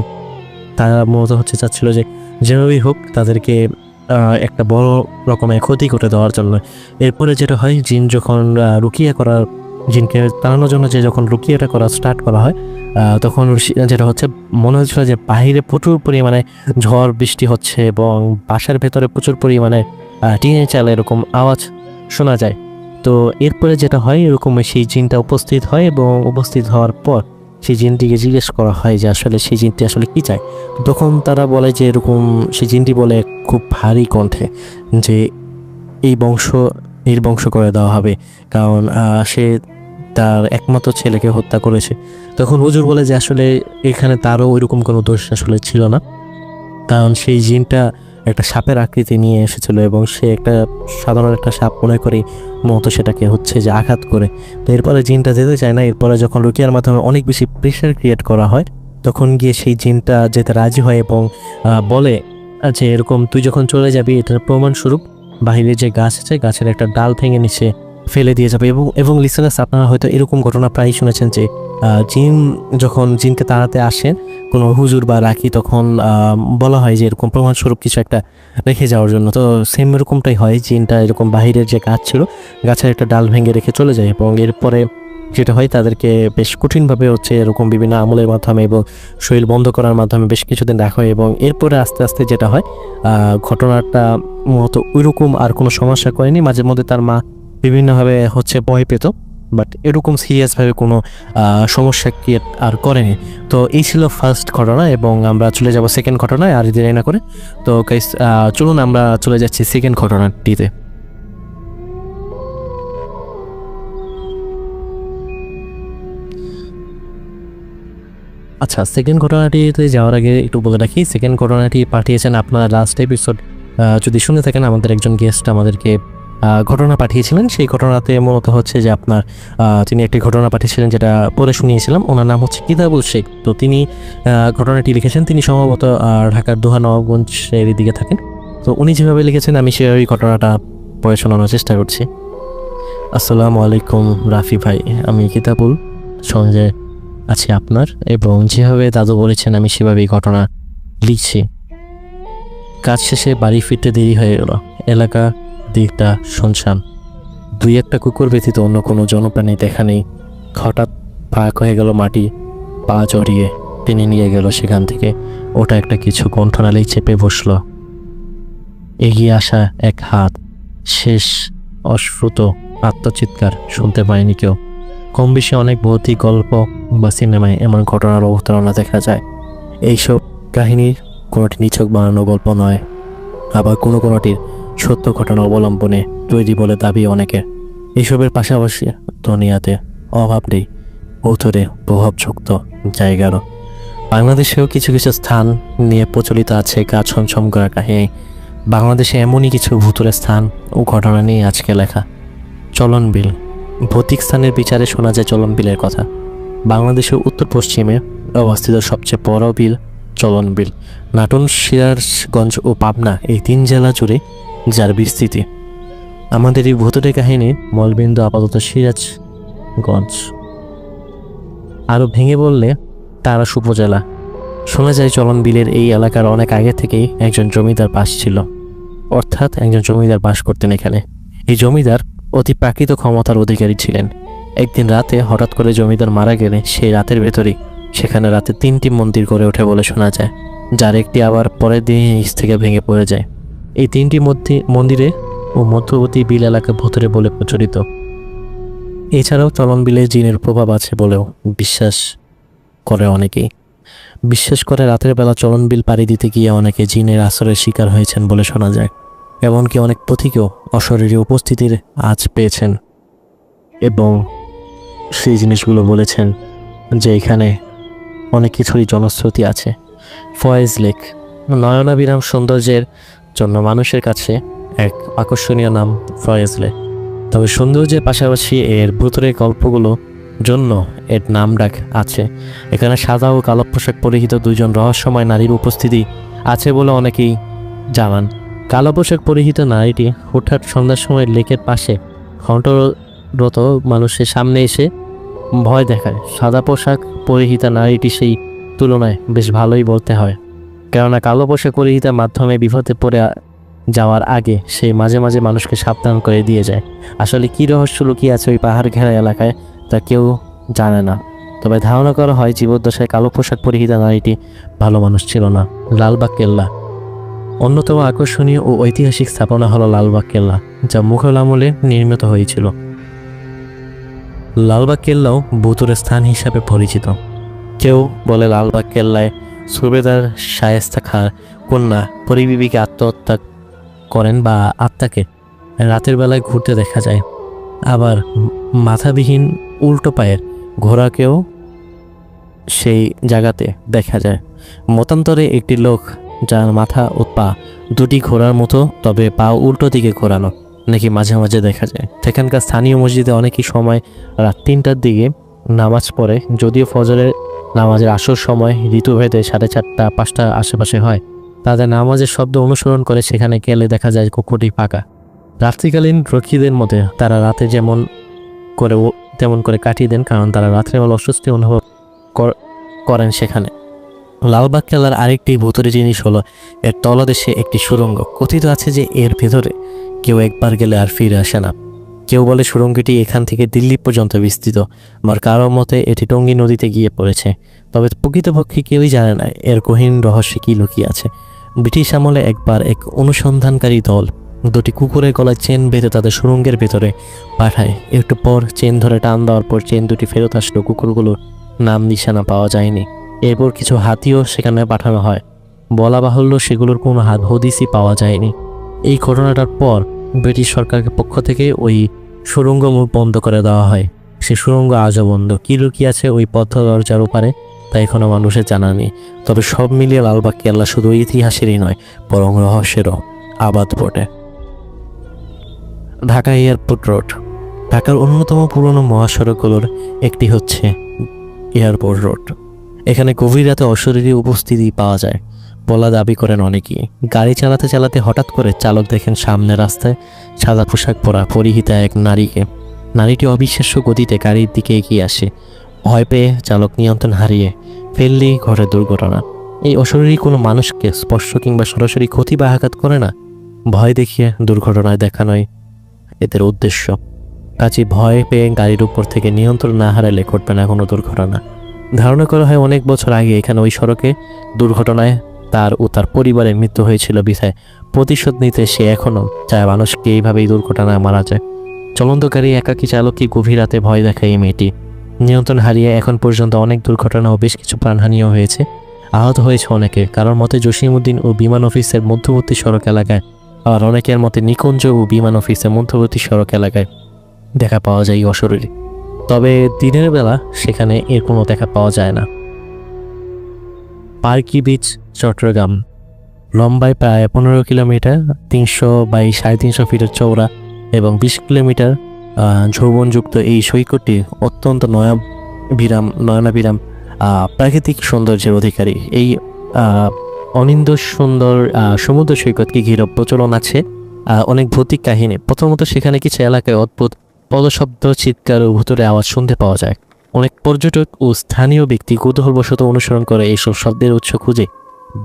তারা মূলত হচ্ছে চাচ্ছিল যে যেভাবেই হোক তাদেরকে একটা বড় রকমের ক্ষতি করে দেওয়ার জন্য। এরপরে যেটা হয়, জিন যখন রুকিয়া করার, জিনকে তাড়ানোর জন্য যে যখন রুকিয়াটা করা স্টার্ট করা হয়, তখন যেটা হচ্ছে, মনে হচ্ছিল যে বাহিরে প্রচুর পরিমাণে ঝড় বৃষ্টি হচ্ছে এবং বাসার ভেতরে প্রচুর পরিমাণে টিনের চালে এরকম আওয়াজ শোনা যায়। তো এরপরে যেটা হয়, এরকম সেই জিনটা উপস্থিত হয় এবং উপস্থিত হওয়ার পর সেই জিনটিকে জিজ্ঞেস করা হয় যে আসলে সেই জিনটি আসলে কী চায়। তখন তারা বলে যে এরকম, সেই জিনটি বলে খুব ভারী কণ্ঠে যে এই বংশ নির্বংশ করে দেওয়া হবে, কারণ সে তার একমাত্র ছেলেকে হত্যা করেছে। তখন হুজুর বলে যে আসলে এখানে তারও ওইরকম কোনো দোষ আসলে ছিল না, কারণ সেই জিনটা একটা সাপের আকৃতি নিয়ে এসেছিল এবং সে একটা সাধারণ একটা সাপ মনে করে মতো সেটাকে হচ্ছে যে আঘাত করে। তো এরপরে জিনটা যেতে চায় না। এরপরে যখন রুকিয়ার মাধ্যমে অনেক বেশি প্রেশার ক্রিয়েট করা হয়, তখন গিয়ে সেই জিনটা যেতে রাজি হয় এবং বলে যে এরকম তুই যখন চলে যাবি, এটার প্রমাণস্বরূপ বাইরে যে গাছ আছে, গাছের একটা ডাল ভেঙে নিচে ফেলে দিয়ে যাবে। এবং লিসেনার্স, আপনারা হয়তো এরকম ঘটনা প্রায়ই শুনেছেন যে জিন যখন জিনকে তাড়াতে আসেন কোনো হুজুর বা রাখি, তখন বলা হয় যে এরকম প্রমাণস্বরূপ কিছু একটা রেখে যাওয়ার জন্য। তো সেম এরকমটাই হয়, জিনটা এরকম বাহিরের যে গাছ ছিল, গাছের একটা ডাল ভেঙে রেখে চলে যায়। এবং এরপরে যেটা হয়, তাদেরকে বেশ কঠিনভাবে হচ্ছে এরকম বিভিন্ন আমলের মাধ্যমে এবং শরীর বন্ধ করার মাধ্যমে বেশ কিছুদিন রাখা হয়। এবং এরপরে আস্তে আস্তে যেটা হয়, ঘটনাটা মতো ওইরকম আর কোনো সমস্যা করেনি। মাঝে মধ্যে তার মা বিভিন্নভাবে হচ্ছে ভয় পেত, বাট এরকম সিরিয়াসভাবে কোনো সমস্যা ক্রিয়েট আর করেনি। তো এই ছিল ফার্স্ট ঘটনা, এবং আমরা চলে যাব সেকেন্ড ঘটনায় আর দেরি না করে। তো গাইস, চলুন আমরা চলে যাচ্ছি সেকেন্ড ঘটনাটিতে। আচ্ছা, সেকেন্ড ঘটনাটিতে যাওয়ার আগে একটু বলে রাখি, সেকেন্ড ঘটনাটি পাঠিয়েছেন আপনার লাস্ট এপিসোড যদি শুনে থাকেন, আমাদের একজন গেস্ট আমাদেরকে ঘটনা পাঠিয়েছিলেন। সেই ঘটনাতে মূলত হচ্ছে যে আপনার তিনি একটি ঘটনা পাঠিয়েছিলেন যেটা পড়ে শুনিয়েছিলাম। ওনার নাম হচ্ছে কিতাবুল শেখ। তো তিনি ঘটনাটি লিখেছেন, তিনি সম্ভবত ঢাকার দোহা নবাবগঞ্জের দিকে থাকেন। তো উনি যেভাবে লিখেছেন আমি সেভাবেই ঘটনাটা পড়ে শোনানোর চেষ্টা করছি। আসসালামু আলাইকুম রাফি ভাই, আমি কিতাবুল সঙ্গে আছি আপনার, এবং যেভাবে দাদু বলেছেন আমি সেভাবেই ঘটনা লিখছি। কাজ শেষে বাড়ি ফিরতে দেরি হয়ে গেল। এলাকা দিকটা শুনশান, দুই একটা কুকুর ব্যতীত অন্য কোনো জনপ্রাণী দেখা নেই। হঠাৎ ফাঁক হয়ে গেল, মাটি পা জড়িয়ে টেনে নিয়ে গেল সেখান থেকে। ওটা একটা কিছু কণ্ঠনালেই চেপে বসল। এগিয়ে আসা এক হাত, শেষ অশ্রুত আত্মচিৎকার শুনতে পায়নি কেউ। কম বেশি অনেক ভৌতিক গল্প বা সিনেমায় এমন ঘটনার অবতারণা দেখা যায়। এইসব কাহিনীর কোনোটি নিছক বানানো গল্প নয়, আবার কোনোটির সত্য ঘটনা অবলম্বনে তৈরি বলে দাবি অনেকের। এইসবের পাশাপাশি দুনিয়াতে অভাব নেই ভৌতরে প্রভাবযুক্ত জায়গারও। বাংলাদেশেও কিছু কিছু স্থান নিয়ে প্রচলিত আছে গা ছমছম করা কাহিনী। বাংলাদেশে এমনই কিছু ভূতুরে স্থান ও ঘটনা নিয়ে আজকে লেখা। চলন বিল। ভৌতিক স্থানের বিচারে শোনা যায় চলন বিলের কথা। বাংলাদেশের উত্তর পশ্চিমে অবস্থিত সবচেয়ে বড় বিল চলন বিল। নাটোর, সিরাজগঞ্জ ও পাবনা এই 3 জেলা জুড়ে যার বিস্তৃতি। আমাদের এই ভূতুরে কাহিনীর মূলবিন্দু আপাতত সিরাজগঞ্জ, আরও ভেঙে বললে তারাস উপজেলা। শোনা যায় চলন বিলের এই এলাকার অনেক আগে থেকেই একজন জমিদার বাস ছিল, অর্থাৎ একজন জমিদার বাস করতেন এখানে। এই জমিদার অতি প্রাকৃত ক্ষমতার অধিকারী ছিলেন। একদিন রাতে হঠাৎ করে জমিদার মারা গেলে সেই রাতের ভেতরেই সেখানে রাতে 3টি মন্দির গড়ে ওঠে বলে শোনা যায়, যার একটি আবার পরের দিন নিচ থেকে ভেঙে পড়ে যায়। এই 3টি মন্দিরে ও মধ্যবর্তী বিল এলাকা ভূতুরে বলে প্রচলিত। এছাড়াও চলন বিলে জিনের প্রভাব আছে বলেও বিশ্বাস করে অনেকেই। বিশ্বাস করে রাতের বেলা চলন বিল পাড়ি দিতে গিয়ে অনেকে জিনের আশ্রয়ের শিকার হয়েছেন বলে শোনা যায়। এমনকি অনেক পথিকেও অশরীরী উপস্থিতির আঁচ পেয়েছেন এবং সেই জিনিসগুলো বলেছেন যে এখানে অনেক কিছুরই জনশ্রুতি আছে। ফয়েজ লেক, নয়নাবিরাম সৌন্দর্যের জন্য মানুষের কাছে এক আকর্ষণীয় নাম ফয়েজ লেক। তবে সৌন্দর্যের পাশাপাশি এর ভূতরে গল্পগুলো জন্য এর নাম ডাক আছে। এখানে সাদা ও কালো পোশাক পরিহিত দুইজন রহস্যময় নারীর উপস্থিতি আছে বলে অনেকেই জানান। কালো পোশাক পরিহিত নারীটি হঠাৎ সন্ধ্যার সময় লেকের পাশে ঘণ্টরত মানুষের সামনে এসে ভয় দেখায়। সাদা পোশাক পরিহিতা নারীটি সেই তুলনায় বেশ ভালোই বলতে হয়, কেননা কালো পোশাক পরিহিতার মাধ্যমে বিপদে পড়ে যাওয়ার আগে সে মাঝে মাঝে মানুষকে সাবধান করে দিয়ে যায়। আসলে কী রহস্য লুকিয়ে আছে ওই পাহাড় ঘেরা এলাকায় তা কেউ জানে না। তবে ধারণা করা হয় জীবদ্দশায় কালো পোশাক পরিহিতা নারীটি ভালো মানুষ ছিল না। লালবাগ কেল্লা অন্যতম আকর্ষণীয় ও ঐতিহাসিক স্থাপনা হলো লালবাগ কেল্লা, যা মুঘল আমলে নির্মিত হয়েছিল। লালবাগ কেল্লাও ভূতুরে স্থান হিসাবে পরিচিত। কেউ বলে লালবাগ কেল্লায় সুবেদার শায়েস্তা খাঁর কন্যা পরিবিবিকে আত্মহত্যা করেন বা আত্মাকে রাতের বেলায় ঘুরতে দেখা যায়। আবার মাথাবিহীন উল্টো পায়ের ঘোড়াকেও সেই জায়গাতে দেখা যায়। মতান্তরে একটি লোক যার মাথা ও পা দুটি ঘোড়ার মতো, তবে পা উল্টো দিকে ঘোরানো নাকি মাঝে মাঝে দেখা যায়। সেখানকার স্থানীয় মসজিদে অনেকই সময় রাত 3টার দিকে নামাজ পড়ে। যদিও ফজরের নামাজের আসর সময় ঋতুভেদে 4:30 5টার আশেপাশে হয়, তাদের নামাজের শব্দ অনুসরণ করে সেখানে গেলে দেখা যায় কক্ষটি ফাঁকা। রাত্রিকালীন রক্ষীদের মধ্যে তারা রাতে তেমন করে কাটিয়ে দেন, কারণ তারা রাত্রেবেলা অস্বস্তি অনুভব করেন সেখানে। লালবাগ কেল্লার আরেকটি ভূতুরে জিনিস হলো এর তলদেশে একটি সুড়ঙ্গ। কথিত আছে যে এর ভেতরে কেউ একবার গেলে আর ফিরে আসে না। কেউ বলে সুড়ঙ্গটি এখান থেকে দিল্লি পর্যন্ত বিস্তৃত, আর কারোর মতে এটি টঙ্গী নদীতে গিয়ে পড়েছে। তবে প্রকৃতপক্ষে কেউই জানে না এর গহীন রহস্যে কী লুকিয়ে আছে। ব্রিটিশ আমলে একবার এক অনুসন্ধানকারী দল দুটি কুকুরের গলায় চেন বেঁধে তাদের সুড়ঙ্গের ভেতরে পাঠায়। একটু পর চেন ধরে টান দেওয়ার পর চেন দুটি ফেরত আসলো। কুকুরগুলোর নাম নিশানা পাওয়া যায়নি। এরপর কিছু হাতিও সেখানে পাঠানো হয়। বলা বাহুল্য সেগুলোর কোনো হদিসই পাওয়া যায়নি। এই ঘটনাটার পর ব্রিটিশ সরকারের পক্ষ থেকে ওই সুড়ঙ্গ বন্ধ করে দেওয়া হয়। সে সুড়ঙ্গ আজও বন্ধ। কী লুকিয়ে আছে ওই পথ দরজার ওপারে তা এখনও মানুষের জানা নেই। তবে সব মিলিয়ে লালবাগ কেল্লা শুধু ইতিহাসেরই নয়, বরং রহস্যেরও আবাদ বটে। ঢাকা এয়ারপোর্ট রোড ঢাকার অন্যতম পুরনো মহাসড়কগুলোর একটি হচ্ছে এয়ারপোর্ট রোড। এখানে গভীর রাতে অশরীরী উপস্থিতি পাওয়া যায় বলা দাবি করেন অনেকেই। গাড়ি চালাতে চালাতে হঠাৎ করে চালক দেখেন সামনে রাস্তায় সাদা পোশাক পরিহিতা এক নারীকে। নারীটি অবিশ্বাস্য গতিতে গাড়ির দিকে এগিয়ে আসে। ভয় পেয়ে চালক নিয়ন্ত্রণ হারিয়ে ফেললেই ঘটে দুর্ঘটনা। এই অশরীরী কোনো মানুষকে স্পর্শ কিংবা সরাসরি ক্ষতি বা আঘাত করে না, ভয় দেখিয়ে দুর্ঘটনায় দেখানোই এদের উদ্দেশ্য। কাজে ভয় পেয়ে গাড়ির উপর থেকে নিয়ন্ত্রণ না হারালে ঘটবে না কোনো দুর্ঘটনা। ধারণা করা হয় অনেক বছর আগে এখানে ওই সড়কে দুর্ঘটনায় তার ও তার পরিবারের মৃত্যু হয়েছিল। বিধায় প্রতিশোধ নিতে সে এখনও চায় মানুষকে এইভাবেই দুর্ঘটনায় মারা যায়। চলন্ত গাড়ি একাকী চালককে গভীর রাতে ভয় দেখায় এই মেয়েটি। নিয়ন্ত্রণ হারিয়ে এখন পর্যন্ত অনেক দুর্ঘটনা ও বেশ কিছু প্রাণহানিও হয়েছে, আহত হয়েছে অনেকে। কারোর মতে জসিমউদ্দিন ও বিমান অফিসের মধ্যবর্তী সড়ক এলাকায়, আর অনেকের মতে নিকুঞ্জ ও বিমান অফিসের মধ্যবর্তী সড়ক এলাকায় দেখা পাওয়া যায় এই অশরীরী। তবে দিনের বেলা সেখানে এর কোনো দেখা পাওয়া যায় না। পার্কি বিচ চট্টগ্রাম লম্বায় প্রায় 15 কিলোমিটার, 300 বাই 350 ফিটের চওড়া এবং 20 কিলোমিটার যৌবনযুক্ত এই সৈকতটি অত্যন্ত নয়নাভিরাম প্রাকৃতিক সৌন্দর্যের অধিকারী। এই অনিন্দ সুন্দর সমুদ্র সৈকতকে ঘিরে প্রচলন আছে অনেক ভৌতিক কাহিনী। প্রথমত সেখানে কিছু এলাকায় অদ্ভুত পদশব্দ, চিৎকার ও ভুতুরে আওয়াজ শুনতে পাওয়া যায়। অনেক পর্যটক ও স্থানীয় ব্যক্তি কৌতূহলবশত অনুসরণ করে এইসব শব্দের উৎস খুঁজে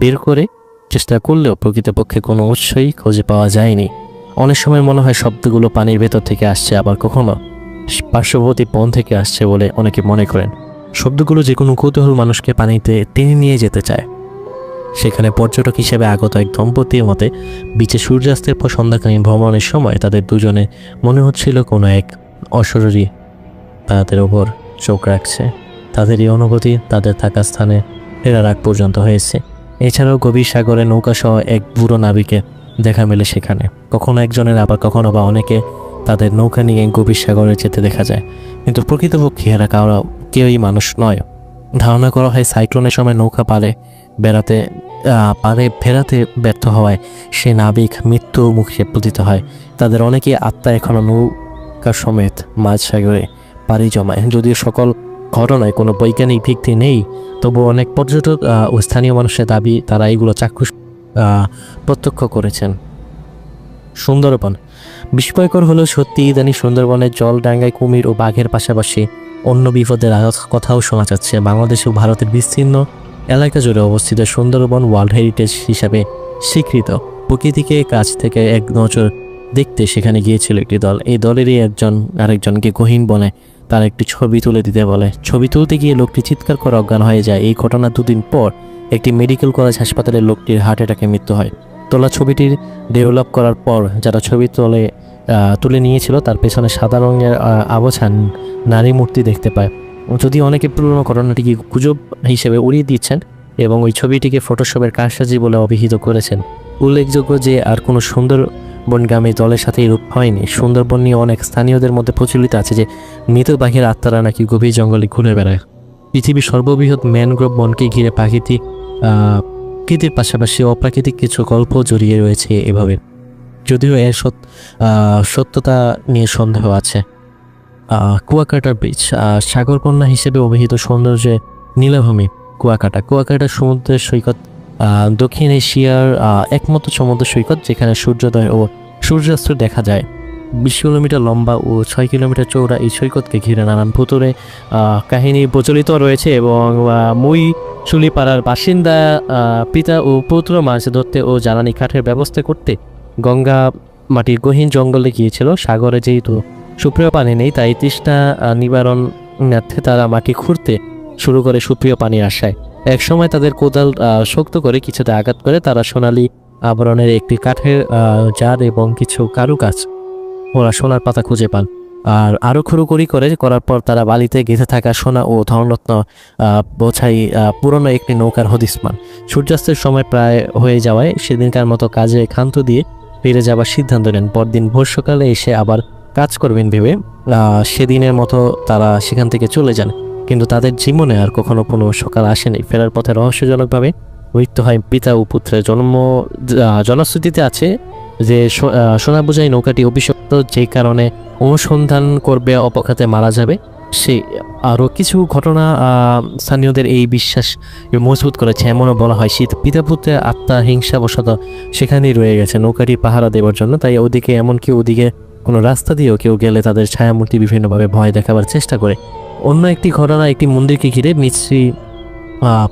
বের করে চেষ্টা করলেও প্রকৃতপক্ষে কোনো উৎসই খুঁজে পাওয়া যায়নি। অনেক সময় মনে হয় শব্দগুলো পানির ভেতর থেকে আসছে, আবার কখনো পার্শ্ববর্তী বন থেকে আসছে বলে অনেকে মনে করেন। শব্দগুলো যে কোনো কৌতূহল মানুষকে পানিতে টেনে নিয়ে যেতে চায়। সেখানে পর্যটক হিসেবে আগত এক দম্পতির মতে বিচে সূর্যাস্তের পর সন্ধ্যাকালীন ভ্রমণের সময় তাদের দুজনে মনে হচ্ছিল কোনো এক অশরীরী তাদের ওপর চোখ রাখছে। তাদের এই অনুভূতি তাদের থাকা স্থানে ফেরার আগ পর্যন্ত হয়েছে। এছাড়াও গভীর সাগরে নৌকাসহ এক বুড়ো নাবিকে দেখা মেলে সেখানে। কখনো একজনের, আবার কখনো বা অনেকে তাদের নৌকা নিয়ে গভীর সাগরে যেতে দেখা যায়। কিন্তু প্রকৃতপক্ষে এরা কেউই মানুষ নয়। ধারণা করা হয় সাইক্লোনের সময় নৌকা পারে ফেরাতে ব্যর্থ হওয়ায় সে নাবিক মৃত্যু মুখে পতিত হয়। তাদের অনেকেই আত্মা এখনও নৌকা সমেত মাঝ সাগরে পাড়ি জমায়। যদিও সকল ঘটনায় কোনো বৈজ্ঞানিক ভিত্তি নেই, তবু অনেক পর্যটক ও স্থানীয় মানুষের দাবি তারা এগুলো চাক্ষুষ প্রত্যক্ষ করেছেন। সুন্দরবন বিস্ময়কর হলেও সত্যি, ইদানি সুন্দরবনের জল ডাঙ্গায় কুমির ও বাঘের পাশাপাশি অন্য বিপদের কথাও শোনা যাচ্ছে। বাংলাদেশ ও ভারতের বিস্তীর্ণ এলাকা জুড়ে অবস্থিত সুন্দরবন ওয়ার্ল্ড হেরিটেজ হিসাবে স্বীকৃত। প্রকৃতিকে কাছ থেকে এক নজর দেখতে সেখানে গিয়েছিল একটি দল। এই দলেরই একজন আরেকজনকে গহীন বনে তার একটি ছবি তুলে দিতে বলে। ছবি তুলতে গিয়ে লোকটি চিৎকার করে অজ্ঞান হয়ে যায়। এই ঘটনা 2 দিন পর একটি মেডিকেল কলেজ হাসপাতালে লোকটির হার্ট অ্যাটাকে মৃত্যু হয়। তোলা ছবিটির ডেভেলপ করার পর যারা ছবি তুলে নিয়েছিল তার পেছনে সাদা রঙের আবছান নারী মূর্তি দেখতে পায়। যদি অনেকে পুরনো ঘটনাটিকে গুজব হিসেবে উড়িয়ে দিচ্ছেন এবং ওই ছবিটিকে ফটোশপের কারসাজি বলে অভিহিত করেছেন। উল্লেখযোগ্য যে আর কোনো সুন্দরবনগামী দলের সাথে এরূপ হয়নি। সুন্দরবন নিয়ে অনেক স্থানীয়দের মধ্যে প্রচলিত আছে যে মৃত পাখির আত্মারা নাকি গভীর জঙ্গলে ঘুরে বেড়ায়। পৃথিবীর সর্ববৃহৎ ম্যানগ্রোভ বনকে ঘিরে প্রকৃতির পাশাপাশি অপ্রাকৃতিক কিছু গল্প জড়িয়ে রয়েছে এভাবে, যদিও এর সত্যতা নিয়ে সন্দেহ আছে। কুয়াকাটা ব্রিজ সাগরকন্যা হিসেবে অভিহিত সৌন্দর্যে নীলাভূমি কুয়াকাটা সমুদ্রের সৈকত, দক্ষিণ এশিয়ার একমাত্র সমুদ্র সৈকত যেখানে সূর্যোদয় ও সূর্যাস্ত দেখা যায়। 20 কিলোমিটার লম্বা ও 6 কিলোমিটার চৌড়া এই সৈকতকে ঘিরে নানান ভুতুরে কাহিনী প্রচলিত রয়েছে এবং মুইশুলিপাড়ার বাসিন্দা পিতা ও পুত্র মাছ ধরতে ও জ্বালানি কাঠের ব্যবস্থা করতে গঙ্গা মাটির গহীন জঙ্গলে গিয়েছিল। সাগরে যেহেতু সুপ্রিয় পানি নেই, তাই তৃষ্ণা নিবারণার্থে তারা মাটি খুঁড়তে শুরু করে সুপ্রিয় পানির আশায়। এক সময় তাদের কোদাল শক্ত করে কিছুতে আঘাত করে তারা সোনালী আবরণের একটি কাঠের জার এবং কিছু কারুকাজ ওরা সোনার পাতা খুঁজে পান। আর আরও খুঁড়ুখুড়ি করার পর তারা বালিতে গেঁথে থাকা সোনা ও ধনরত্ন বোঝাই পুরনো একটি নৌকার হদিস পান। সূর্যাস্তের সময় প্রায় হয়ে যাওয়ায় সেদিনকার মতো কাজে ক্ষান্ত দিয়ে ফিরে যাবার সিদ্ধান্ত নেন। পরদিন ভোর সকালে এসে আবার কাজ করবেন ভেবে সেদিনের মতো তারা সেখান থেকে চলে যান। কিন্তু তাদের জীবনে আর কখনো কোনো সকাল আসেনি। ফেরার পথে রহস্যজনকভাবে মৃত্যু হয় পিতা ও পুত্রের। জনশ্রুতিতে আছে যে সোনা বোঝাই নৌকাটি অভিশপ্ত, যে কারণে অনুসন্ধান করবে অপঘাতে মারা যাবে। আরও কিছু ঘটনা স্থানীয়দের এই বিশ্বাস মজবুত করেছে। এমনও বলা হয় পিতা পুত্রের আত্মা হিংসাবশত সেখানেই রয়ে গেছে নৌকাটি পাহারা দেওয়ার জন্য। তাই ওদিকে এমনকি ওদিকে কোনো রাস্তা দিয়েও কেউ গেলে তাদের ছায়ামূর্তি বিভিন্নভাবে ভয় দেখাবার চেষ্টা করে। অন্য একটি ঘটনা একটি মন্দিরকে ঘিরে মিশ্রি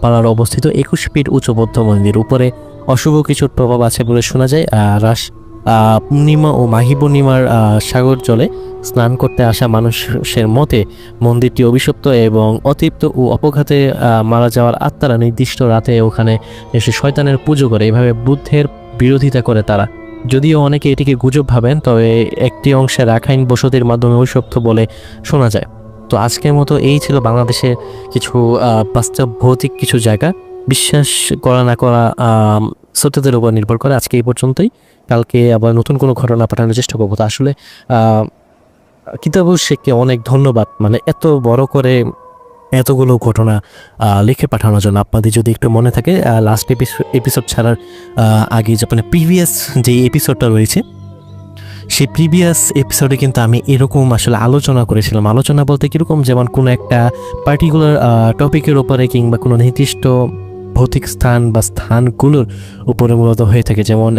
পাড়ার অবস্থিত 21 ফিট উঁচু বৌদ্ধ মন্দির। উপরে অশুভ কিছুর প্রভাব আছে বলে শোনা যায়। রাস পূর্ণিমা ও মাঘী পূর্ণিমার সাগর জলে স্নান করতে আসা মানুষের মতে মন্দিরটি অভিশপ্ত এবং অতৃপ্ত ও অপঘাতে মারা যাওয়ার আত্মারা নির্দিষ্ট রাতে ওখানে এসে শয়তানের পুজো করে। এভাবে বুদ্ধের বিরোধিতা করে তারা। যদিও অনেকে এটিকে গুজব ভাবেন, তবে একটি অংশে রাখাইন বসতির মাধ্যমে অভিশপ্ত বলে শোনা যায়। তো আজকের মতো এই ছিল বাংলাদেশের কিছু বাস্তব ভৌতিক কিছু জায়গা। বিশ্বাস করা না করা সত্যতার উপর নির্ভর করে। আজকে এই পর্যন্তই, কালকে আবার নতুন কোনো ঘটনা পাঠানোর চেষ্টা করবো। তো আসলে কিতাবুল শেখকে অনেক ধন্যবাদ, মানে এত বড় করে এতগুলো ঘটনা লিখে পাঠানোর জন্য। আপনাদের যদি একটু মনে থাকে লাস্ট এপিসোড ছাড়ার আগে যে প্রিভিয়াস যে এপিসোডটা রয়েছে, সেই প্রিভিয়াস এপিসোডে কিন্তু আমি এরকম আসলে আলোচনা করেছিলাম। আলোচনা বলতে কীরকম, যেমন কোনো একটা পার্টিকুলার টপিকের উপরে কিংবা কোনো নির্দিষ্ট ভৌতিক স্থান বা স্থানগুলোর উপরে মূলত হয়ে থাকে। যেমন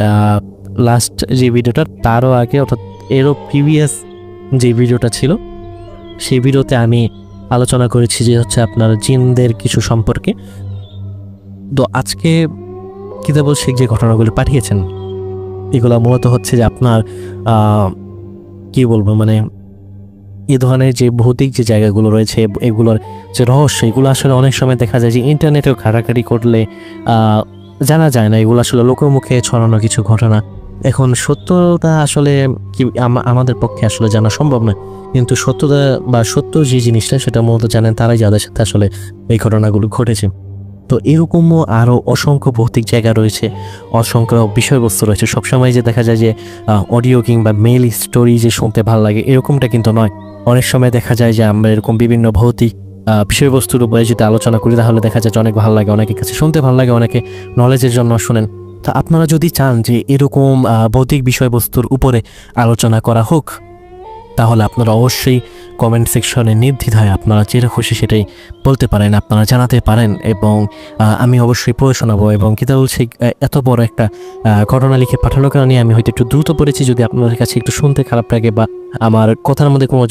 লাস্ট যে ভিডিওটা তারও আগে অর্থাৎ এরও প্রিভিয়াস যে ভিডিওটা ছিল, সেই ভিডিওতে আমি আলোচনা করেছি যে হচ্ছে আপনার জিনদের কিছু সম্পর্কে। তো আজকে কিতাবুল শেখ যে ঘটনাগুলো পাঠিয়েছেন এগুলো মূলত হচ্ছে যে আপনার কি বলবো, মানে এই ধরনের যে ভৌতিক যে জায়গাগুলো রয়েছে এগুলোর যে রহস্য, এগুলো আসলে অনেক সময় দেখা যায় যে ইন্টারনেটেও ঘাটাঘাটি করলে জানা যায় না। এগুলো আসলে লোকমুখে ছড়ানো কিছু ঘটনা। এখন সত্যতা আসলে কি আমাদের পক্ষে আসলে জানা সম্ভব নয়, কিন্তু সত্যতা বা সত্য যে জিনিসটা সেটা মূলত জানেন তারাই, যাদের সাথে আসলে এই ঘটনাগুলো ঘটেছে। তো এরকমও আরও অসংখ্য ভৌতিক জায়গা রয়েছে, অসংখ্য বিষয়বস্তু রয়েছে। সবসময় যে দেখা যায় যে অডিও কিংবা মেল স্টোরি যে শুনতে ভালো লাগে এরকমটা কিন্তু নয়। অনেক সময় দেখা যায় যে আমরা এরকম বিভিন্ন ভৌতিক বিষয়বস্তুর উপরে যদি আলোচনা করি তাহলে দেখা যায় যে অনেক ভালো লাগে, অনেকের কাছে শুনতে ভালো লাগে, অনেকে নলেজের জন্য শুনেন। তা আপনারা যদি চান যে এরকম ভৌতিক বিষয়বস্তুর উপরে আলোচনা করা হোক, তাহলে আপনারা অবশ্যই কমেন্ট সেকশনে নির্দ্বিধায় আপনারা যেটা খুশি সেটাই বলতে পারেন, আপনারা জানাতে পারেন, এবং আমি অবশ্যই পড়ে শোনাবো। এবং কিতাবুল শেখ এত বড় একটা ঘটনা লিখে পাঠানোর কারণে আমি হয়তো একটু দ্রুত পড়েছি। যদি আপনাদের কাছে একটু শুনতে খারাপ লাগে বা আমার কথার মধ্যে কোনো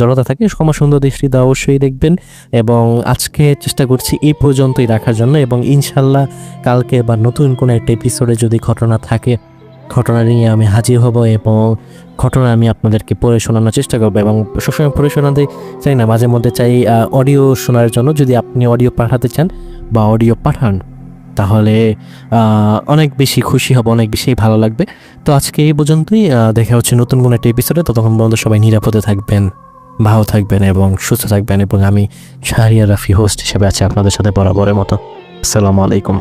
জড়তা থাকে, ক্ষমা সুন্দর দৃষ্টিতে অবশ্যই দেখবেন। এবং আজকে চেষ্টা করছি এই পর্যন্তই রাখার জন্য, এবং ইনশাল্লাহ কালকে বা নতুন কোনো একটা এপিসোডে যদি ঘটনা থাকে, ঘটনা নিয়ে আমি হাজির হব এবং ঘটনা আমি আপনাদেরকে পড়ে শোনানোর চেষ্টা করবো। এবং সবসময় পড়ে শোনাতে চাই না, মাঝে মধ্যে চাই অডিও শোনার জন্য। যদি আপনি অডিও পাঠাতে চান বা অডিও পাঠান, তাহলে অনেক বেশি খুশি হব, অনেক বেশি ভালো লাগবে। তো আজকে এই পর্যন্তই, দেখা হচ্ছে নতুন কোনো একটা এপিসোডে। ততক্ষণ পর্যন্ত সবাই নিরাপদে থাকবেন, ভালো থাকবেন এবং সুস্থ থাকবেন। এবং আমি শাহরিয়ার রাফি হোস্ট হিসেবে আছি আপনাদের সাথে বরাবরের মতো। আসসালামু আলাইকুম।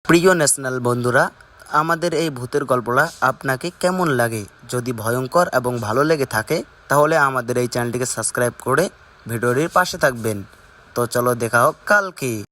প্রিয় ন্যাশনাল বন্ধুরা, আমাদের এই ভূতের গল্পটা আপনাকে কেমন লাগে? যদি ভয়ঙ্কর এবং ভালো লেগে থাকে তাহলে আমাদের এই চ্যানেলটিকে সাবস্ক্রাইব করে ভিডিওটির পাশে থাকবেন। তো চলো দেখা হোক কালকে।